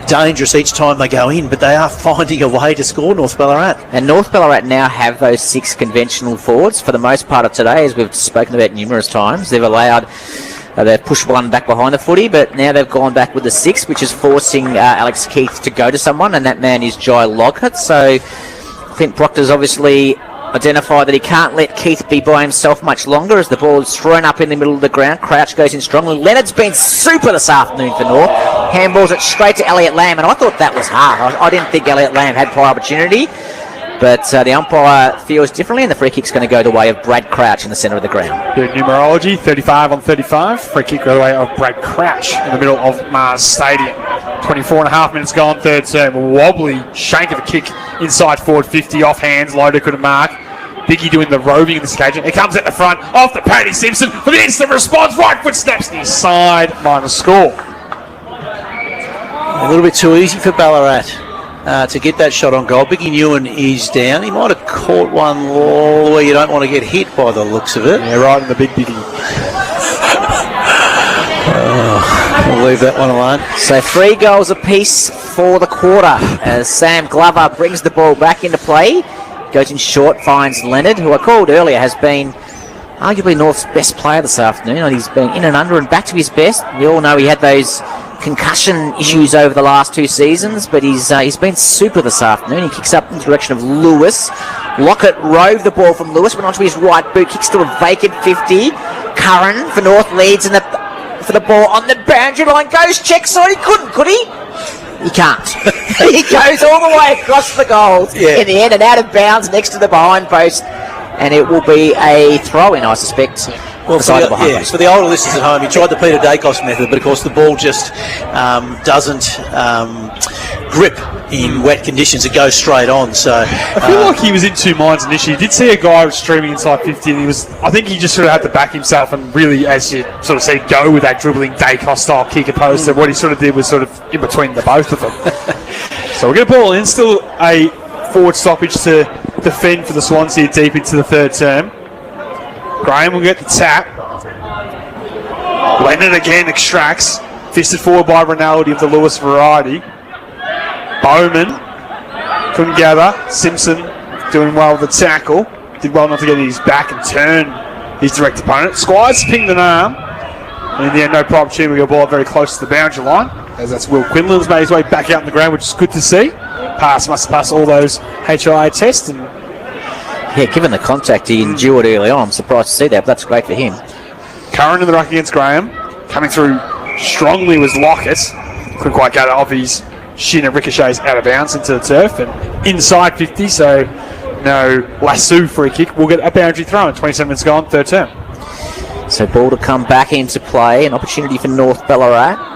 dangerous each time they go in, but they are finding a way to score, North Ballarat. And North Ballarat now have those 6 conventional forwards for the most part of today, as we've spoken about numerous times. They've allowed, they've pushed one back behind the footy, but now they've gone back with the 6, which is forcing Alex Keith to go to someone, and that man is Jai Lockett. So Clint Proctor's obviously identified that he can't let Keith be by himself much longer as the ball is thrown up in the middle of the ground. Crouch goes in strongly. Leonard's been super this afternoon for North. Handballs it straight to Elliot Lamb, and I thought that was hard. I didn't think Elliot Lamb had prior opportunity, but the umpire feels differently, and the free kick's going to go the way of Brad Crouch in the centre of the ground. Good numerology, 35 on 35. Free kick go the way of Brad Crouch in the middle of Mars Stadium. 24.5 minutes gone, third term. Wobbly shank of a kick inside forward 50 off hands. Loader couldn't mark. Biggie doing the roving in this occasion. It comes at the front, off to Paddy Simpson for the instant response. Right foot snaps in his side, minus score. A little bit too easy for Ballarat to get that shot on goal. Biggie Newen is down. He might have caught one where you don't want to get hit by the looks of it. Yeah, right in the big Biggie. We'll leave that one alone. So 3 goals apiece for the quarter as Sam Glover brings the ball back into play. Goes in short, finds Leonard, who I called earlier, has been arguably North's best player this afternoon. He's been in and under and back to his best. We all know he had those concussion issues over the last 2 seasons, but he's been super this afternoon. He kicks up in the direction of Lewis. Lockett rove the ball from Lewis, went onto his right boot, kicks to a vacant 50. Curran for North leads for the ball on the boundary line, goes check side. He couldn't, could he? He can't. He goes all the way across the goals in the end and out of bounds next to the behind post, and it will be a throw-in, I suspect. Well, for the older listeners at home, he tried the Peter Dacos method, but of course the ball just doesn't grip in wet conditions. It goes straight on. So I feel like he was in 2 minds initially. He did see a guy streaming inside 50, and I think he just sort of had to back himself and really, as you sort of said, go with that dribbling Dacos style kick opposed to what he sort of did was sort of in between the both of them. So we're going to ball in. Still a forward stoppage to defend for the Swansea deep into the third term. Graham will get the tap. Leonard again extracts. Fisted forward by Rinaldi of the Lewis variety. Bowman Couldn't gather. Simpson doing well with the tackle. Did well not to get his back and turn his direct opponent. Squires pinged an arm. And in the end, no problem. We got a ball very close to the boundary line. As that's Will Quinlan's made his way back out on the ground, which is good to see. Must pass all those HIA tests. And given the contact he endured early on, I'm surprised to see that, but that's great for him. Curran in the ruck against Graham. Coming through strongly was Lockett. Couldn't quite get it off his shin and ricochets out of bounds into the turf. And inside 50, so no lasso free kick. We'll get a boundary throw in 27 minutes gone, third term. So ball to come back into play. An opportunity for North Ballarat.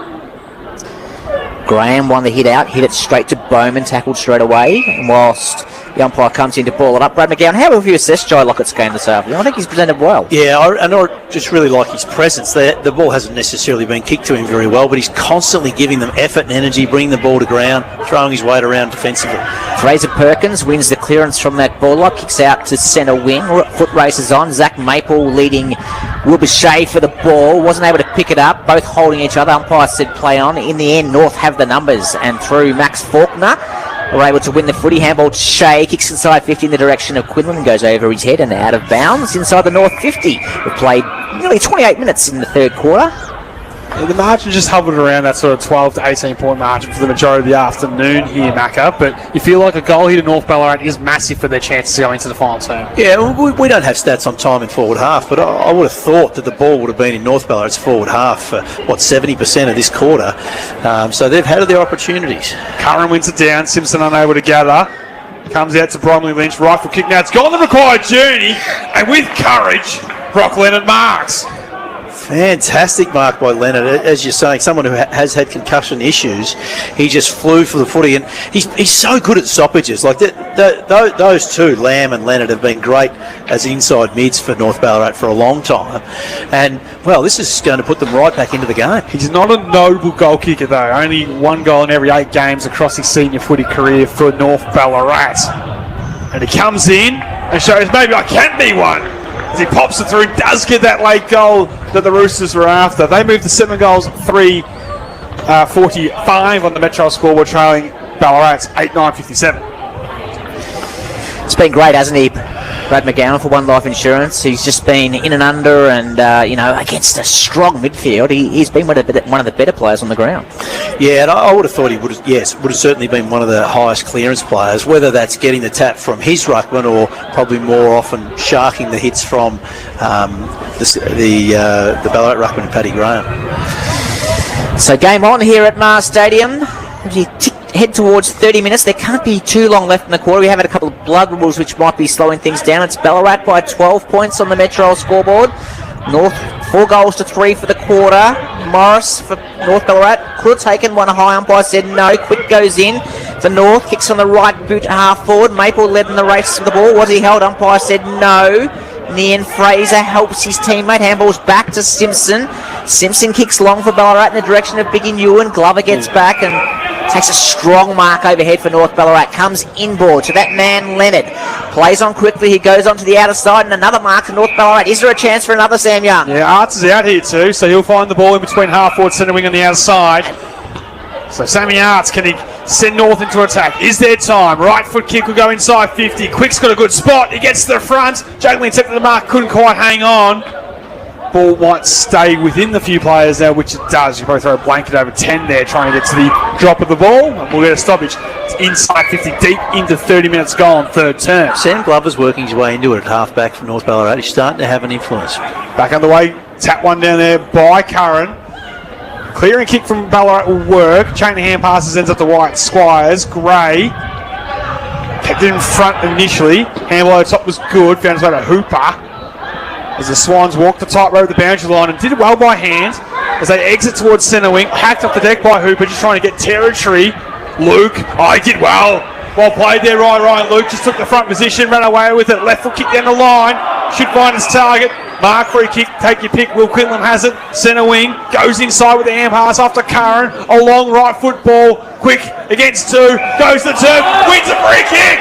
Graham won the hit out, hit it straight to Bowman, tackled straight away. And whilst the umpire comes in to ball it up, Brad McGowan, how have you assessed Jai Lockett's game this afternoon? I think he's presented well. Yeah, I just really like his presence. The ball hasn't necessarily been kicked to him very well, but he's constantly giving them effort and energy, bringing the ball to ground, throwing his weight around defensively. Fraser Perkins wins the clearance from that baller, kicks out to centre wing, foot races on. Zach Maple leading Wilbur Shea for the ball, wasn't able to pick it up, both holding each other. Umpire said play on. In the end, North have the numbers, and through Max Faulkner, are able to win the footy. Handball to Shea, kicks inside 50 in the direction of Quinlan, goes over his head and out of bounds inside the North 50. We've played nearly 28 minutes in the third quarter. The margin just hovered around that sort of 12 to 18 point margin for the majority of the afternoon here, Macca, but you feel like a goal here to North Ballarat is massive for their chances going into the final term. Yeah, we don't have stats on time in forward half, but I would have thought that the ball would have been in North Ballarat's forward half for, 70% of this quarter. So they've had their opportunities. Curran wins it down, Simpson unable to gather. Comes out to Bromley Lynch, rifle kick. Now it's gone the required journey, and with courage, Brock Leonard marks. Fantastic mark by Leonard. As you're saying, someone who has had concussion issues, he just flew for the footy, and he's so good at stoppages. Like those two, Lamb and Leonard, have been great as inside mids for North Ballarat for a long time. And, well, this is going to put them right back into the game. He's not a notable goal kicker, though. Only one goal in every 8 games across his senior footy career for North Ballarat. And he comes in and shows maybe I can be one. As he pops it through, does get that late goal that the Roosters were after. They moved to 7 goals, 3-45 on the Metro scoreboard, trailing Ballarat's 8-9-57. It's been great, hasn't he, Brad McGowan, for One Life Insurance? He's just been in and under and, against a strong midfield. He's been one of the better players on the ground. Yeah, and I would have thought he would have certainly been one of the highest clearance players, whether that's getting the tap from his ruckman or probably more often sharking the hits from the Ballarat ruckman, Paddy Graham. So game on here at Mars Stadium. As you head towards 30 minutes, there can't be too long left in the quarter. We have had a couple of blood rules which might be slowing things down. It's Ballarat by 12 points on the Metro scoreboard. North 4 goals to 3 for the quarter. Morris for North Ballarat could have taken one high. Umpire said no. Quick goes in for North. Kicks on the right boot half forward. Maple led in the race for the ball. Was he held? Umpire said no. In the end, Fraser helps his teammate. Handballs back to Simpson. Simpson kicks long for Ballarat in the direction of Biggie Newen. Glover gets back and takes a strong mark overhead for North Ballarat. Comes inboard to that man Leonard. Plays on quickly. He goes on to the outer side and another mark to North Ballarat. Is there a chance for another, Sam Young? Yeah, Arts is out here too, so he'll find the ball in between half forward, centre wing on the outside. So Sammy Arts, can he send North into attack? Is there time? Right foot kick will go inside 50. Quick's got a good spot. He gets to the front. Juggling attempted the mark, couldn't quite hang on. Ball might stay within the few players there, which it does. You probably throw a blanket over 10 there, trying to get to the drop of the ball, and we'll get a stoppage. It's inside 50, deep into 30 minutes gone, third term. Sam Glover's working his way into it at half-back from North Ballarat. He's starting to have an influence. Back on the way, tap one down there by Curran. Clearing kick from Ballarat will work. Chain of hand passes, ends up to White. Squires, Gray. Kept it in front initially. Handball over top was good. Found his way to Hooper. As the Swans walk the tightrope the boundary line and did well by hand as they exit towards centre wing. Hacked off the deck by Hooper, just trying to get territory. Luke, he did well. Well played there, Ryan. Luke just took the front position, ran away with it. Left foot kick down the line. Should find his target. Mark free kick, take your pick. Will Quinlan has it. Centre wing, goes inside with the hand pass after Curran. A long right foot ball, quick against 2. Goes to the turf, wins a free kick.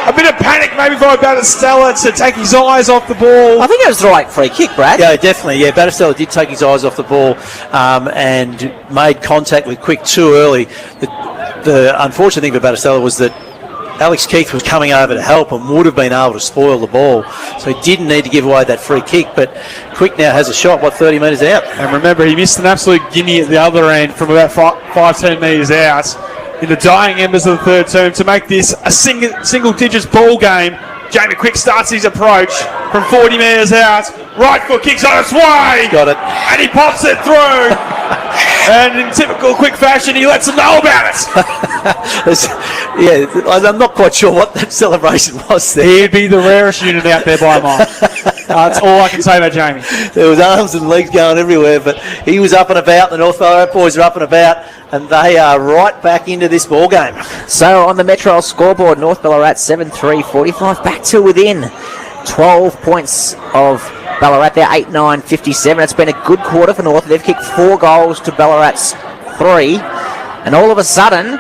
A bit of panic maybe by Battistella to take his eyes off the ball. I think it was the right free kick, Brad. Yeah, definitely. Yeah, Battistella did take his eyes off the ball and made contact with Quick too early. The unfortunate thing for Battistella was that Alex Keith was coming over to help and would have been able to spoil the ball. So he didn't need to give away that free kick. But Quick now has a shot, 30 metres out. And remember, he missed an absolute gimme at the other end from about 5-10 metres out in the dying embers of the third term to make this a single digits ball game. Jamie Quick starts his approach from 40 metres out. Right foot kicks on its way. Got it. And he pops it through. And in typical Quick fashion, he lets them know about it. I'm not quite sure what that celebration was there. He'd be the rarest unit out there by a mile. That's all I can say about Jamie. There was arms and legs going everywhere, but he was up and about. The North Ballarat boys are up and about, and they are right back into this ball game. So on the Metro scoreboard, North Ballarat 7-3-45, back to within 12 points of Ballarat there, 8-9-57. It's been a good quarter for North. They've kicked 4 goals to Ballarat's 3, and all of a sudden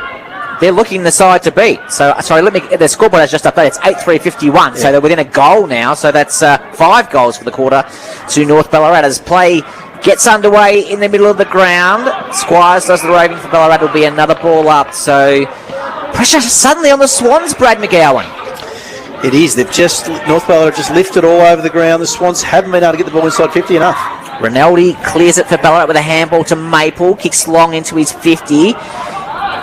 they're looking the side to beat. So, sorry, the scoreboard has just updated. It's 8-3-51, so they're within a goal now. So that's 5 goals for the quarter to North Ballarat as play gets underway in the middle of the ground. Squires does the raving for Ballarat. It'll be another ball up. So pressure suddenly on the Swans, Brad McGowan. It is. North Ballarat just lifted all over the ground. The Swans haven't been able to get the ball inside 50 enough. Rinaldi clears it for Ballarat with a handball to Maple. Kicks long into his 50.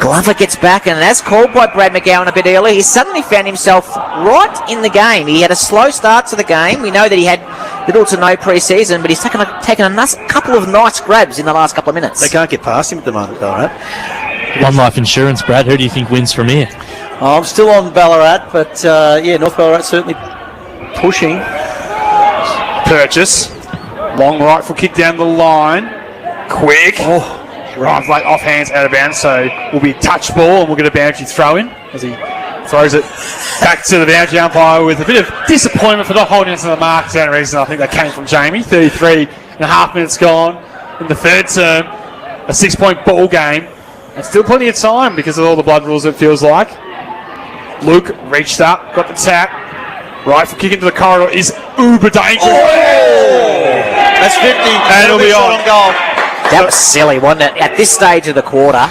Glover gets back, and as called by Brad McGowan a bit earlier, he suddenly found himself right in the game. He had a slow start to the game. We know that he had little to no pre-season, but he's taken a couple of nice grabs in the last couple of minutes. They can't get past him at the moment, though, right? One Life Insurance, Brad. Who do you think wins from here? I'm still on Ballarat, but North Ballarat certainly pushing. Purchase. Long right foot kick down the line. Quick. Arrives late off hands, out of bounds, so will be a touch ball and we'll get a boundary throw in as he throws it back to the boundary umpire with a bit of disappointment for not holding it to the mark. For that reason, I think that came from Jamie. 33 and a half minutes gone in the third term. A 6-point ball game. And still plenty of time because of all the blood rules, it feels like. Luke reached up, got the tap. Right for kick into the corridor is uber dangerous. That's 50. And it'll be on goal. That was silly, wasn't it? At this stage of the quarter.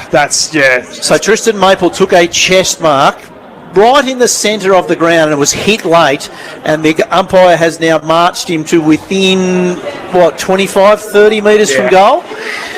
So Tristan Maple took a chest mark right in the centre of the ground and it was hit late, and the umpire has now marched him to within 25-30 metres from goal.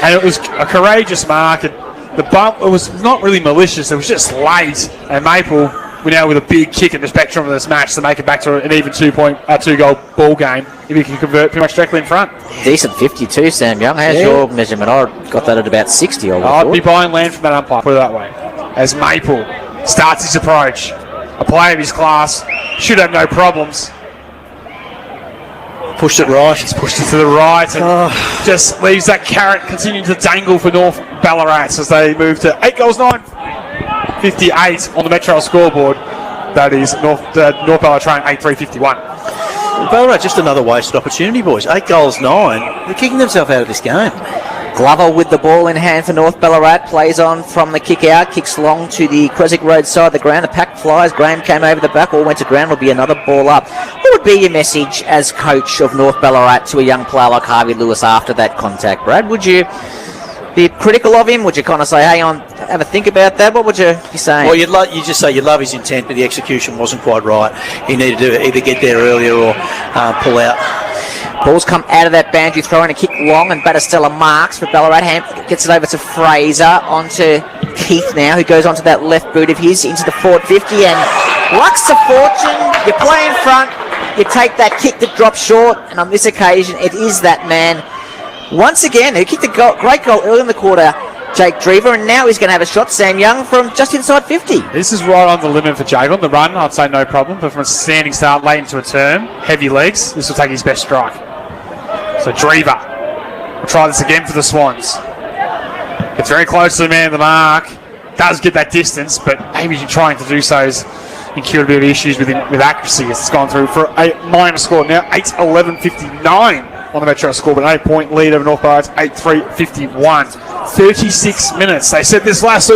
And it was a courageous mark. The bump, it was not really malicious, it was just late, and Maple we're now with a big kick in the spectrum of this match to make it back to an even 2-goal ball game if he can convert pretty much directly in front. Decent 52, Sam Young. How's your measurement? I got that at about 60. I'd be buying land from that umpire, put it that way. As Maple starts his approach, a player of his class should have no problems. Pushed it right. He's pushed it to the right and just leaves that carrot continuing to dangle for North Ballarat as they move to 8 goals 9. 58 on the Metro scoreboard. That is North Ballarat train 8-3-51. Ballarat just another wasted opportunity, boys. 8 goals 9. They're kicking themselves out of this game. Glover with the ball in hand for North Ballarat. Plays on from the kick out. Kicks long to the Creswick Road side of the ground. The pack flies. Graham came over the back. All went to ground. Will be another ball up. What would be your message as coach of North Ballarat to a young player like Harvey Lewis after that contact, Brad? Would you be critical of him? Would you kind of say, hey, have a think about that? What would you be saying? Well, you just say you love his intent, but the execution wasn't quite right. He needed to either get there earlier or pull out. Ball's come out of that boundary throw and a kick long, and Battistella marks for Ballarat. Gets it over to Fraser, onto Keith now, who goes onto that left boot of his into the forward 50, and luck's a fortune. You play in front, you take that kick that drops short, and on this occasion, it is that man once again who kicked a great goal early in the quarter, Jake Drever, and now he's going to have a shot, Sam Young, from just inside 50. This is right on the limit for Jake. On the run, I'd say no problem, but from a standing start late into a term, heavy legs, this will take his best strike. So Drever will try this again for the Swans. Gets very close to the man of the mark. Does get that distance, but maybe trying to do so is incurred a bit of issues with accuracy. It's gone through for a minor score now, 8-11-59 on the Metro score, but an 8-point lead over North Ballarat, 8-3-51. 36 minutes. They said this last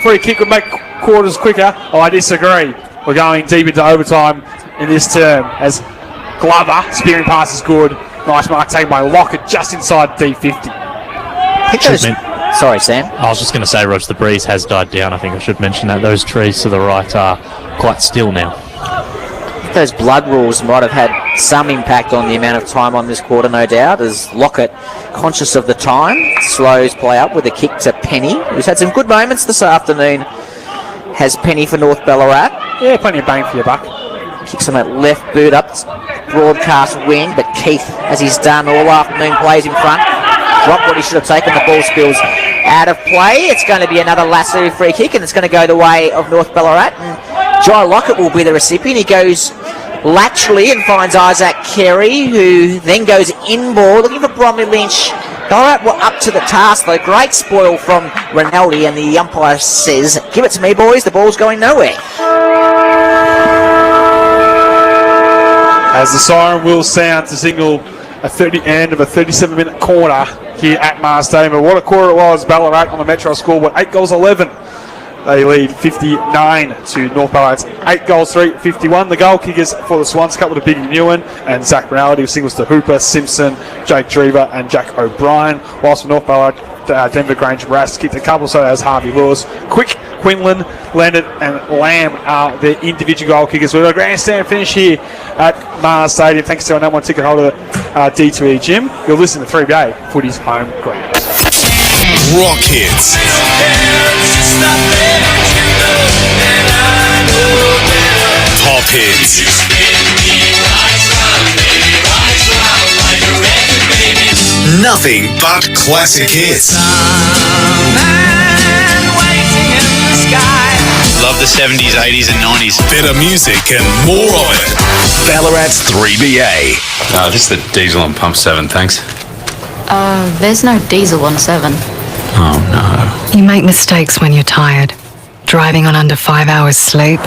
free kick would make quarters quicker. Oh, I disagree. We're going deep into overtime in this term as Glover, spearing pass is good. Nice mark taken by Lockett just inside D50. Sorry, Sam. I was just going to say, Rog, the breeze has died down. I think I should mention that. Those trees to the right are quite still now. Those blood rules might have had some impact on the amount of time on this quarter, no doubt, as Lockett, conscious of the time, slows play up with a kick to Penny, who's had some good moments this afternoon. Has Penny for North Ballarat. Yeah, plenty of bang for your buck. Kicks on that left boot up, broadcast wing, but Keith, as he's done all afternoon, plays in front. Dropped what he should have taken, the ball spills out of play. It's going to be another lasso free kick, and it's going to go the way of North Ballarat. And Jai Lockett will be the recipient. He goes laterally and finds Isaac Carey, who then goes in ball, looking for Bromley Lynch. Ballarat were up to the task, though. Great spoil from Rinaldi, and the umpire says, "Give it to me, boys, the ball's going nowhere." As the siren will sound to signal end of a 37-minute quarter here at Mars Stadium. But what a quarter it was. Ballarat on the Metro scoreboard, 8 goals 11. They lead 59 to North Ballarat's 8 goals 3, 51. The goal kickers for the Swans, a couple to Biggie Newen and Zach Rinaldi with singles to Hooper, Simpson, Jake Drever and Jack O'Brien. Whilst for North Ballarat, Denver Grange Rast kicked a couple, so as Harvey Lewis. Quick, Quinlan, Leonard and Lamb are the individual goal kickers. We've got a grandstand finish here at Mars Stadium. Thanks to our number one ticket holder, D2E Jim. You're listening to 3BA Footy's home ground. Rock hits. Pop hits. Nothing but classic hits. Love the 70s, 80s and 90s. Better music and more of it. Ballarat's 3BA. This is the diesel on pump 7, thanks. There's no diesel on 7. Oh no. You make mistakes when you're tired. Driving on under 5 hours sleep,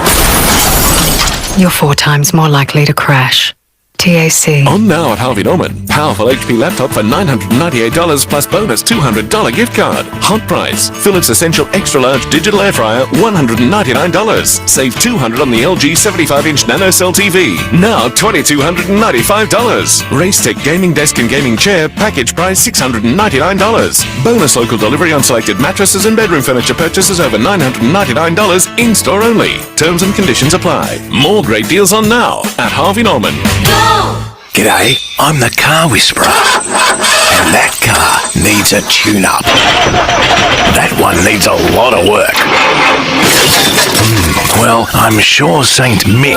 you're 4 times more likely to crash. TAC. On now at Harvey Norman. Powerful HP laptop for $998 plus bonus $200 gift card. Hot price. Philips Essential Extra Large Digital Air Fryer, $199. Save $200 on the LG 75-inch NanoCell TV. Now $2,295. Racetech Gaming Desk and Gaming Chair, package price $699. Bonus local delivery on selected mattresses and bedroom furniture purchases over $999 in-store only. Terms and conditions apply. More great deals on now at Harvey Norman. G'day, I'm the car whisperer, and that car needs a tune-up. That one needs a lot of work. Well, I'm sure Saint Mick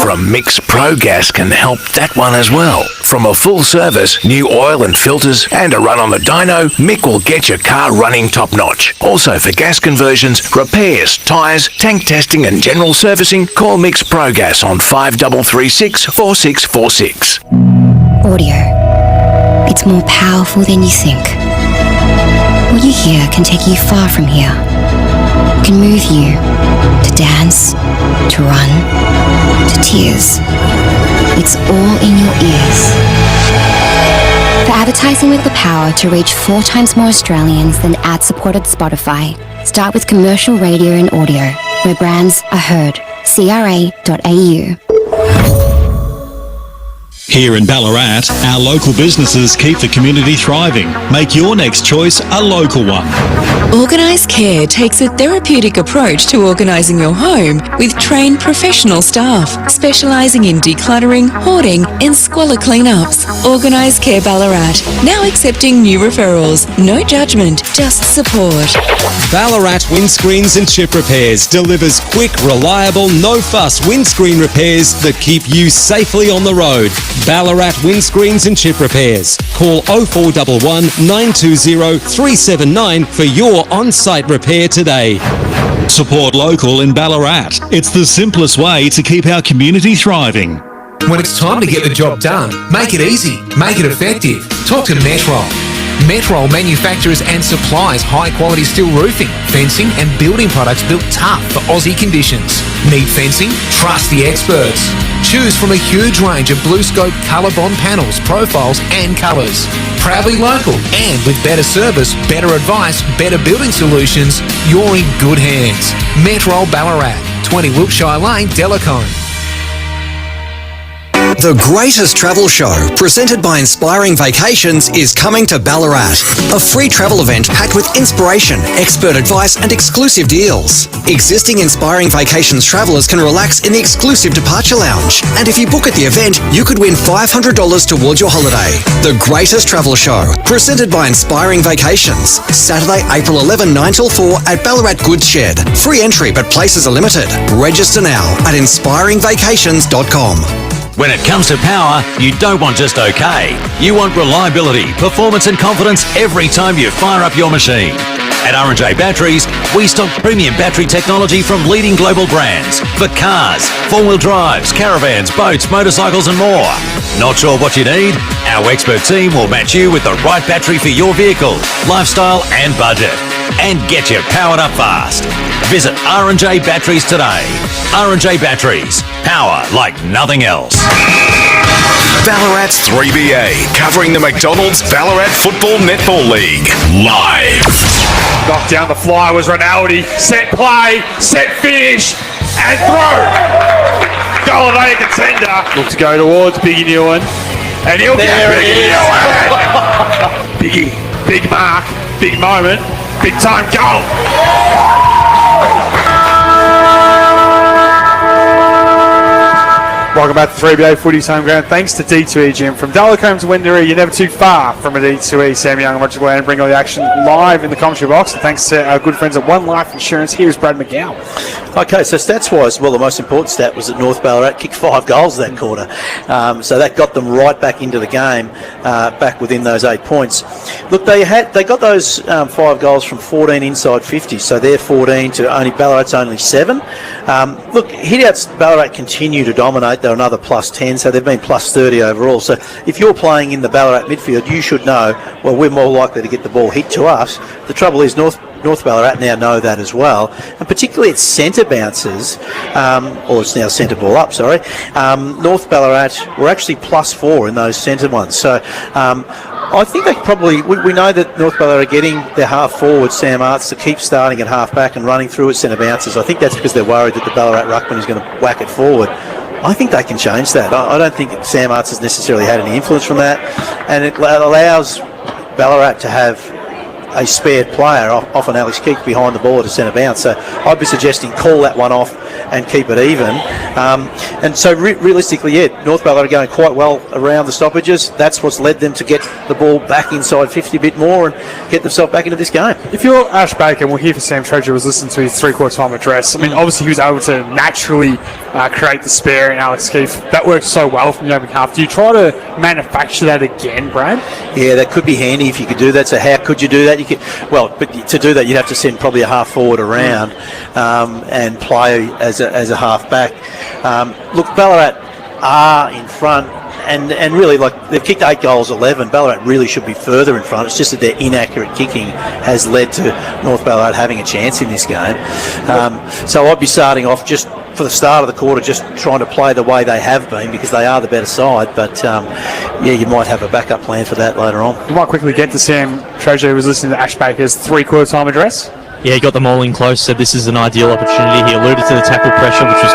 from Mick's Pro Gas can help that one as well. From a full service, new oil and filters, and a run on the dyno, Mick will get your car running top-notch. Also for gas conversions, repairs, tyres, tank testing and general servicing, call Mick's Pro Gas on 5336 4646. Audio. It's more powerful than you think. What you hear can take you far from here. It can move you to dance, to run, to tears. It's all in your ears. For advertising with the power to reach 4 times more Australians than ad-supported Spotify, start with commercial radio and audio, where brands are heard. CRA.au. Here in Ballarat, our local businesses keep the community thriving. Make your next choice a local one. Organised Care takes a therapeutic approach to organising your home with trained professional staff, specialising in decluttering, hoarding and squalor cleanups. Organised Care Ballarat, now accepting new referrals. No judgment, just support. Ballarat Windscreens and Chip Repairs delivers quick, reliable, no-fuss windscreen repairs that keep you safely on the road. Ballarat Windscreens and Chip Repairs. Call 0411 920 379 for your on-site repair today. Support local in Ballarat. It's the simplest way to keep our community thriving. When it's time to get the job done, make it easy, make it effective. Talk to Metrol. Metrol manufactures and supplies high-quality steel roofing, fencing and building products built tough for Aussie conditions. Need fencing? Trust the experts. Choose from a huge range of BlueScope colour bond panels, profiles and colours. Proudly local and with better service, better advice, better building solutions, you're in good hands. Metrol Ballarat, 20 Wiltshire Lane, Delacombe. The greatest travel show, presented by Inspiring Vacations, is coming to Ballarat. A free travel event packed with inspiration, expert advice and exclusive deals. Existing Inspiring Vacations travellers can relax in the exclusive departure lounge. And if you book at the event, you could win $500 towards your holiday. The greatest travel show, presented by Inspiring Vacations. Saturday, April 11, 9 till 4 at Ballarat Goods Shed. Free entry, but places are limited. Register now at inspiringvacations.com. When it comes to power, you don't want just okay. You want reliability, performance and confidence every time you fire up your machine. At R&J Batteries, we stock premium battery technology from leading global brands for cars, four-wheel drives, caravans, boats, motorcycles and more. Not sure what you need? Our expert team will match you with the right battery for your vehicle, lifestyle and budget. And get you powered up fast. Visit R&J Batteries today. R&J Batteries. Power like nothing else. Ballarat's 3BA, covering the McDonald's Ballarat Football Netball League. Live. Knocked down the fly was Rinaldi. Set play, set finish, and throw. Goal of a contender. Look to go towards Biggie Newen. And he'll get Biggie Newen. Biggie, big mark, big moment, big time goal. Welcome back to 3BA Footy's home ground. Thanks to D2E Gym. From Dallacombe to Wendouree, you're never too far from a D2E. Sam Young and Roger Glenn bring all the action live in the commentary box. And thanks to our good friends at One Life Insurance, here's Brad McGowan. Okay, so stats-wise, well, the most important stat was that North Ballarat kicked 5 goals that quarter. So that got them right back into the game, back within those 8 points. Look, they got those 5 goals from 14 inside 50, so they're 14 to only Ballarat's only 7. Look, hit-outs, Ballarat continue to dominate. They're another plus 10, so they've been plus 30 overall. So if you're playing in the Ballarat midfield, you should know, well, we're more likely to get the ball hit to us. The trouble is North Ballarat now know that as well, and particularly its centre bounces, or it's now centre ball up, sorry. North Ballarat were actually plus 4 in those centre ones. So I think they probably, we know that North Ballarat are getting their half forward, Sam Arts, to keep starting at half back and running through at centre bounces. I think that's because they're worried that the Ballarat ruckman is going to whack it forward. I think they can change that. I don't think Sam Arts has necessarily had any influence from that, and it allows Ballarat to have a spared player, often Alex Keek, behind the ball at a centre bounce. So I'd be suggesting call that one off and keep it even. And so realistically, yeah, North Ballarat are going quite well around the stoppages. That's what's led them to get the ball back inside 50 a bit more and get themselves back into this game. If you're Ash Baker, and we'll hear from Sam Treasure was listening to his three-quarter time address. I mean, obviously he was able to naturally create the spare in Alex Keefe. That worked so well from the opening half. Do you try to manufacture that again, Brad? Yeah, that could be handy if you could do that. So how could you do that? But to do that, you'd have to send probably a half forward around and play as a half back. Look, Ballarat are in front, and really, like, they've kicked 8 goals, 11. Ballarat really should be further in front. It's just that their inaccurate kicking has led to North Ballarat having a chance in this game. So I'd be starting off just for the start of the quarter, just trying to play the way they have been, because they are the better side. But yeah, you might have a backup plan for that later on. We might quickly get to Sam Treasure, who was listening to Ash Baker's three-quarter time address. Yeah, he got them all in close, said this is an ideal opportunity. He alluded to the tackle pressure, which was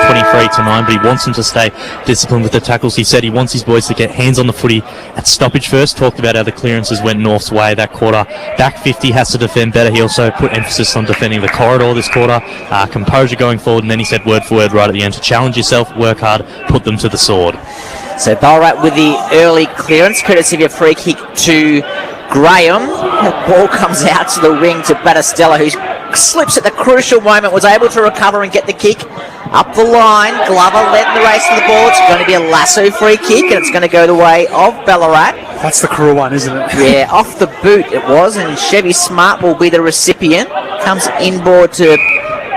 23-9, but he wants them to stay disciplined with the tackles. He said he wants his boys to get hands on the footy at stoppage first. Talked about how the clearances went North's way that quarter. Back 50 has to defend better. He also put emphasis on defending the corridor this quarter. Composure going forward, and then he said word for word right at the end to challenge yourself, work hard, put them to the sword. So Ballarat with the early clearance, courtesy of a free kick to Graham. The ball comes out to the wing to Battistella, who slips at the crucial moment, was able to recover and get the kick up the line. Glover led the race to the ball. It's going to be a lasso free kick, and it's going to go the way of Ballarat. That's the cruel one, isn't it? Yeah, off the boot it was, and Chevy Smart will be the recipient. Comes inboard to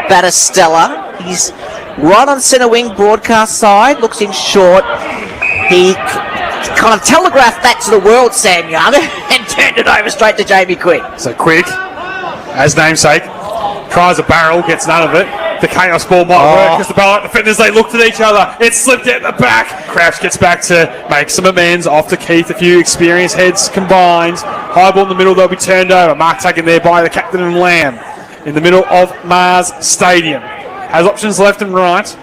Battistella. He's right on centre wing, broadcast side. Looks in short. He kind of telegraphed that to the world, Sam Young, and turned it over straight to Jamie Quick. So Quick, as namesake, tries a barrel, gets none of it. The chaos ball might work because the Ballarat defenders, they looked at each other. It slipped out the back. Crouch gets back to make some amends. Off to Keith, a few experienced heads combined. High ball in the middle, they'll be turned over. Mark taken there by the captain and Lamb in the middle of Mars Stadium. Has options left and right.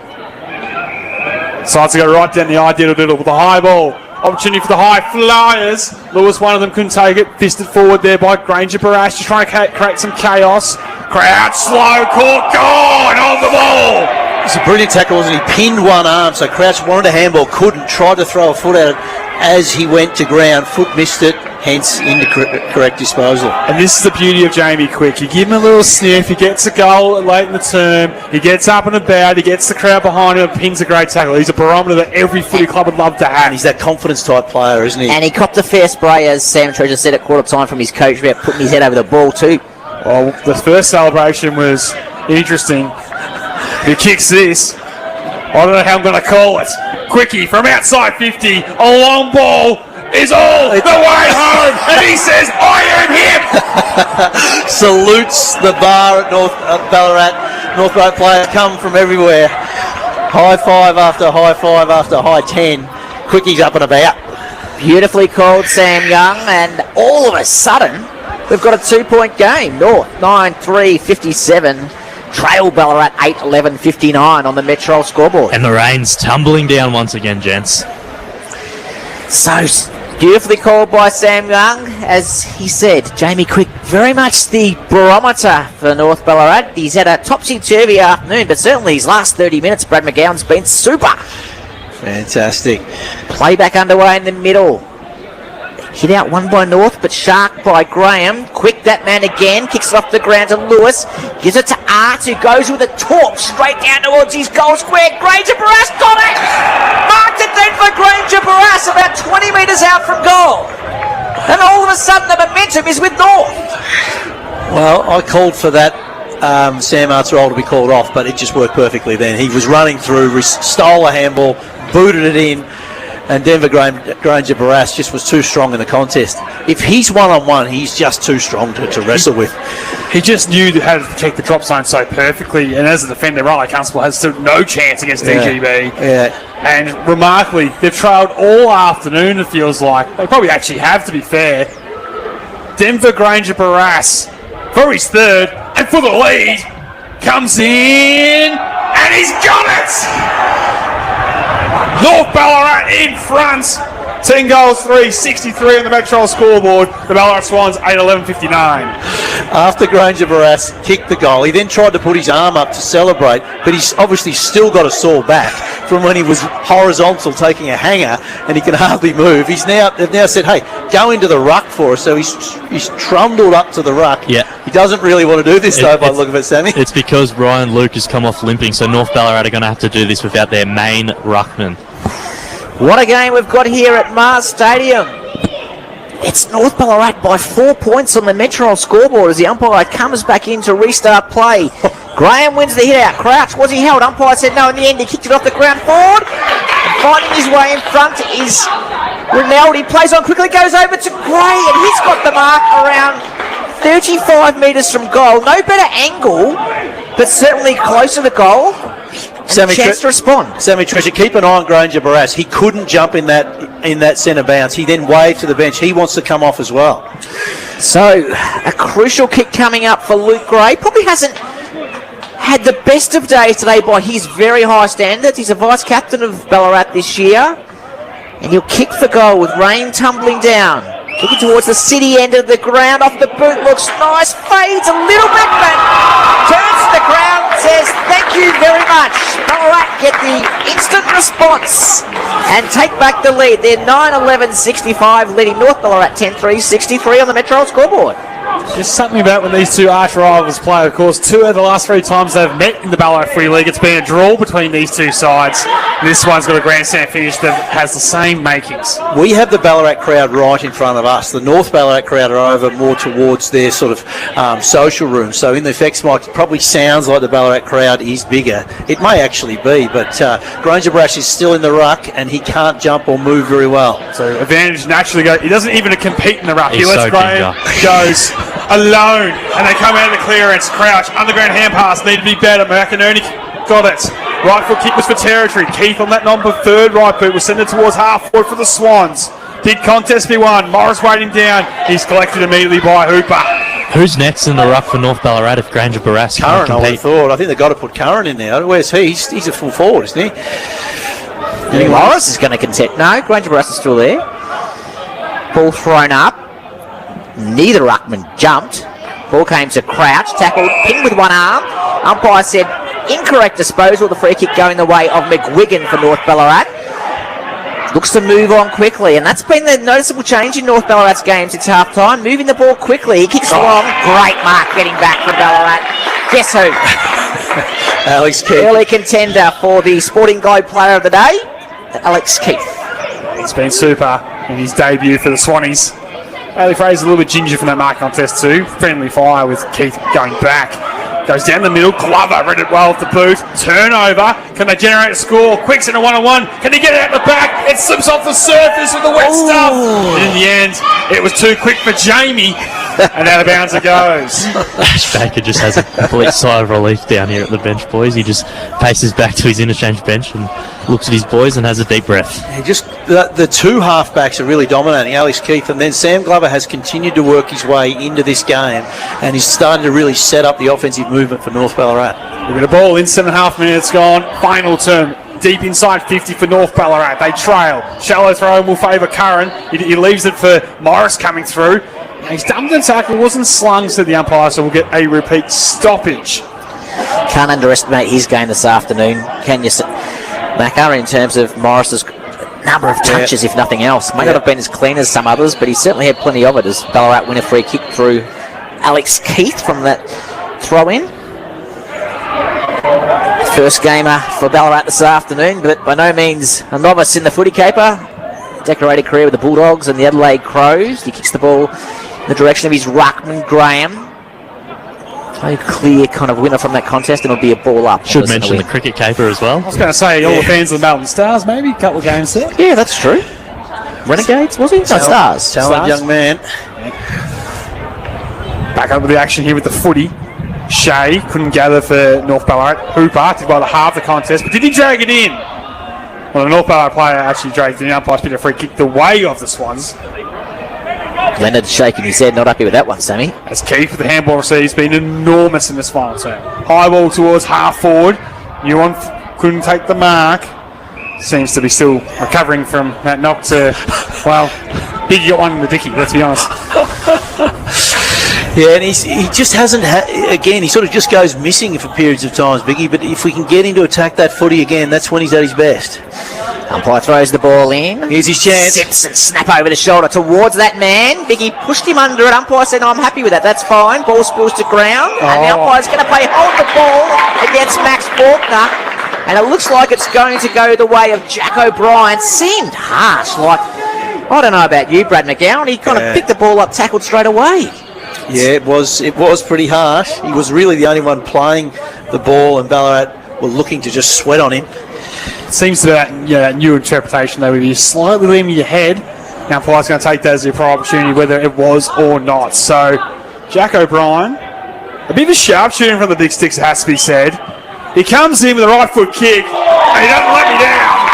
Decides to go right down the ideal diddle with the high ball. Opportunity for the high flyers. Lewis, one of them, couldn't take it. Fisted forward there by Granger Barash, just trying to create some chaos. Crouch, slow, caught, gone on the ball. It's a brilliant tackle, wasn't he? Pinned one arm, so Crouch wanted a handball, couldn't, tried to throw a foot at it as he went to ground. Foot missed it, hence into correct disposal. And this is the beauty of Jamie Quick. You give him a little sniff, he gets a goal late in the term, he gets up and about, he gets the crowd behind him, and pins a great tackle. He's a barometer that every footy club would love to have. And he's that confidence type player, isn't he? And he copped a fair spray, as Sam Treasure said at quarter time, from his coach about putting his head over the ball too. Well, the first celebration was interesting. He kicks this. I don't know how I'm going to call it. Quickie from outside 50, a long ball is all the way home, and he says, I am him! Salutes the bar at North Ballarat. North Ballarat players come from everywhere. High five after high five after high 10. Quickie's up and about. Beautifully called, Sam Young, and all of a sudden, we've got a 2-point game. North 9-3-57. Trail Ballarat 8-11-59 on the Metro scoreboard. And the rain's tumbling down once again, gents. So beautifully called by Sam Young. As he said, Jamie Quick very much the barometer for North Ballarat. He's had a topsy-turvy afternoon, but certainly his last 30 minutes, Brad McGowan's been super. Fantastic. Playback underway in the middle. Hit out one by North, but shark by Graham. Quick, that man again, kicks it off the ground to Lewis. Gives it to Art, who goes with a torch straight down towards his goal square. Granger Barras got it! Marked it then for Granger Barras, about 20 metres out from goal. And all of a sudden, the momentum is with North. Well, I called for that Sam Art's roll to be called off, but it just worked perfectly then. He was running through, stole a handball, booted it in, and Denver Granger Barras just was too strong in the contest. If he's one-on-one, he's just too strong to wrestle with. He just knew how to protect the drop zone so perfectly, and as a defender, Riley Constable has still no chance against DGB. Yeah. And remarkably, they've trailed all afternoon, it feels like. They probably actually have, to be fair. Denver Granger Barras, for his third, and for the lead, comes in, and he's got it! North Ballarat in front. 10 goals, 63 on the Metro scoreboard. The Ballarat Swans 8-11-59. After Granger Barras kicked the goal, he then tried to put his arm up to celebrate, but he's obviously still got a sore back from when he was horizontal taking a hanger and he can hardly move. They've now said, hey, go into the ruck for us. So he's trundled up to the ruck. Yeah. He doesn't really want to do this though, by the look of it, Sammy. It's because Ryan Luke has come off limping, so North Ballarat are going to have to do this without their main ruckman. What a game we've got here at Mars Stadium. It's North Ballarat by 4 points on the Metro scoreboard as the umpire comes back in to restart play. Graham wins the hit out. Crouch, was he held? Umpire said no in the end. He kicked it off the ground forward. And finding his way in front is Rinaldi. Plays on quickly, goes over to Gray, and he's got the mark around 35 metres from goal. No better angle, but certainly closer to goal. Sammy chance to respond. Sammy Treasure, keep an eye on Granger Barras. He couldn't jump in that centre bounce. He then waved to the bench. He wants to come off as well. So, a crucial kick coming up for Luke Gray. Probably hasn't had the best of days today by his very high standards. He's a vice-captain of Ballarat this year. And he'll kick for goal with rain tumbling down. Kicking towards the city end of the ground. Off the boot, looks nice. Fades a little bit, but turns to the crowd and says, thank you very much. Ballarat get the instant response and take back the lead. They're 9-11-65, leading North Ballarat 10-3-63 on the Metro scoreboard. There's something about when these two arch rivals play. Of course, 2 of the last 3 times they've met in the Ballarat Free League, it's been a draw between these two sides. This one's got a grandstand finish that has the same makings. We have the Ballarat crowd right in front of us. The North Ballarat crowd are over more towards their sort of social room. So in the effects mic, it probably sounds like the Ballarat crowd is bigger. It may actually be, but Granger Barras is still in the ruck and he can't jump or move very well. So advantage naturally go. He doesn't even compete in the ruck. He's He lets so Graham goes alone, and they come out of the clearance. Crouch, underground hand pass, need to be better. McInerney got it. Right foot kick was for territory. Keith on that number 3rd right boot was sent it towards half forward for the Swans. Big contest be won. Morris waiting down. He's collected immediately by Hooper. Who's next in the ruck for North Ballarat if Granger Barras can't Curran, I would have compete? thought. I think they've got to put Curran in there. Where's he? He's a full forward, isn't he? Morris is going to contest. No, Granger Barras is still there. Ball thrown up. Neither ruckman jumped. Ball came to Crouch. Tackled. Pinned with one arm. Umpire said incorrect disposal. The free kick going the way of McGuigan for North Ballarat. Looks to move on quickly, and that's been the noticeable change in North Ballarat's game since half time. Moving the ball quickly. He kicks long. Great mark getting back from Ballarat. Guess who? Alex Keith. Early contender for the Sporting Globe Player of the Day, Alex Keith. It's been super in his debut for the Swannies. Bailey Fraser's a little bit ginger from that mark contest too. Friendly fire with Keith going back. Goes down the middle. Glover read it well with the boot. Turnover. Can they generate a score? Quicks in a one-on-one. Can he get it out the back? It slips off the surface with the wet stuff. And in the end, it was too quick for Jamie. And out of bounds it goes. Ash Baker just has a complete sigh of relief down here at the bench, boys. He just paces back to his interchange bench and looks at his boys and has a deep breath. The two halfbacks are really dominating, Alex Keith, and then Sam Glover has continued to work his way into this game, and he's starting to really set up the offensive movement for North Ballarat. We've got a ball in 7.5 minutes gone. Final term. Deep inside 50 for North Ballarat. They trail. Shallow throw will favour Curran. He leaves it for Morris coming through. He's dumped the tackle, wasn't slung to the umpire, so we'll get a repeat stoppage. Can't underestimate his game this afternoon, can you, Macca, in terms of Morris's number of touches, if nothing else. May not have been as clean as some others, but he certainly had plenty of it as Ballarat win a free kick through Alex Keith from that throw-in. First gamer for Ballarat this afternoon, but by no means a novice in the footy caper. Decorated career with the Bulldogs and the Adelaide Crows. He kicks the ball in the direction of his ruckman, Graham. A clear kind of winner from that contest, and it'll be a ball up. Should mention the cricket caper as well. I was going to say, all the fans of the Melbourne Stars, maybe, a couple of games there. Yeah, that's true. Renegades, was he? No, Stars. Talented young man. Back up with the action here with the footy. Shea couldn't gather for North Ballarat. Hooper did well to half the contest, but did he drag it in? Well, the North Ballarat player actually dragged it in. Umpire spit a free kick the way of the Swans. Leonard shaking his head, not happy with that one, Sammy. As Keith with the handball receives, been enormous in this final term. High ball towards half forward. Ewan couldn't take the mark. Seems to be still recovering from that knock to, well, Biggie got one in the dicky, let's be honest. Yeah, and he just hasn't, again, he sort of just goes missing for periods of times, Biggie, but if we can get him to attack that footy again, that's when he's at his best. Umpire throws the ball in. Here's his chance. Simpson snap over the shoulder towards that man. Biggie pushed him under it. Umpire said, no, I'm happy with that. That's fine. Ball spills to ground. And the umpire's going to play hold the ball against Max Faulkner. And it looks like it's going to go the way of Jack O'Brien. Seemed harsh. Like, I don't know about you, Brad McGowan. He kind of picked the ball up, tackled straight away. Yeah, it was pretty harsh. He was really the only one playing the ball, and Ballarat were looking to just sweat on him. It seems that new interpretation, though, with you slightly leaning your head. Now, umpire's going to take that as a prior opportunity, whether it was or not. So, Jack O'Brien, a bit of a sharpshooter from the big sticks, it has to be said. He comes in with a right foot kick, and he doesn't let me down.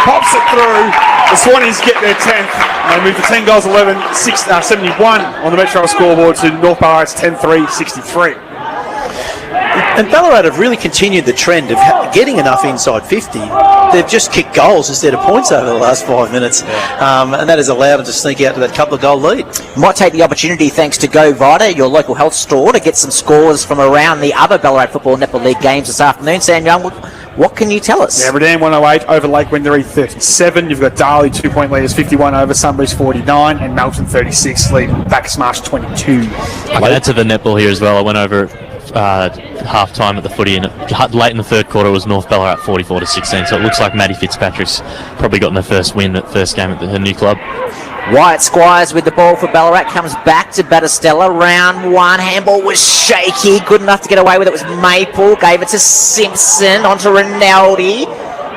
Pops it through. The Swannies get their 10th. And they move to 10 goals, 71 on the Metro scoreboard to North Ballarat's 10-3, 63. And Ballarat have really continued the trend of getting enough inside 50. They've just kicked goals instead of points over the last 5 minutes. And that has allowed them to sneak out to that couple of goal lead. Might take the opportunity, thanks to Go Vita, your local health store, to get some scores from around the other Ballarat Football Netball League games this afternoon. Sam Young, what can you tell us? Aberdeen 108 over Lake Wendouree 37. You've got Darley 2-point leaders 51 over Sunbury's 49, and Melton 36 lead Bacchus Marsh 22. I can add to the netball here as well. I went over half time at the footy, and late in the third quarter was North Ballarat 44-16. So it looks like Maddie Fitzpatrick's probably gotten their first win at first game at her new club. Wyatt Squires with the ball for Ballarat, comes back to Battistella. Round one, handball was shaky, good enough to get away with it. Was Maple, gave it to Simpson, onto Rinaldi.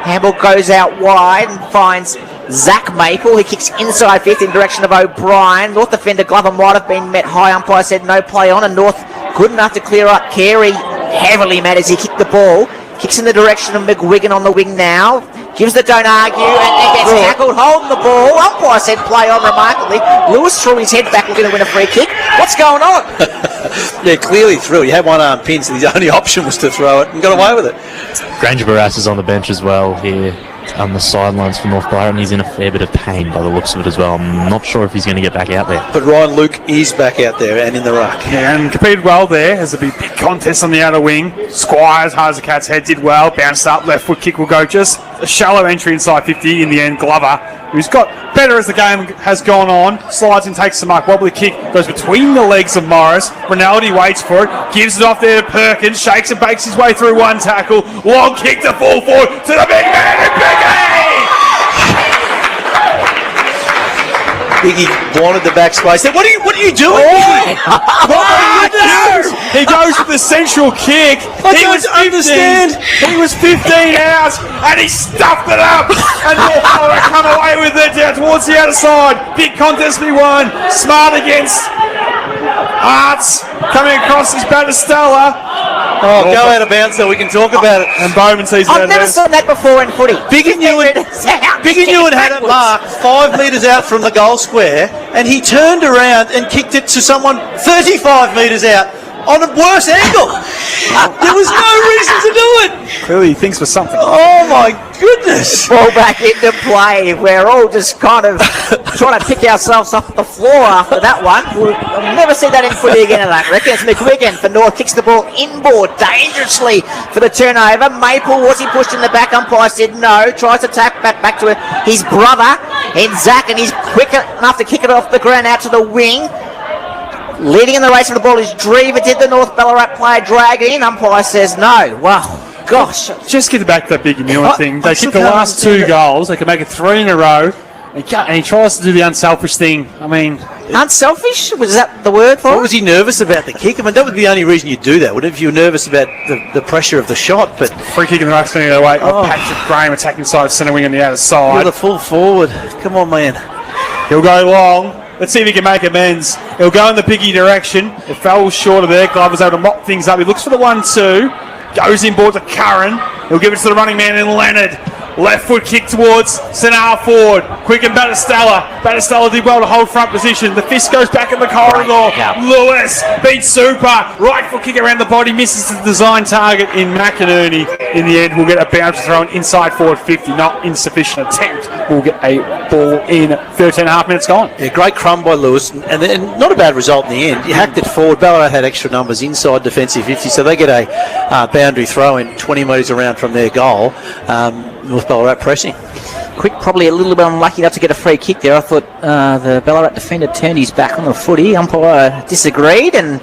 Handball goes out wide and finds Zach Maple. He kicks inside 50 in direction of O'Brien. North defender Glover might have been met high. Umpire said no play on, and North good enough to clear up. Carey heavily met as he kicked the ball. Kicks in the direction of McGuigan on the wing now. Gives the don't argue, and then gets tackled, holding the ball. Umpire said play on remarkably. Lewis threw his head back looking to win a free kick. What's going on? Yeah, clearly threw. He had one arm pinned, so his only option was to throw it and got away with it. Granger Barras is on the bench as well here. on the sidelines for North Ballarat, and he's in a fair bit of pain by the looks of it as well. I'm not sure if he's going to get back out there. But Ryan Luke is back out there and in the ruck. Yeah, and competed well there. There's a big contest on the outer wing. Squires, hard as a cat's head, did well. Bounced up, left foot kick will go. Just a shallow entry inside 50 in the end. Glover, who's got better as the game has gone on, slides and takes the mark. Wobbly kick goes between the legs of Morris. Rinaldi waits for it, gives it off there to Perkins, shakes and bakes his way through one tackle. Long kick to full forward to the big man in Biggie wanted the back space. What are you doing? He goes for the central kick. I don't understand. He was 15 out and he stuffed it up. And North Ballarat come away with it down towards the outer side. Big contest we won. Smart against Arts. Coming across is Battistella. Oh, go out of bounds so we can talk about it. And Bowman sees it. I've never seen that before in footy. Big and Ewan had it marked 5 metres out from the goal square, and he turned around and kicked it to someone 35 metres out on a worse angle. There was no reason to do it. Clearly he thinks for something. Oh my goodness. Ball back into play. We're all just kind of trying to pick ourselves off the floor after that one. We'll never see that in footy again, I reckon. It's McGuigan for North, kicks the ball inboard dangerously for the turnover. Maple, was he pushed in the back? Umpire said no. Tries to tap back to his brother in Zach, and he's quick enough to kick it off the ground out to the wing. Leading in the race for the ball is Drever. Did the North Ballarat player drag it in? Umpire says no. Wow. Gosh. Just get back to that big Newman thing. They kicked the last 2 goals. They can make it 3 in a row. And he tries to do the unselfish thing. I mean... Unselfish? Was that the word for it? What was he nervous about the kick? I mean, that would be the only reason you'd do that, wouldn't it? If you were nervous about the pressure of the shot, but... Free kick in the ruck, spinning it away. Patrick Graham attacking side, centre wing on the outer side. You're the full forward. Come on, man. He'll go long. Let's see if he can make amends. He'll go in the Piggy direction. It fell short of there. Glover's able to mop things up. He looks for the 1-2. Goes inboard to Curran. He'll give it to the running man in Leonard. Left foot kick towards centre half forward. Quick and Battistella. Battistella did well to hold front position. The fist goes back in the corridor. Lewis beats Super. Right foot kick around the body. Misses the design target in McInerney. In the end, we'll get a bounce thrown inside forward 50. Not insufficient attempt. We'll get a ball in 13 and a half minutes gone. Yeah, great crumb by Lewis. And not a bad result in the end. You hacked it forward. Ballarat had extra numbers inside defensive 50, so they get a boundary throw in 20 metres around from their goal. North Ballarat pressing. Quick, probably a little bit unlucky not to get a free kick there. I thought the Ballarat defender turned his back on the footy. Umpire disagreed, and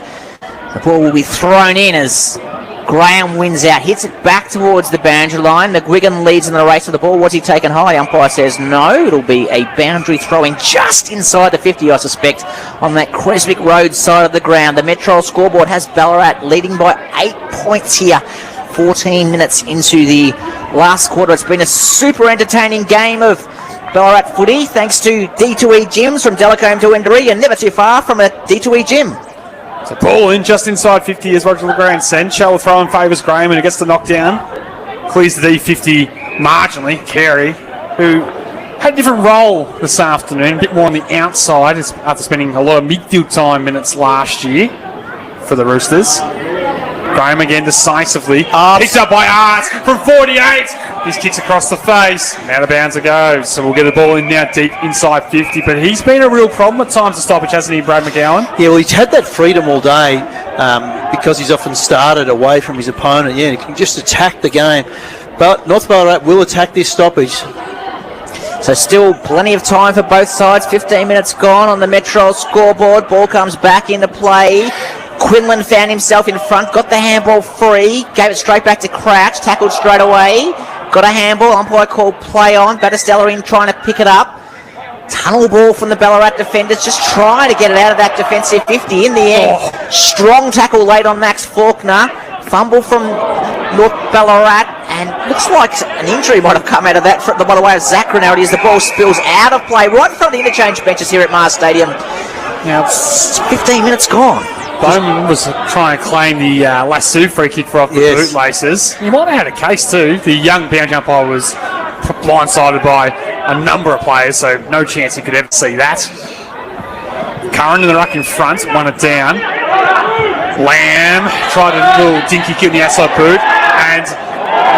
the ball will be thrown in as Graham wins out, hits it back towards the boundary line. McGuigan leads in the race for the ball. Was he taken high? Umpire says no. It'll be a boundary throw-in just inside the 50, I suspect, on that Creswick Road side of the ground. The Metro scoreboard has Ballarat leading by 8 points here. 14 minutes into the last quarter. It's been a super entertaining game of Ballarat footy, thanks to D2E gyms from Delacombe to Indooree, and never too far from a D2E gym. So ball in just inside 50 as Roger LeGrand sends. Shell throw in favours Graham, and he gets the knockdown. Clears the D50 marginally. Carey, who had a different role this afternoon, a bit more on the outside after spending a lot of midfield time minutes last year for the Roosters. Graham again decisively. Picked up by Arts from 48. His kicks across the face. And out of bounds it goes. So we'll get the ball in now deep inside 50. But he's been a real problem at times to stoppage, hasn't he, Brad McGowan? Yeah, well, he's had that freedom all day because he's often started away from his opponent. Yeah, he can just attack the game. But North Ballarat will attack this stoppage. So still plenty of time for both sides. 15 minutes gone on the Metro scoreboard. Ball comes back into play. Quinlan found himself in front, got the handball free, gave it straight back to Crouch, tackled straight away, got a handball, umpire called play on, Battistella in trying to pick it up. Tunnel ball from the Ballarat defenders, just trying to get it out of that defensive 50. In the end, strong tackle late on Max Faulkner, fumble from North Ballarat, and looks like an injury might have come out of that by the way of Zach Rinaldi as the ball spills out of play right in front of the interchange benches here at Mars Stadium. Now, 15 minutes gone. Bowman was trying to claim the lasso free kick for off the bootlaces. He might have had a case too. The young boundary umpire was blindsided by a number of players, so no chance he could ever see that. Curran in the ruck in front, won it down. Lamb tried a little dinky kick in the outside boot, and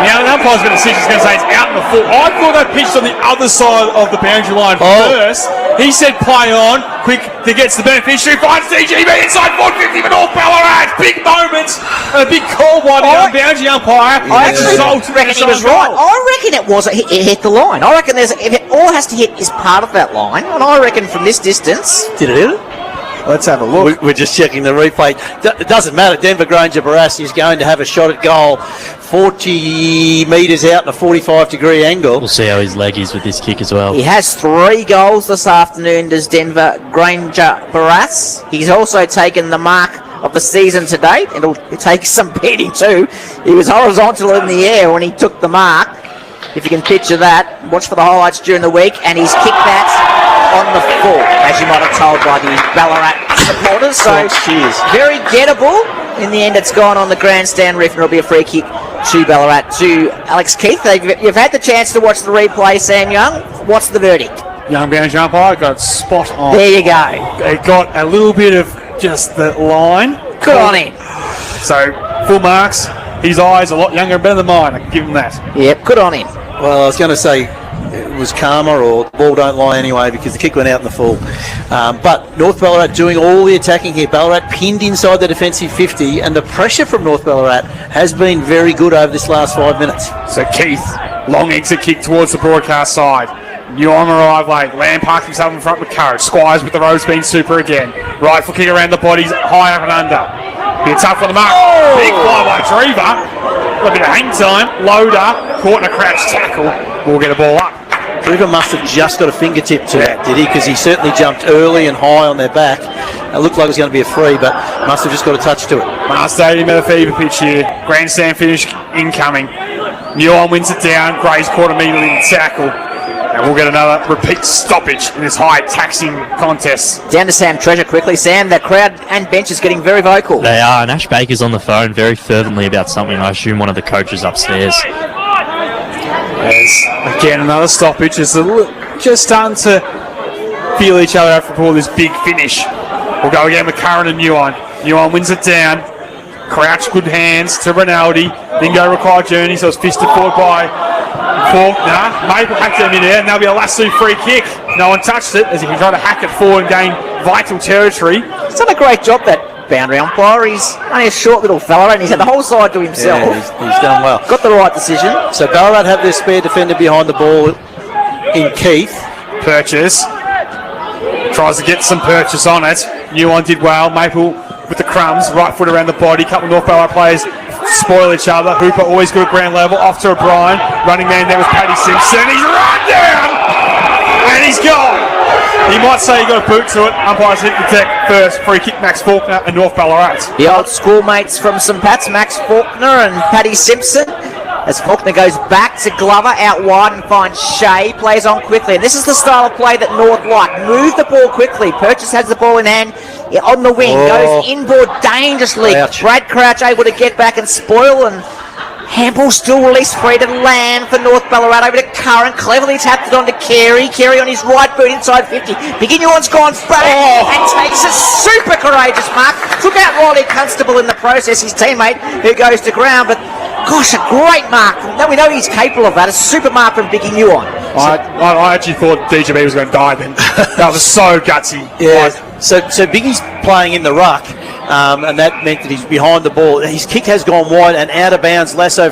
Now, the umpire's got a decision. He's going to say it's out in the full. I thought they pitched on the other side of the boundary line first. He said play on, quick to get to the beneficiary. Finds DGB inside 450 for North Ballarat. Big moment. A big call by the boundary umpire. I actually reckon he was right. I reckon it was. It hit the line. I reckon all it has to hit is part of that line. And I reckon from this distance. Did it hit it? Let's have a look. We're just checking the replay. It doesn't matter. Denver Granger Barassi is going to have a shot at goal 40 metres out in a 45-degree angle. We'll see how his leg is with this kick as well. He has 3 goals this afternoon, does Denver Granger Barras. He's also taken the mark of the season to date. It'll take some beating too. He was horizontal in the air when he took the mark. If you can picture that, watch for the highlights during the week, and he's kicked that on the full, as you might have told by the Ballarat supporters. So very gettable. In the end, it's gone on the grandstand roof, and it'll be a free kick to Ballarat, to Alex Keith. You've had the chance to watch the replay, Sam Young. What's the verdict? Young boundary umpire got it spot on. There you go. It got a little bit of just the line. Good on him. So, full marks. His eyes are a lot younger and better than mine. I can give him that. Yep, good on him. Well, I was going to say it was calmer, or the ball don't lie anyway, because the kick went out in the full. But North Ballarat doing all the attacking here. Ballarat pinned inside the defensive 50, and the pressure from North Ballarat has been very good over this last 5 minutes. So Keith, long exit kick towards the broadcast side. New on arrive late. Lamb parks himself in front with courage. Squires with the road speed super again. Rifle kick around the bodies, high up and under. Be tough on the mark. Big fly by Drever. A bit of hang time. Loader caught in a crouch tackle. We'll get a ball up. Drever must have just got a fingertip to that, did he? Because he certainly jumped early and high on their back. It looked like it was going to be a free, but must have just got a touch to it. Mars Stadium at a fever pitch here. Grandstand finish incoming. Muon wins it down. Gray's caught immediately in the tackle. And we'll get another repeat stoppage in this high taxing contest. Down to Sam Treasure quickly. Sam, the crowd and bench is getting very vocal. They are, and Ash Baker's on the phone very fervently about something. I assume one of the coaches upstairs. There's again another stoppage. It's just starting to feel each other out for this big finish. We'll go again with Curran and Nuon. Nuon wins it down. Crouch, good hands to Rinaldi. Then go required journey, so it's fisted forward by Faulkner. Maple hacked him in there, and there'll be a lasso free kick. No one touched it as he can try to hack it forward and gain vital territory. He's done a great job, that boundary umpire. He's only a short little fella, and he's had the whole side to himself. Yeah, he's done well. Got the right decision. So Ballarat have their spare defender behind the ball in Keith. Purchase. Tries to get some purchase on it. Nuon did well. Maple with the crumbs. Right foot around the body. Couple of North Ballarat players spoil each other. Hooper always good at ground level. Off to O'Brien. Running man there was Paddy Simpson. He's run down! And he's gone! He might say he got a boot to it. Umpires hit the deck first. Free kick, Max Faulkner and North Ballarat. The old schoolmates from St Pat's, Max Faulkner and Paddy Simpson. As Faulkner goes back to Glover out wide and finds Shea, plays on quickly. And this is the style of play that North like. Move the ball quickly. Purchase has the ball in hand on the wing. Goes inboard dangerously. Crouch. Brad Crouch able to get back and spoil, and Hampel still released free to Lamb for North Ballarat. Over to Curran. Cleverly tapped it on to Carey. Carey on his right boot inside 50. Bigignuan's gone back and takes a super courageous mark. Took out Riley Constable in the process, his teammate, who goes to ground. But gosh, a great mark. We know he's capable of that. A super mark from Bigignuan. I actually thought DJB was going to die then. That was so gutsy. Yeah. So Biggie's playing in the ruck, and that meant that he's behind the ball. His kick has gone wide and out of bounds. Lasso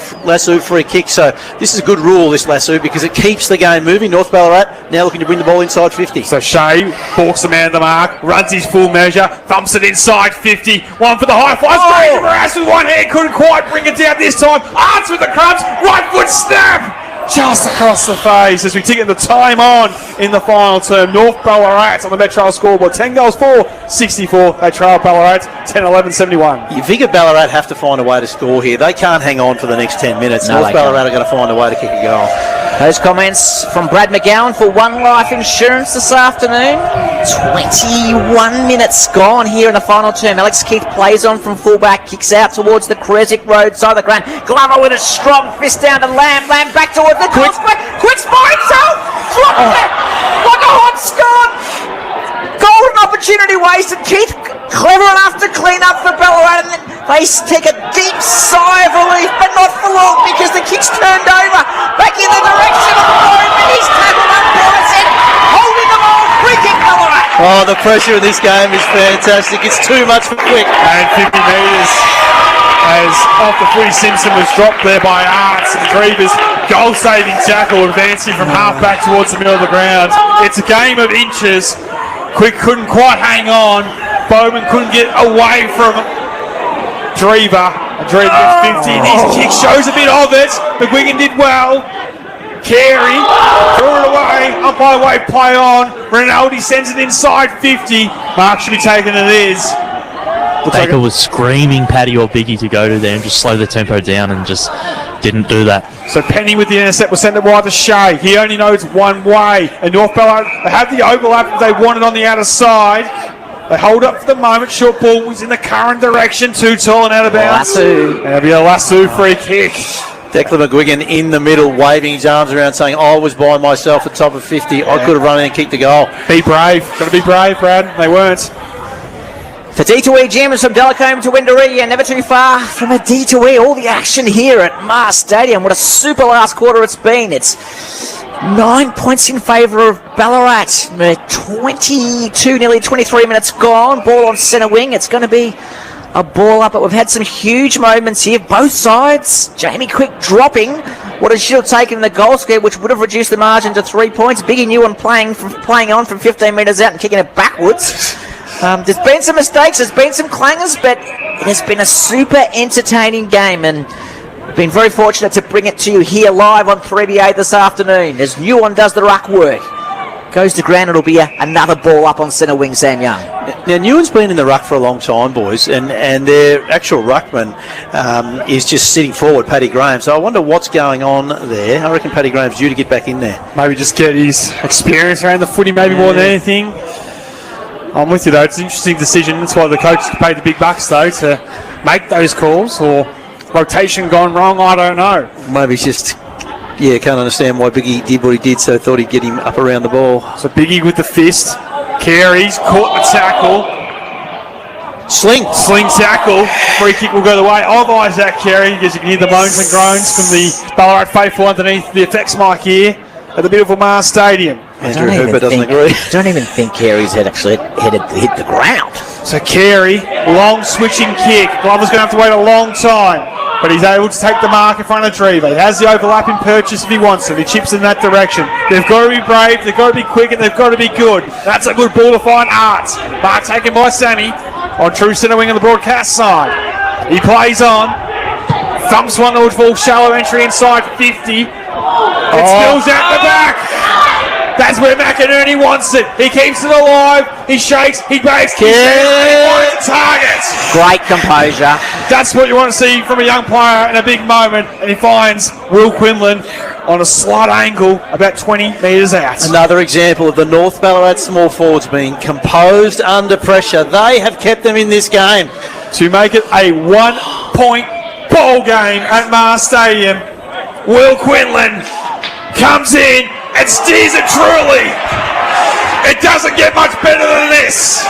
free kick. So this is a good rule, this lasso, because it keeps the game moving. North Ballarat now looking to bring the ball inside 50. So Shea balks the man at the mark, runs his full measure, thumps it inside 50. One for the high fly. Stranger Barras with one hand, couldn't quite bring it down this time. Arts with the crumbs, right foot snap. Just across the face as we ticket the time on in the final term. North Ballarat on the Metro scoreboard. 10 goals for 64. They trail Ballarat 10-11-71. You figure Ballarat have to find a way to score here. They can't hang on for the next 10 minutes. No, North Ballarat are going to find a way to kick a goal. Those comments from Brad McGowan for One Life Insurance this afternoon. 21 minutes gone here in the final term. Alex Keith plays on from fullback, kicks out towards the Creswick Road side of the ground. Glover with a strong fist down to Lamb. Lamb back towards the Quicks by himself. Flopped it like a hot scone. Golden opportunity wasted. Keith Clever enough to clean up for Ballarat, and then they take a deep sigh of relief, but not for long because the kick's turned over. Back in the direction of the road, and he's tackled up Borison, holding the ball. Free kick Ballarat. Oh, the pressure in this game is fantastic. It's too much for Quick. And 50 metres as off the footy Simpson was dropped there by Arts, and Drever's goal-saving tackle advancing from half-back towards the middle of the ground. It's a game of inches. Quick couldn't quite hang on. Bowman couldn't get away from Drever. And Drever gets 50, and his kick shows a bit of it. McGuigan did well. Carey threw it away. Umpire Wade play on. Rinaldi sends it inside 50. Mark should be taking it is. Baker was screaming Paddy or Biggie to go to there and just slow the tempo down, and just didn't do that. So Penny with the intercept was sent it wide to Shea. He only knows one way. And North Ballarat, they have the overlap if they want it on the outer side. They hold up for the moment. Short ball was in the current direction. Too tall and out of bounds. Lasso. There'll be a Lasso free kick. Declan McGuigan in the middle, waving his arms around, saying, I was by myself at top of 50. I could have run in and kicked the goal. Be brave. Got to be brave, Brad. They weren't. For D2E Gems from Delacombe to Windaree, and never too far from a D2E. All the action here at Mars Stadium. What a super last quarter it's been. It's 9 points in favour of Ballarat. 22, nearly 23 minutes gone. Ball on centre wing. It's going to be a ball up, but we've had some huge moments here. Both sides. Jamie Quick dropping what he should have taken in the goal square, which would have reduced the margin to 3 points. Biggie Newen playing on from 15 metres out and kicking it backwards. There's been some mistakes, there's been some clangers, but it has been a super entertaining game, and we've been very fortunate to bring it to you here live on 3BA this afternoon as Newen does the ruck work. Goes to ground, it'll be another ball up on centre wing, Sam Young. Now, Newen's been in the ruck for a long time, boys, and their actual ruckman is just sitting forward, Paddy Graham. So I wonder what's going on there. I reckon Paddy Graham's due to get back in there. Maybe just get his experience around the footy, maybe more than anything. I'm with you, though. It's an interesting decision. That's why the coaches paid the big bucks, though, to make those calls. Or rotation gone wrong, I don't know. Maybe it's just, can't understand why Biggie did what he did, so thought he'd get him up around the ball. So Biggie with the fist. Carey's caught the tackle. Sling tackle. Free kick will go the way of Isaac Carey, because you can hear the moans and groans from the Ballarat faithful underneath the effects mic here at the beautiful Mars Stadium. Andrew Hooper doesn't agree. I don't even think Carey's head actually hit the ground. So Carey, long switching kick. Glover's going to have to wait a long time, but he's able to take the mark in front of Drever. He has the overlapping purchase if he wants it. He chips in that direction. They've got to be brave, they've got to be quick, and they've got to be good. That's a good ball to find Arts. Mark taken by Sammy on true centre wing on the broadcast side. He plays on. Thumps one towards ball, shallow entry inside 50. It spills out the back. That's where McInerney wants it. He keeps it alive. He shakes. He breaks. He finds the target. Great composure. That's what you want to see from a young player in a big moment. And he finds Will Quinlan on a slight angle about 20 metres out. Another example of the North Ballarat small forwards being composed under pressure. They have kept them in this game. To make it a 1 point ball game at Mars Stadium, Will Quinlan comes in and steers it truly. It doesn't get much better than this.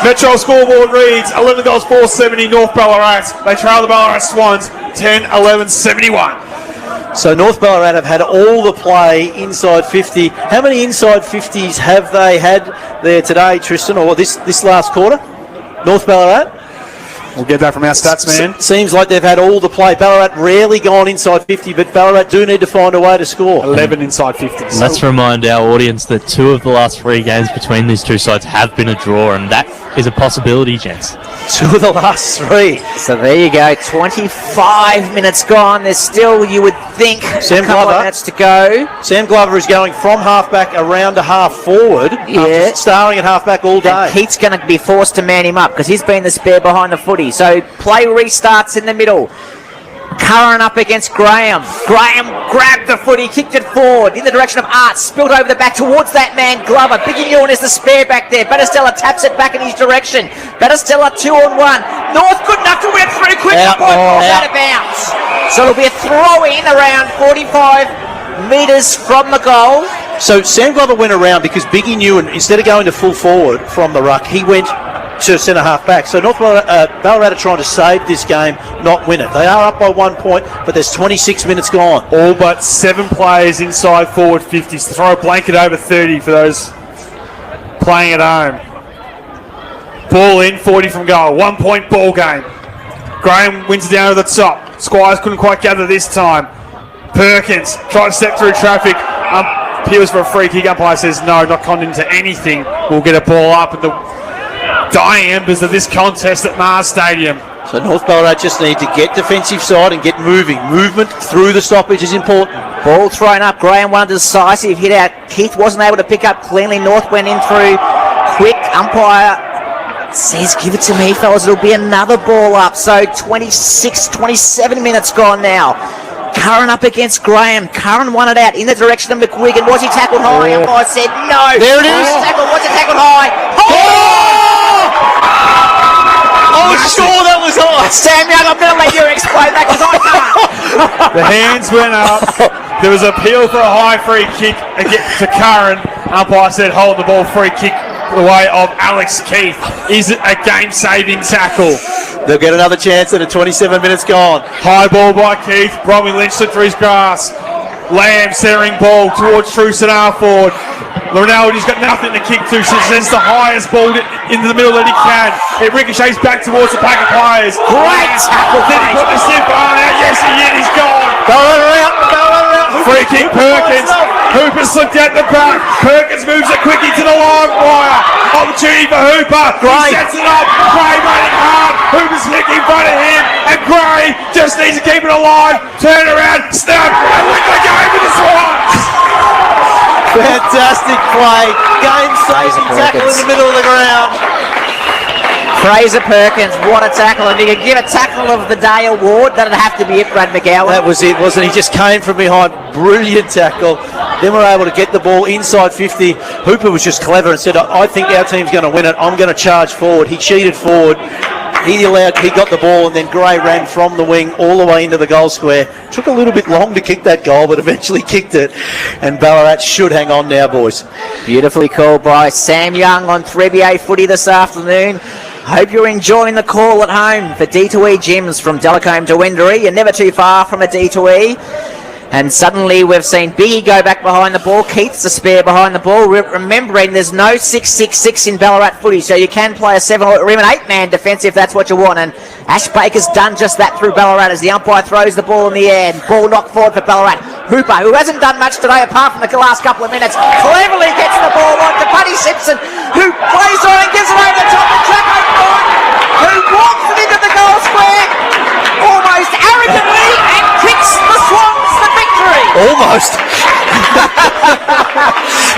Metro scoreboard reads 11 goals 470 North Ballarat. They trail the Ballarat Swans 10-11-71. So North Ballarat have had all the play inside 50. How many inside 50s have they had there today, Tristan, or this last quarter? North Ballarat? We'll get that from our stats man. Seems like they've had all the play. Ballarat rarely gone inside 50, but Ballarat do need to find a way to score. 11 inside 50s. Let's remind our audience that 2 of the last 3 games between these two sides have been a draw, and that is a possibility, gents. 2 of the last 3. So there you go, 25 minutes gone. There's still, you would think, Sam a couple Glover, of minutes to go. Sam Glover is going from halfback around to half forward, after starring at halfback all day. And Keith's going to be forced to man him up because he's been the spare behind the footy. So play restarts in the middle. Curran up against Graham. Graham grabbed the footy, kicked it forward in the direction of Arts, spilled over the back towards that man Glover. Biggie Newen is the spare back there. Battistella taps it back in his direction. Battistella 2-on-1. North good enough to win through quick. Out of bounds. So it'll be a throw in around 45 metres from the goal. So Sam Glover went around because Biggie Newen, instead of going to full forward from the ruck, he went to centre half back. So North Ballarat are trying to save this game, not win it. They are up by 1 point, but there's 26 minutes gone. All but 7 players inside forward 50s to throw a blanket over 30 for those playing at home. Ball in, 40 from goal. 1 point ball game. Graham wins it down to the top. Squires couldn't quite gather this time. Perkins tried to step through traffic. Appeals for a free kick. Umpire says no, not conned into anything. We'll get a ball up at the dying embers of this contest at Mars Stadium. So North Ballarat just need to get defensive side and get moving. Movement through the stoppage is important. Ball thrown up. Graham won a decisive hit out. Keith wasn't able to pick up cleanly. North went in through quick. Umpire says give it to me, fellas. It'll be another ball up. So 26, 27 minutes gone now. Curran up against Graham. Curran won it out in the direction of McWigan. Was he tackled high? Umpire said no. There it is. Was he tackled high? I was sure that was high. Sam Young, I'm going to let you explain that because I can't. The hands went up. There was an appeal for a high free kick to Curran. Umpire said hold the ball, free kick the way of Alex Keith. Is it a game-saving tackle? They'll get another chance at 27 minutes gone. High ball by Keith. Bromley Lynch slipped through his grass. Lamb centering ball towards Truce and Arford. Ronaldo's got nothing to kick to. She sends the highest ball into the middle that he can. It ricochets back towards the pack of players. Great tackle. Did he put the stiff arm out? Yes, he did. He's gone. Ballarat. Free kick, Perkins. Hooper slipped out the back. Perkins moves it quickly to the line wire. Opportunity for Hooper. He sets it up. Gray running hard. Hooper's hit in front of him. And Gray just needs to keep it alive. Turn around. Snap. And win the game with the Swans. Fantastic play. Game-saving tackle in the middle of the ground. Fraser Perkins, what a tackle. And you could give a tackle of the day award. That'd have to be it, Brad McGowan. That was it, wasn't he? Just came from behind. Brilliant tackle. Then we're able to get the ball inside 50. Hooper was just clever and said, I think our team's going to win it. I'm going to charge forward. He cheated forward. He got the ball, and then Gray ran from the wing all the way into the goal square. Took a little bit long to kick that goal, but eventually kicked it. And Ballarat should hang on now, boys. Beautifully called by Sam Young on 3BA Footy this afternoon. Hope you're enjoying the call at home for D2E gyms from Delacombe to Wendouree. You're never too far from a D2E. And suddenly we've seen Biggie go back behind the ball. Keith's the spare behind the ball. Remembering there's no 6-6-6 in Ballarat footy, so you can play a 7 or even 8-man defence if that's what you want. And Ash Baker's done just that through Ballarat as the umpire throws the ball in the air. Ball knocked forward for Ballarat. Hooper, who hasn't done much today apart from the last couple of minutes, cleverly gets the ball on to Buddy Simpson, who plays on and gives it over the top of Jacko Bryan, who walks it into the goal square almost arrogantly and kicks the Swans the victory. Almost.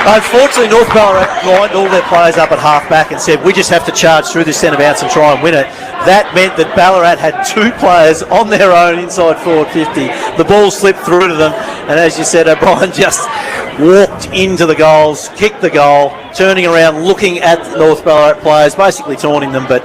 Unfortunately, North Ballarat lined all their players up at half-back and said, we just have to charge through this centre bounce and try and win it. That meant that Ballarat had 2 players on their own inside forward 50. The ball slipped through to them, and as you said, O'Brien just walked into the goals, kicked the goal, turning around, looking at the North Ballarat players, basically taunting them, but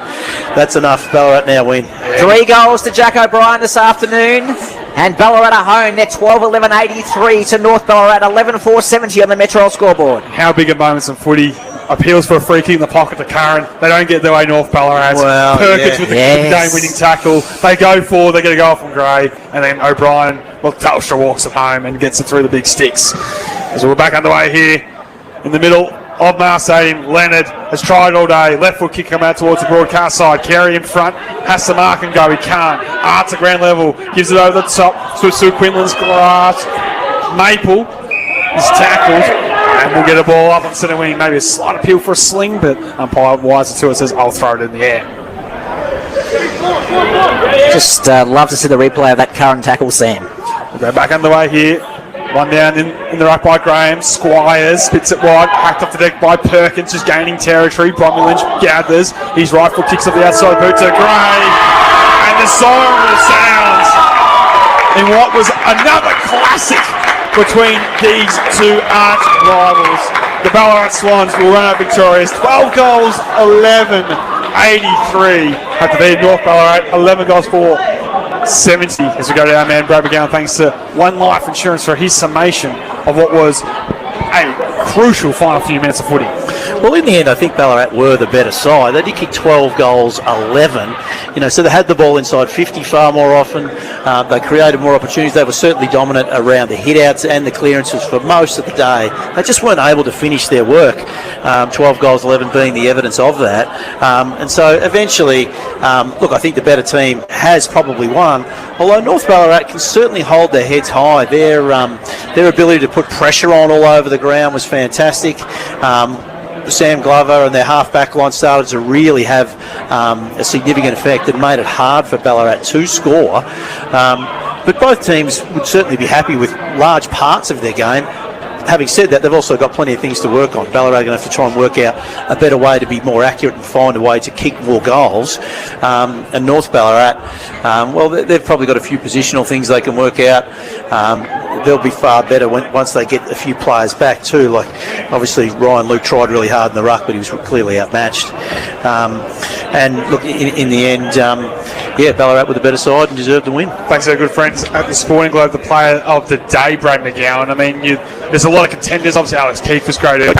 that's enough. Ballarat now win. 3 goals to Jack O'Brien this afternoon. And Ballarat are home. They're 12-11-83 to North Ballarat, 11-4-70 on the Metro scoreboard. How big a moments in footy. Appeals for a free kick in the pocket to Curran. They don't get their way North Ballarat. Well, Perkins with the game-winning tackle. They go forward. They get a goal from Gray. And then O'Brien, Telstra walks it home and gets it through the big sticks. As we're back underway here in the middle of Mars Stadium, Leonard has tried all day. Left foot kick come out towards the broadcast side. Carey in front. Has to mark and go. He can't. Arts at ground level. Gives it over the top. Sue Quinlan's glass. Maple is tackled. And we'll get a ball up on centre wing. Maybe a slight appeal for a sling, but umpire wiser to it says, I'll throw it in the air. Just love to see the replay of that current tackle, Sam. We'll go back underway here. One down in the ruck by Graham. Squires spits it wide. Hacked off the deck by Perkins, just gaining territory. Bromley Lynch gathers. His right foot kicks off the outside boot to Gray. And the siren sounds in what was another classic between these 2 arch rivals. The Ballarat Swans will run out victorious. 12 goals, 11-83. Have to beat North Ballarat, 11 goals for 70. As we go to our man Brad McGowan, thanks to One Life Insurance for his summation of what was a crucial final few minutes of footy. Well, in the end, I think Ballarat were the better side. They did kick 12 goals, 11. So they had the ball inside 50 far more often. They created more opportunities. They were certainly dominant around the hit-outs and the clearances for most of the day. They just weren't able to finish their work. 12 goals, 11 being the evidence of that. And so eventually, look, I think the better team has probably won. Although North Ballarat can certainly hold their heads high. Their ability to put pressure on all over the ground was fantastic. Sam Glover and their half-back line started to really have a significant effect and made it hard for Ballarat to score. But both teams would certainly be happy with large parts of their game. Having said that, they've also got plenty of things to work on. Ballarat are going to have to try and work out a better way to be more accurate and find a way to kick more goals. And North Ballarat, well, they've probably got a few positional things they can work out. They'll be far better once they get a few players back too. Like, obviously, Ryan Luke tried really hard in the ruck, but he was clearly outmatched. And look, in the end, Ballarat were the better side and deserved to win. Thanks to our good friends at the Sporting Globe, the player of the day, Brad McGowan. I mean, there's a lot of contenders. Obviously, Alex Keefe was great.